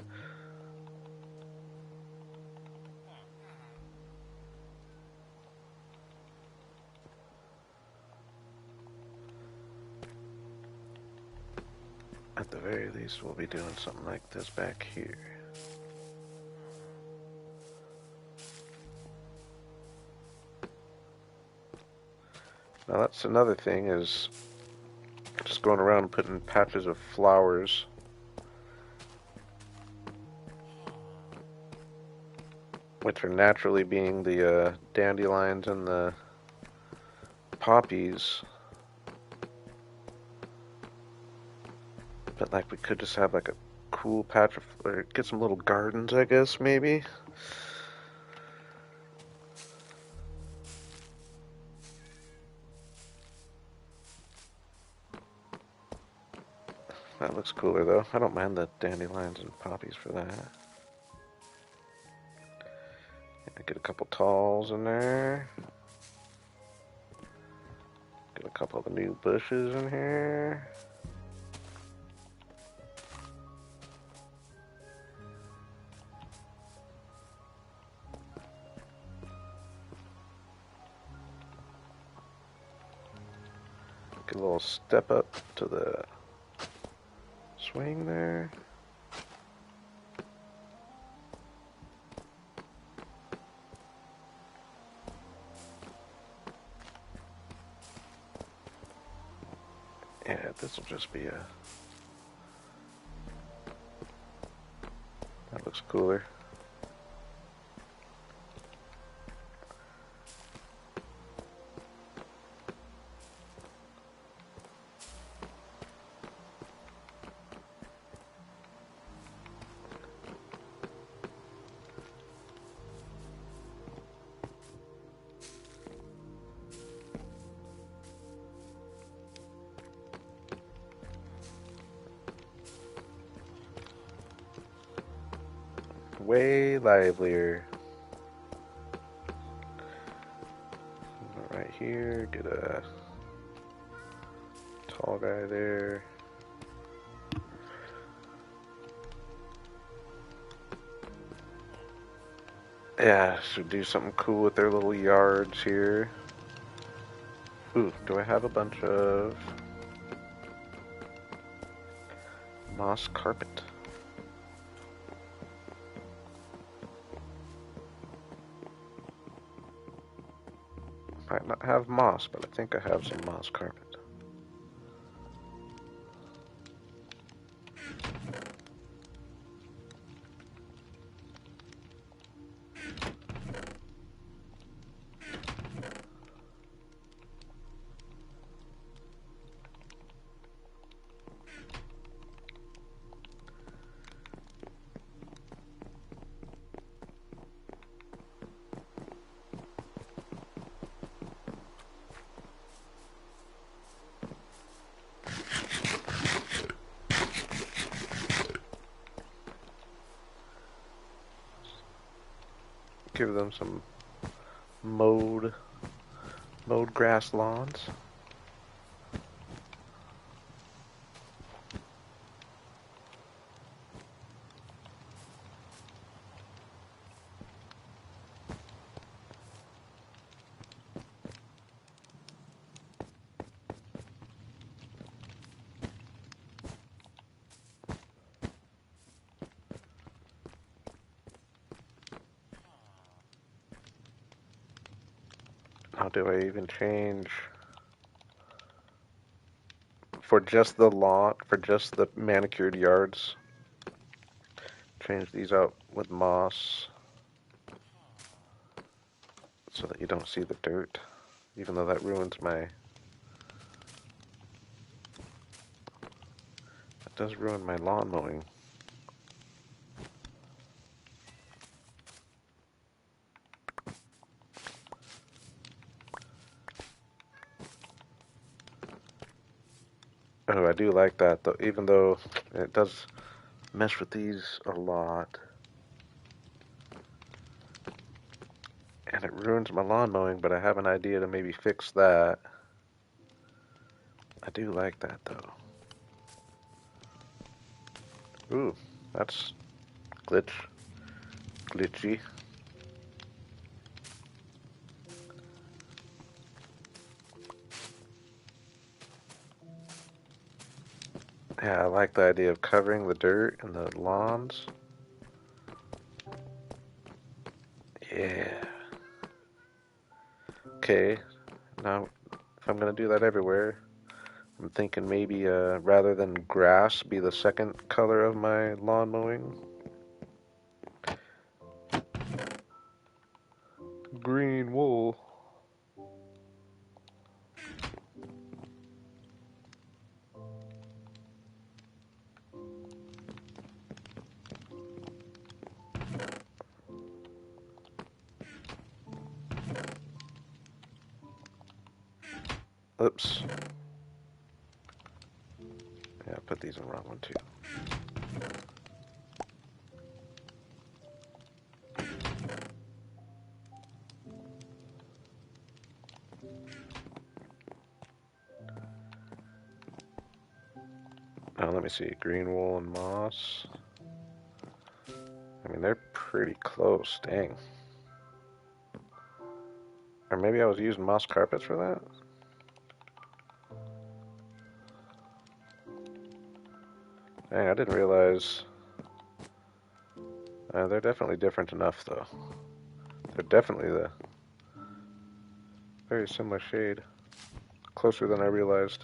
At the very least, we'll be doing something like this back here. Now that's another thing, is just going around and putting patches of flowers. Which are naturally being the dandelions and the poppies. But like we could just have like a cool patch of, or get some little gardens, I guess, maybe. That looks cooler though. I don't mind the dandelions and poppies for that. Yeah, get a couple talls in there. Get a couple of the new bushes in here. Get a little step up to the swing there. Yeah, this will just be a... That looks cooler. Way livelier. Right here, get a tall guy there. Yeah, should do something cool with their little yards here. Ooh, do I have a bunch of moss carpet? Might not have moss, but I think I have some moss carpet. Give them some mowed grass lawns. How do I even change for just the lawn, for just the manicured yards? Change these out with moss so that you don't see the dirt, even though that ruins my... That does ruin my lawn mowing. Oh, I do like that though, even though it does mess with these a lot. And it ruins my lawn mowing, but I have an idea to maybe fix that. I do like that though. Ooh, that's glitchy. Yeah, I like the idea of covering the dirt and the lawns. Yeah. Okay, now if I'm gonna do that everywhere, I'm thinking maybe rather than grass be the second color of my lawn mowing. Green wool. Oops. Yeah, I put these in the wrong one too. Now let me see. Green wool and moss. I mean, they're pretty close. Dang. Or maybe I was using moss carpets for that? Dang, I didn't realize. They're definitely different enough, though. They're definitely the very similar shade. Closer than I realized.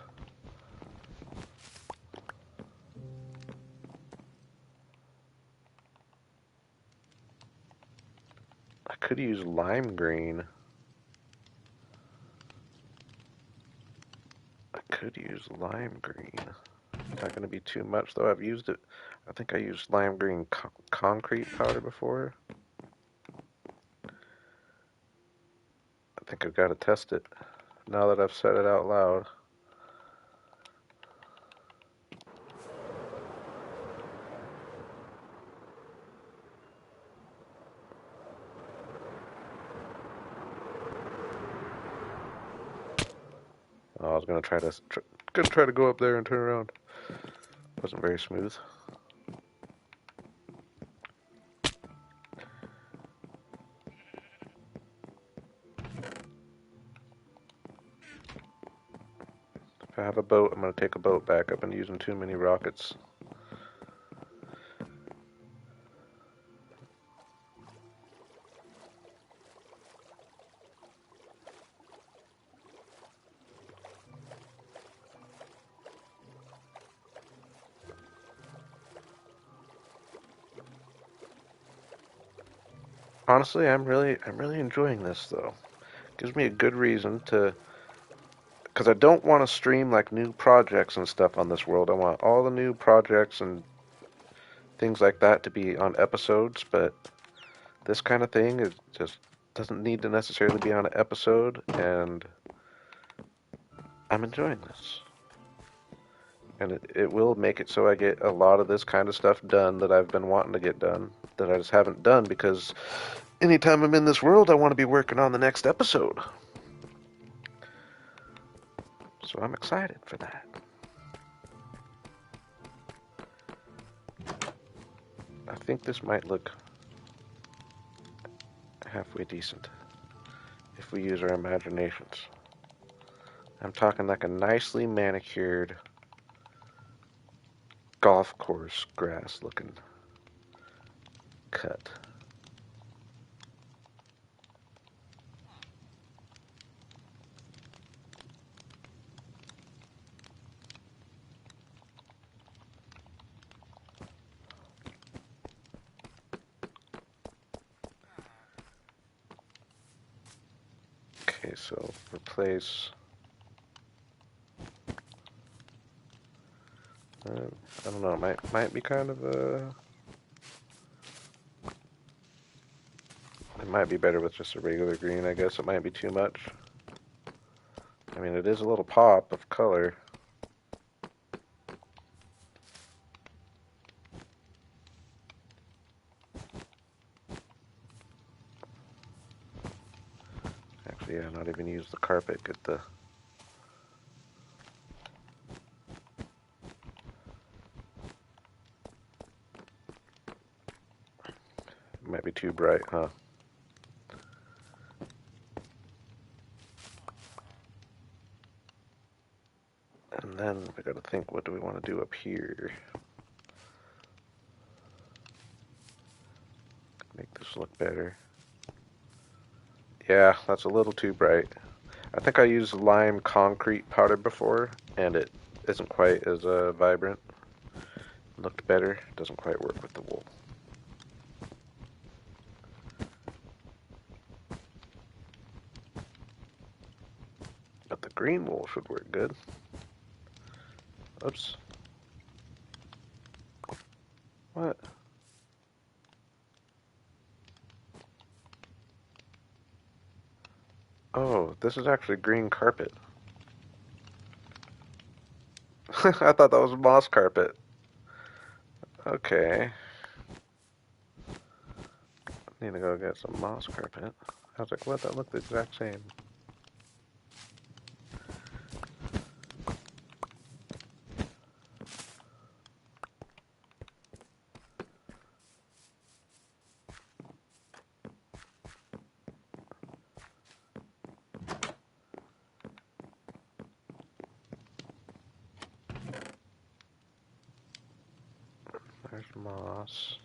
I could use lime green. I could use lime green. It's not going to be too much, though. I've used it. I think I used lime green concrete powder before. I think I've got to test it now that I've said it out loud. Oh, I was going to try to go up there and turn around. Wasn't very smooth. If I have a boat, I'm going to take a boat back. I've been using too many rockets. Honestly, I'm really enjoying this though. Gives me a good reason to, because I don't want to stream like new projects and stuff on this world. I want all the new projects and things like that to be on episodes, but this kind of thing is just doesn't need to necessarily be on an episode, and I'm enjoying this. And it will make it so I get a lot of this kind of stuff done that I've been wanting to get done, that I just haven't done because anytime I'm in this world, I want to be working on the next episode. So I'm excited for that. I think this might look halfway decent if we use our imaginations. I'm talking like a nicely manicured golf course grass looking cut. Okay, so replace. I don't know. It might be kind of a. It might be better with just a regular green. I guess it might be too much. I mean, it is a little pop of color. Yeah, not even use the carpet. Get the... Might be too bright, huh? And then we gotta think, what do we want to do up here? Make this look better. Yeah, that's a little too bright. I think I used lime concrete powder before, and it isn't quite as vibrant. It looked better. It doesn't quite work with the wool. But the green wool should work good. Oops. What? Oh, this is actually green carpet. I thought that was moss carpet. Okay. Need to go get some moss carpet. I was like, what? That looked the exact same. There's moss.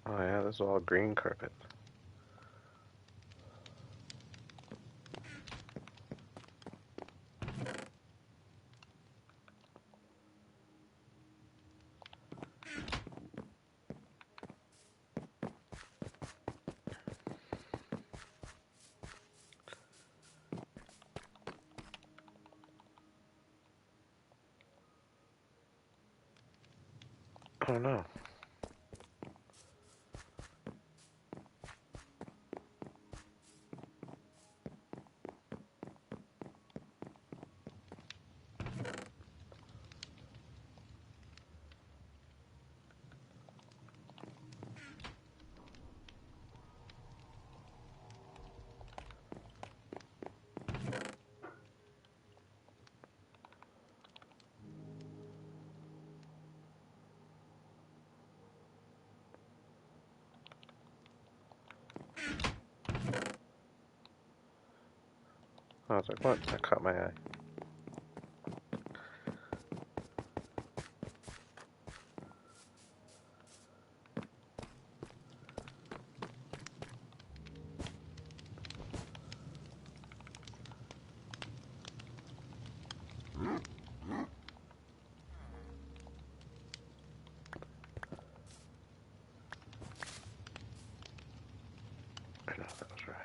Oh yeah, this is all green carpet. Oh no. I was like, what? That caught my eye. I know that was right.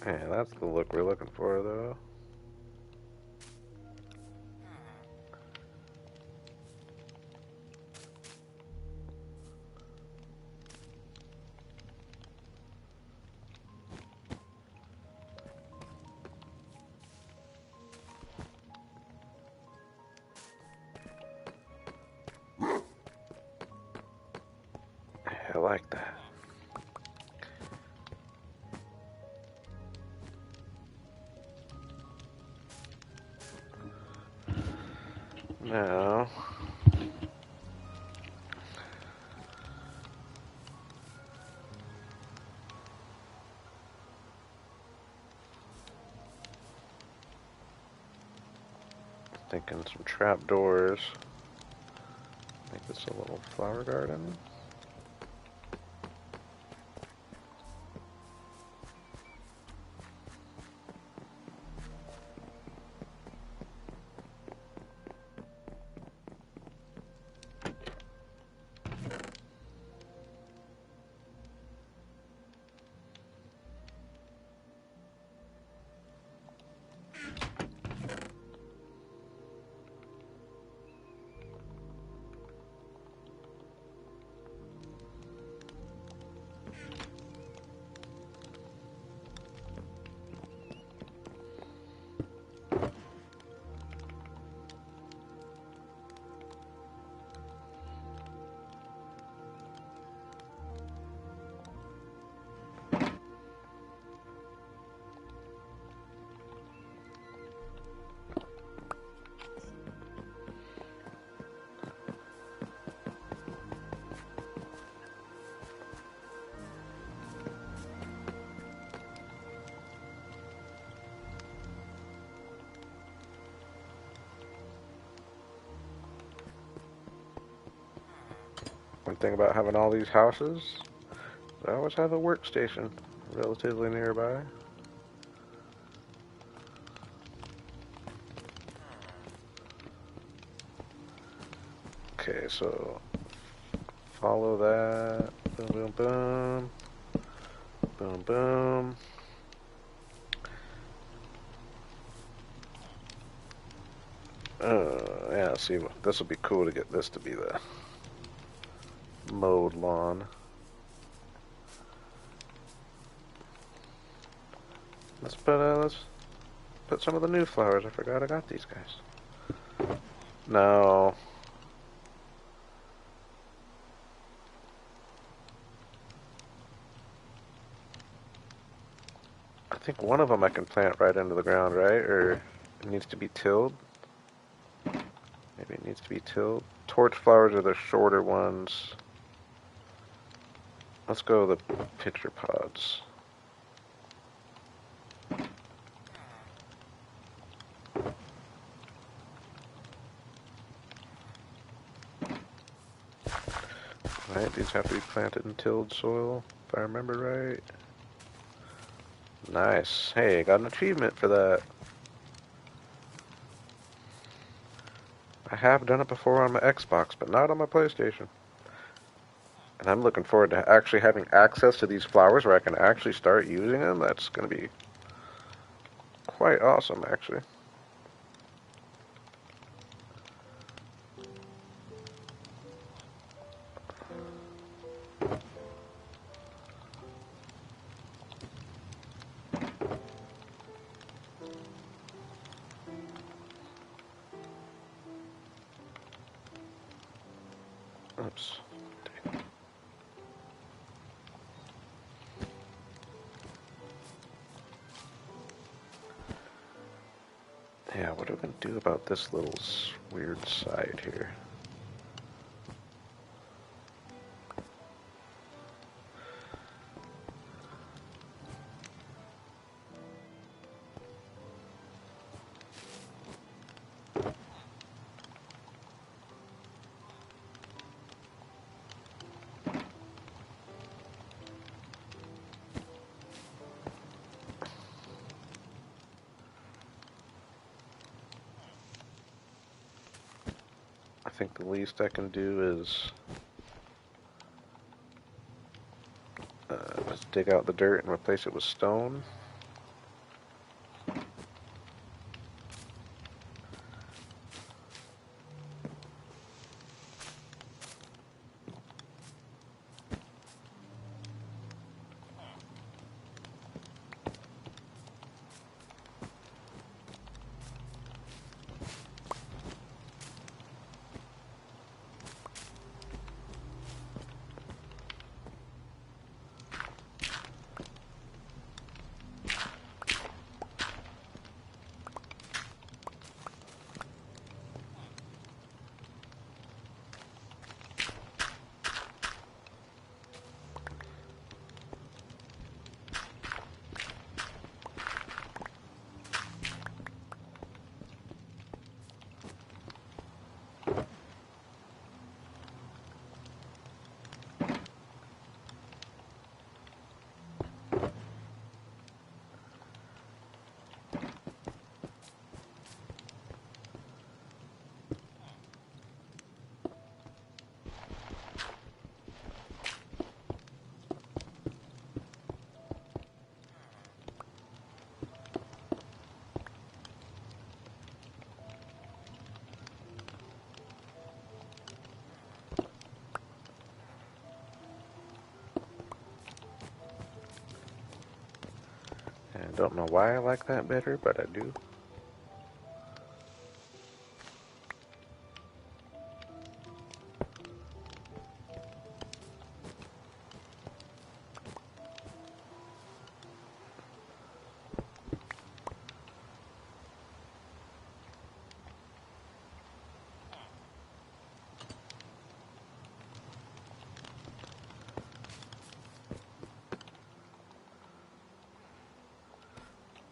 Yeah, that's the look we're looking for, though. Yeah, I like that. Now, thinking some trapdoors. Make this a little flower garden. One thing about having all these houses, I always have a workstation relatively nearby. Okay, so follow that. Boom, boom, boom. Boom, boom. Yeah, see, this will be cool to get this to be the mowed lawn. Let's put some of the new flowers. I forgot I got these guys. No. I think one of them I can plant right into the ground, right? Or it needs to be tilled. Maybe it needs to be tilled. Torch flowers are the shorter ones. Let's go with the pitcher pods. Right, these have to be planted in tilled soil, if I remember right. Nice. Hey, I got an achievement for that. I have done it before on my Xbox, but not on my PlayStation. And I'm looking forward to actually having access to these flowers where I can actually start using them. That's going to be quite awesome, actually. Oops. Yeah, what are we going to do about this little weird side here? I think the least I can do is just dig out the dirt and replace it with stone. Don't know why I like that better, but I do.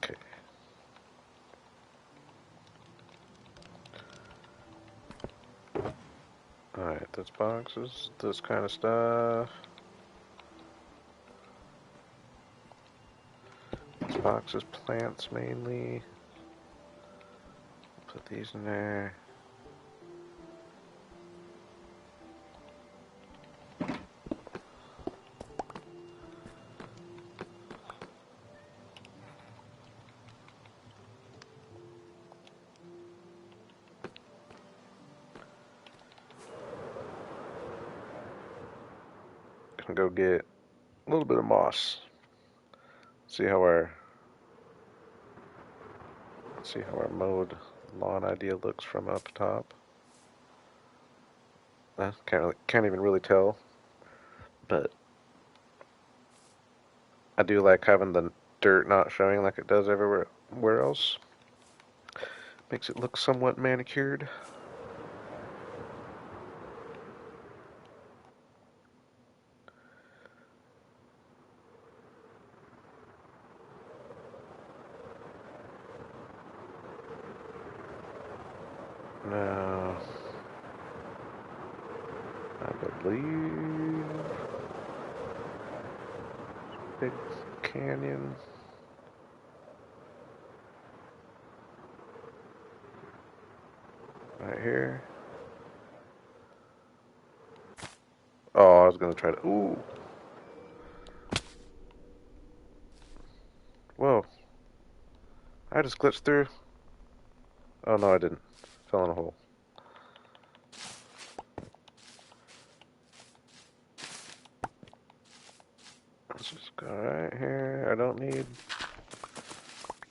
Okay. Alright, this box is this kind of stuff. This box is plants mainly. Put these in there. Gonna go get a little bit of moss. See how our mowed lawn idea looks from up top. Can't even really tell, but I do like having the dirt not showing like it does everywhere else. Makes it look somewhat manicured. Now, I believe Big Canyon. Right here. Oh, I was gonna try to. Ooh. Whoa. I just glitched through. Oh no, I didn't. Fell in a hole. Let's just go right here. I don't need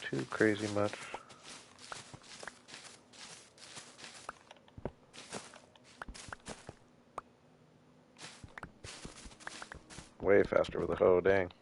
too crazy much. Way faster with a hoe, dang.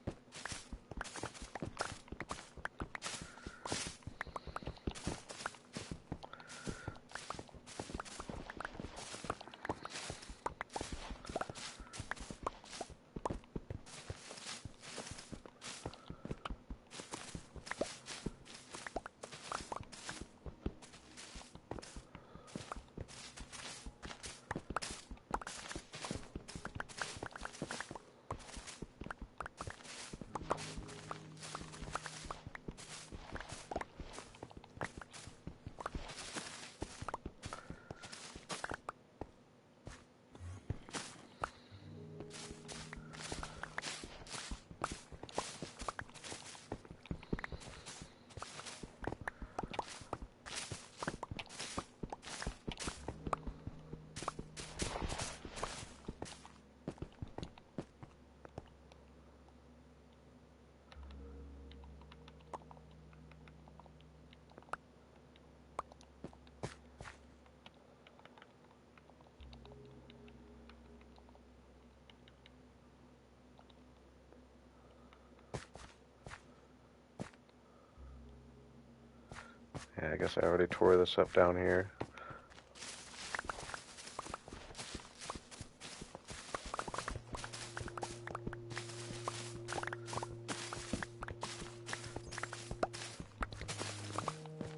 Yeah, I guess I already tore this up down here.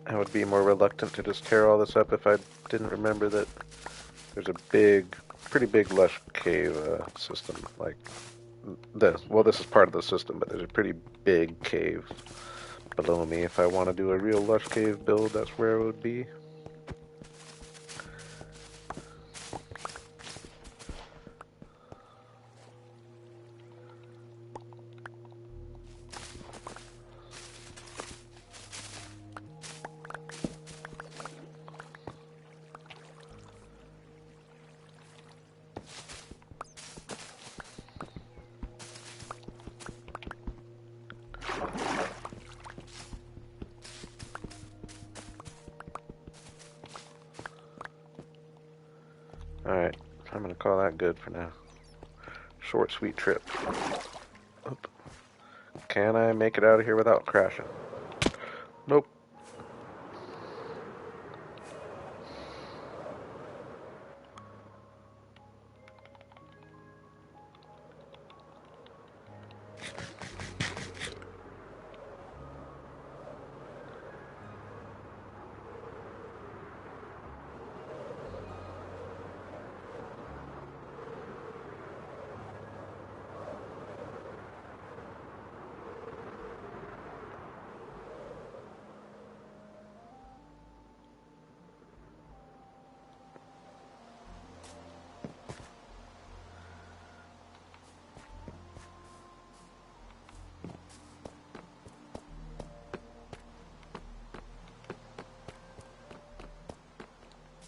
I would be more reluctant to just tear all this up if I didn't remember that there's a pretty big lush cave system. Like well, this is part of the system, but there's a pretty big cave below me. If I want to do a real lush cave build, that's where it would be. I'm gonna call that good for now. Short, sweet trip. Oop. Can I make it out of here without crashing? Nope.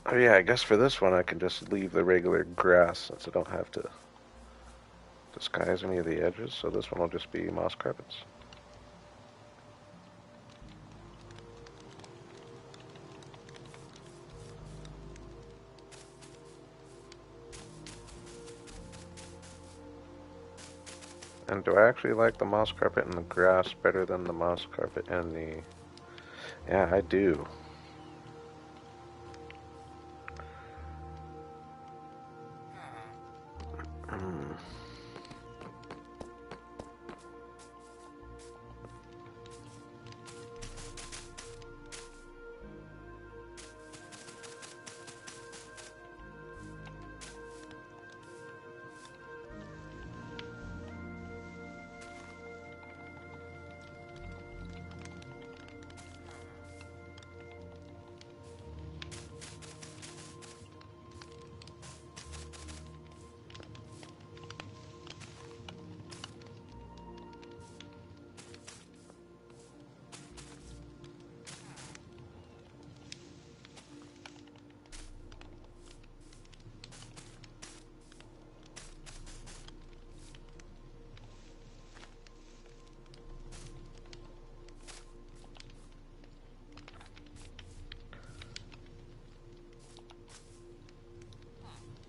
Oh yeah, I guess for this one I can just leave the regular grass since I don't have to disguise any of the edges, so this one will just be moss carpets. And do I actually like the moss carpet and the grass better than the moss carpet and the... Yeah, I do.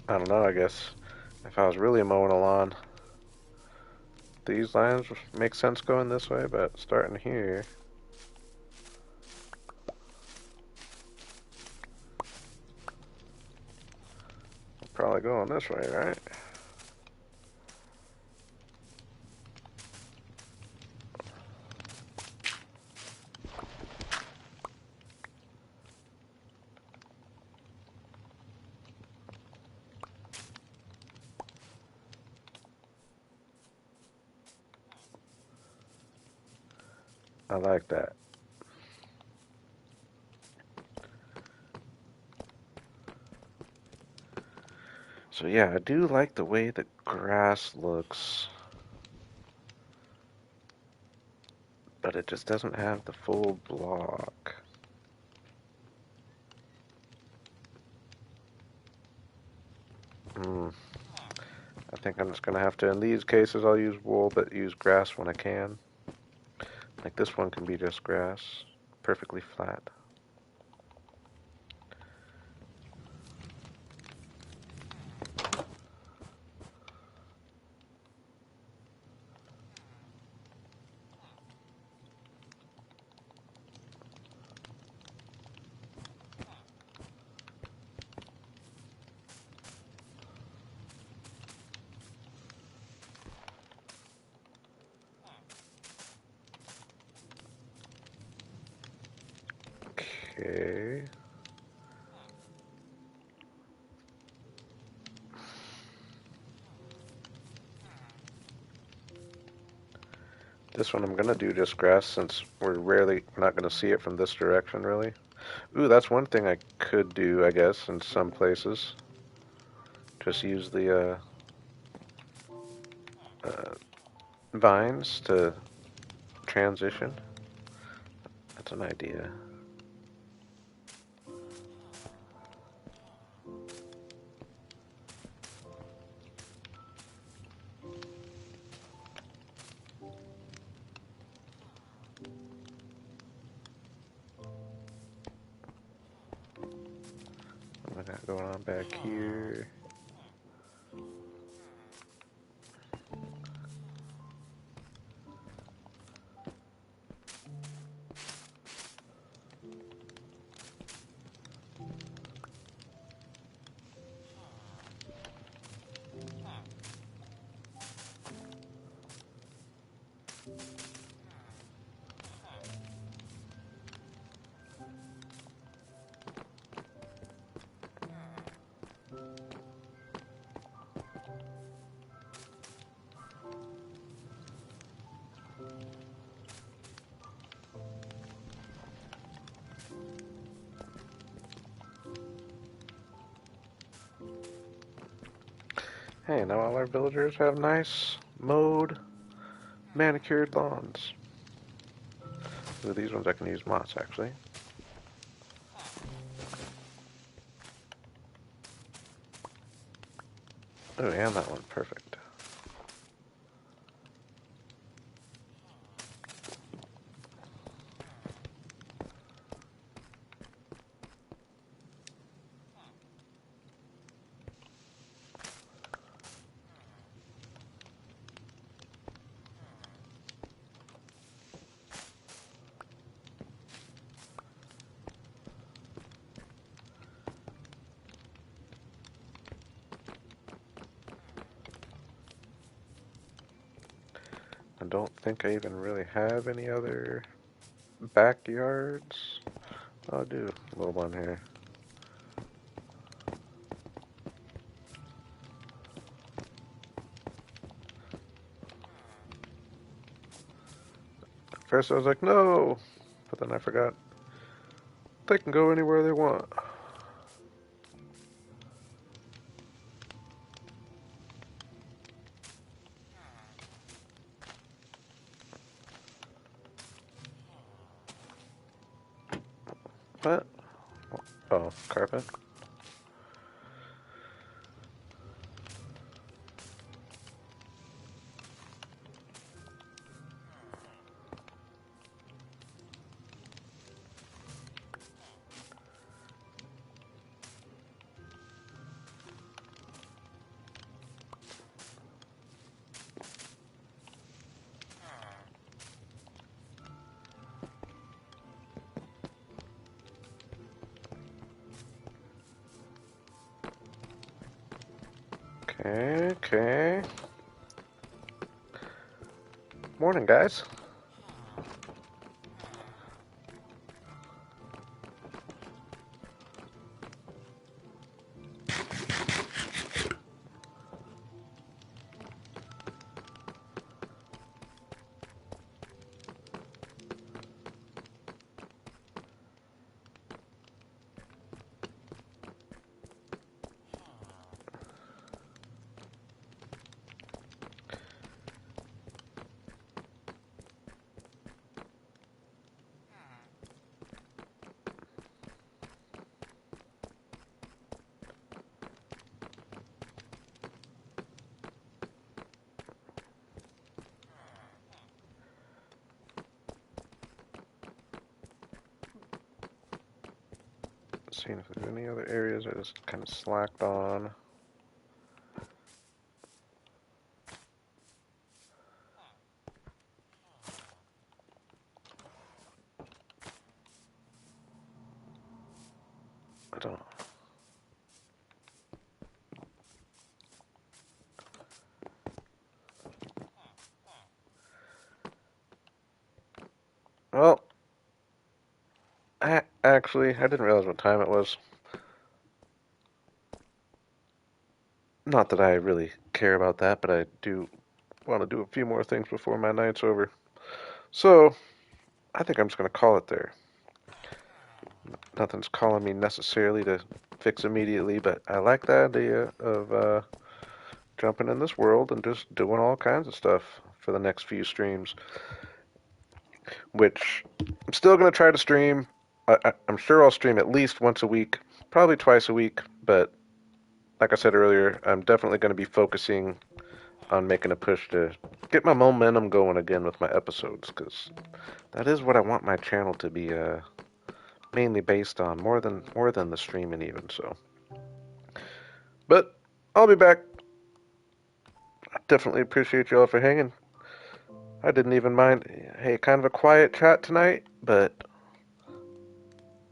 I don't know, I guess if I was really mowing a lawn, these lines make sense going this way, but starting here, probably going this way, right? I like that. So yeah, I do like the way the grass looks, but it just doesn't have the full block. I think I'm just gonna have to, in these cases, I'll use wool, but use grass when I can. Like this one can be just grass, perfectly flat. Okay. This one I'm gonna do just grass since we're rarely not gonna see it from this direction really. Ooh, that's one thing I could do, I guess, in some places. Just use the vines to transition. That's an idea. What I got going on back here? Hey, now all our villagers have nice, mowed, manicured lawns. Ooh, these ones I can use moss, actually. Oh, and that one. Perfect. I don't think I even really have any other backyards. I'll do a little one here. First I was like, no, but then I forgot. They can go anywhere they want. What? Oh, carpet. Okay, okay. Morning, guys. Seeing if there's any other areas I just kind of slacked on. I don't. Well, actually, I didn't realize what time it was. Not that I really care about that, but I do want to do a few more things before my night's over. So, I think I'm just going to call it there. Nothing's calling me necessarily to fix immediately, but I like the idea of jumping in this world and just doing all kinds of stuff for the next few streams, which I'm still going to try to stream. I'm sure I'll stream at least once a week, probably twice a week, but like I said earlier, I'm definitely going to be focusing on making a push to get my momentum going again with my episodes, because that is what I want my channel to be mainly based on, more than the streaming even. So, but I'll be back. I definitely appreciate y'all for hanging. I didn't even mind. Hey, kind of a quiet chat tonight, but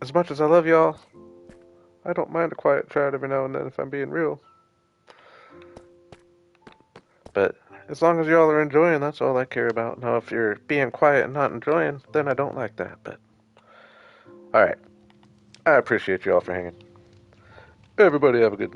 as much as I love y'all, I don't mind a quiet chat every now and then if I'm being real. But as long as y'all are enjoying, that's all I care about. Now, if you're being quiet and not enjoying, then I don't like that. But alright, I appreciate y'all for hanging. Everybody have a good night.